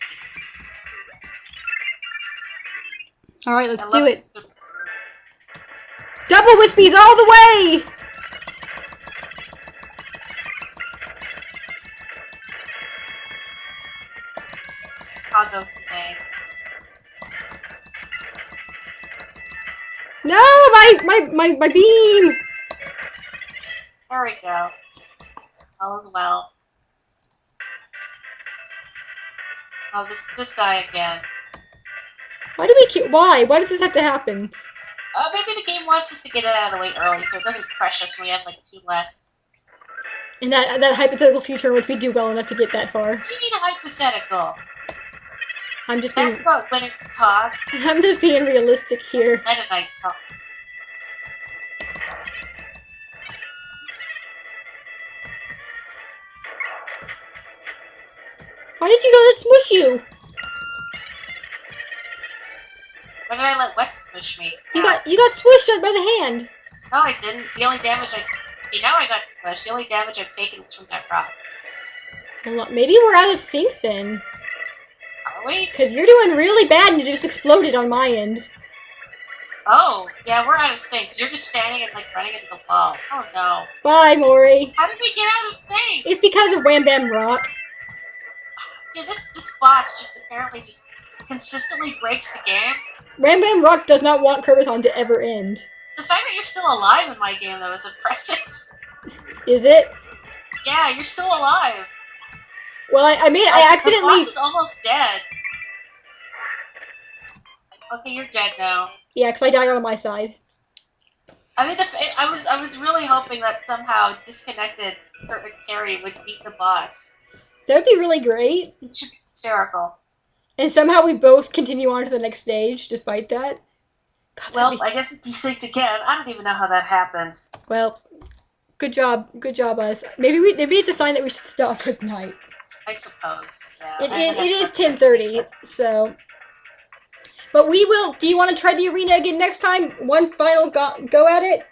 all right, let's do it. Double Wispies all the way! I'll go today. No, my beam! There we go. All is well. Oh, this guy again. Why do we keep? Why? Why does this have to happen? Maybe the game wants us to get it out of the way early, so it doesn't crush us when we have like 2 left. In that hypothetical future in which we do well enough to get that far. What do you mean a hypothetical? I'm just being. That's not winning talk. I'm just being realistic here. Meta-Knight talk. Why did you go to smush you? Why did I let wet smush me? You got smushed by the hand. No, I didn't. The only damage I got smushed. The only damage I've taken is from that rock. Well, maybe we're out of sync then. Are we? Because you're doing really bad and it just exploded on my end. Oh, yeah, we're out of sync. Because you're just standing and like running into the wall. Oh no. Bye, Mori. How did we get out of sync? It's because of Wham Bam Rock. Yeah, this boss just apparently just consistently breaks the game. Wham Bam Rock does not want KIRBATHON to ever end. The fact that you're still alive in my game, though, is impressive. Is it? Yeah, you're still alive. Well, I accidentally... The boss is almost dead. Okay, you're dead now. Yeah, because I died on my side. I mean, I was really hoping that somehow disconnected Carrie would beat the boss. That would be really great. It should be hysterical. And somehow we both continue on to the next stage despite that. God, well, I guess it desynced again. I don't even know how that happened. Well, good job, us. Maybe it's a sign that we should stop for the night. I suppose. Yeah. It is 10:30, so. But we will. Do you want to try the arena again next time? One final go at it.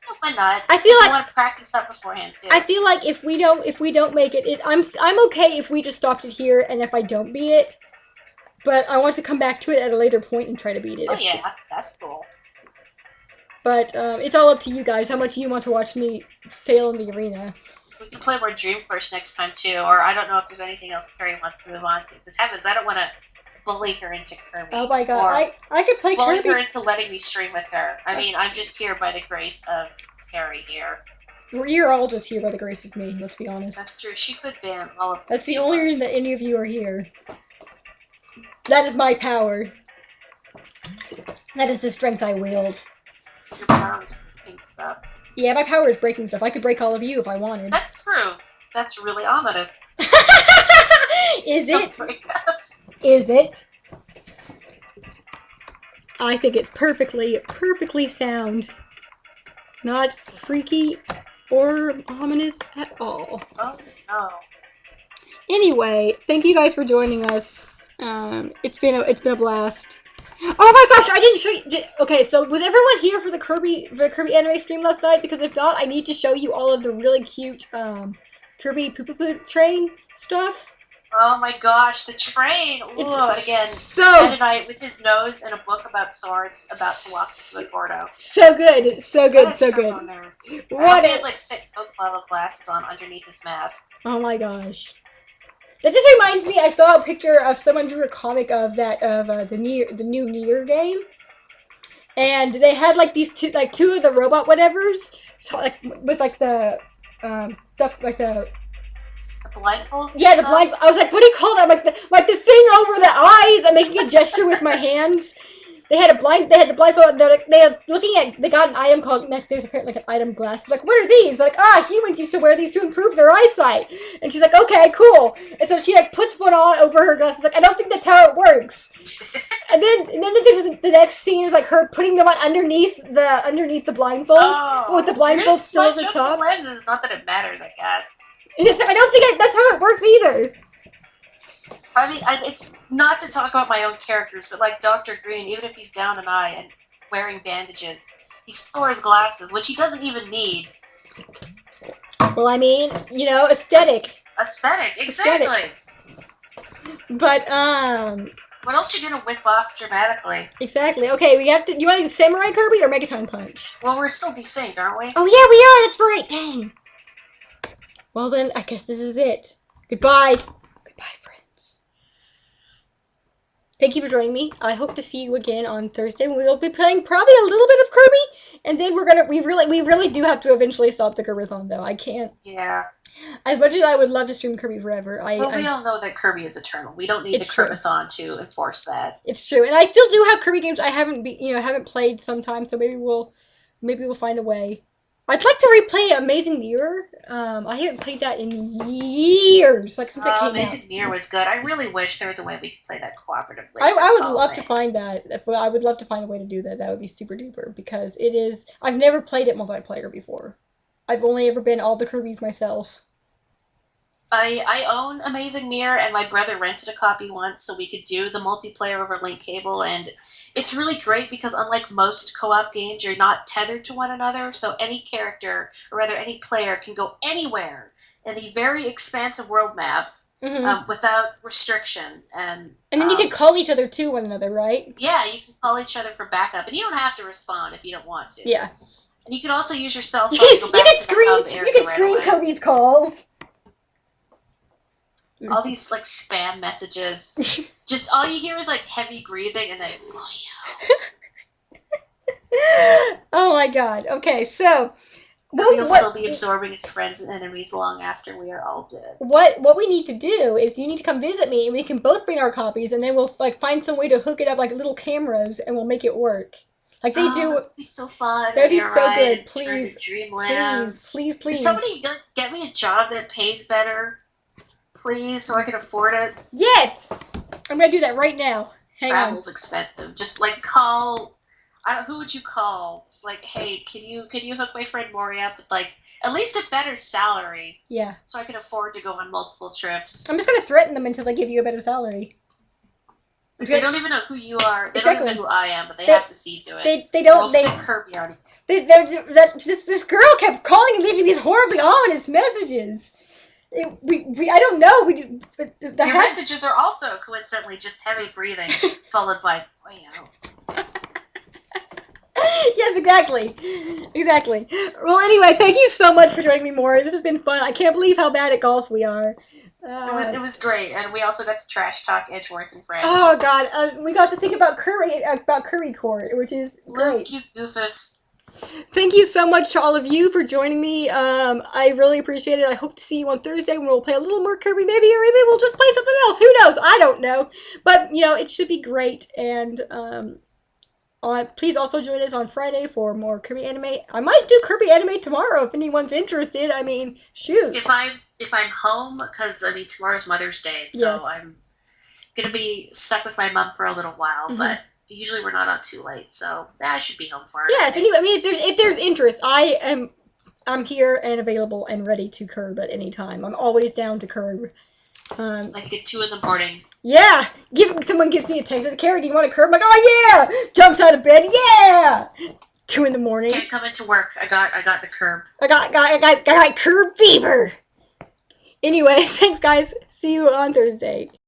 Yeah, why not? I feel like I want to practice that beforehand too. I feel like if we don't make it, I'm okay if we just stopped it here, and if I don't beat it. But I want to come back to it at a later point and try to beat it. Oh yeah, that's cool. But it's all up to you guys how much you want to watch me fail in the arena. We can play more Dream Course next time too, or I don't know if there's anything else Carrie wants to move on to. Because heavens, I don't want to bully her into Kirby. Oh my god, I could play bully Kirby. her into letting me stream with her. I mean, I'm just here by the grace of Carrie here. You're all just here by the grace of me, let's be honest. That's true, she could ban all of them. That's the only reason that any of you are here. That is my power. That is the strength I wield. Your power is breaking stuff. Yeah, my power is breaking stuff. I could break all of you if I wanted. That's true. That's really ominous. Is it? Don't break us. Is it? I think it's perfectly sound. Not freaky or ominous at all. Oh no. Anyway, thank you guys for joining us. It's been a blast. Oh my gosh, I didn't show you. Okay, so was everyone here for the Kirby anime stream last night? Because if not, I need to show you all of the really cute Kirby Poo train stuff. Oh my gosh, the train! Ooh, and again, Mennonite with his nose and a book about swords about to walk into the Gordo. So good, so good, so good. What is like thick Coke bottle glasses on underneath his mask? Oh my gosh. That just reminds me, I saw a picture of someone drew a comic of the new Nier game, and they had like these two of the robot whatevers, so, like with like the stuff like the blindfolds. Yeah, the blind. I was like, what do you call that? Like the thing over the eyes. I'm making a gesture with my hands. They had the blindfold. They got an item called, there's apparently like an item glass. They're like, what are these? Like, humans used to wear these to improve their eyesight. And she's like, okay, cool. And so she like puts one on over her glasses. Like, I don't think that's how it works. and then the next scene is like her putting them on underneath the blindfolds, but with the blindfold still at the top. The lenses, not that it matters, I guess. I don't think that's how it works either. I mean, it's not to talk about my own characters, but like Dr. Green, even if he's down an eye and wearing bandages, he still wears glasses, which he doesn't even need. Well, I mean, aesthetic. Aesthetic, exactly. Aesthetic. But, what else are you gonna whip off dramatically? Exactly. Okay, we have to. You want to do Samurai Kirby or Megaton Punch? Well, we're still desynced, aren't we? Oh, yeah, we are. That's right. Dang. Well, then, I guess this is it. Goodbye. Goodbye, friends. Thank you for joining me. I hope to see you again on Thursday when we'll be playing probably a little bit of Kirby, and then we really do have to eventually stop the KIRBATHON, though. I can't. Yeah. As much as I would love to stream Kirby forever, we all know that Kirby is eternal. We don't need the KIRBATHON to enforce that. It's true, and I still do have Kirby games I haven't played sometimes, so maybe we'll find a way. I'd like to replay Amazing Mirror. I haven't played that in years, since it came out. Amazing Mirror was good. I really wish there was a way we could play that cooperatively. I would love to find that. I would love to find a way to do that. That would be super duper, because it is. I've never played it multiplayer before. I've only ever been all the Kirbys myself. I own Amazing Mirror, and my brother rented a copy once so we could do the multiplayer over link cable, and it's really great because unlike most co-op games, you're not tethered to one another, so any character, or rather any player, can go anywhere in the very expansive world map without restriction. And then you can call each other to one another, right? Yeah, you can call each other for backup, and you don't have to respond if you don't want to. Yeah. And you can also use your cell phone to go back to the hub area. You can screen Kirby's calls. All these like spam messages. Just all you hear is like heavy breathing and then oh my god. Okay, so we'll still be absorbing its friends and enemies long after we are all dead. What we need to do is you need to come visit me and we can both bring our copies and then we'll like find some way to hook it up like little cameras and we'll make it work. Like they do. That'd be so fun. That'd be so good. Please. Dreamland. Please. Can somebody get me a job that pays better? please, so I can afford it? Yes! I'm gonna do that right now. Hang Travel's expensive. Just like call. Who would you call? It's like, hey, can you hook my friend Maury up with like at least a better salary? Yeah. So I can afford to go on multiple trips. I'm just gonna threaten them until they give you a better salary. They don't even know who you are. They exactly. don't even know who I am, but they have to see to it. They don't. We'll send Kirby out. This girl kept calling and leaving these horribly ominous messages. I don't know. Your messages are also coincidentally just heavy breathing, followed by wow. Yes, exactly. Well, anyway, thank you so much for joining me, Maury. This has been fun. I can't believe how bad at golf we are. It was great, and we also got to trash talk Edgeworth and friends. Oh God, we got to think about Kirby Court, which is great. Luke, you goofus. Thank you so much to all of you for joining me. I really appreciate it. I hope to see you on Thursday when we'll play a little more Kirby, maybe, or maybe we'll just play something else. Who knows? I don't know. But it should be great. And please also join us on Friday for more Kirby anime. I might do Kirby anime tomorrow if anyone's interested. I mean, shoot. If I'm home, because tomorrow's Mother's Day, so yes. I'm gonna be stuck with my mom for a little while. Mm-hmm. But usually we're not out too late, so I should be home for it. Yeah. If there's interest, I'm here and available and ready to curb at any time. I'm always down to curb. Like at 2 a.m. Yeah, someone gives me a text. Carrie, do you want to curb? I'm like, oh yeah! Jumps out of bed. Yeah. 2 a.m. Can't come into work. I got the curb. I got curb fever. Anyway, thanks guys. See you on Thursday.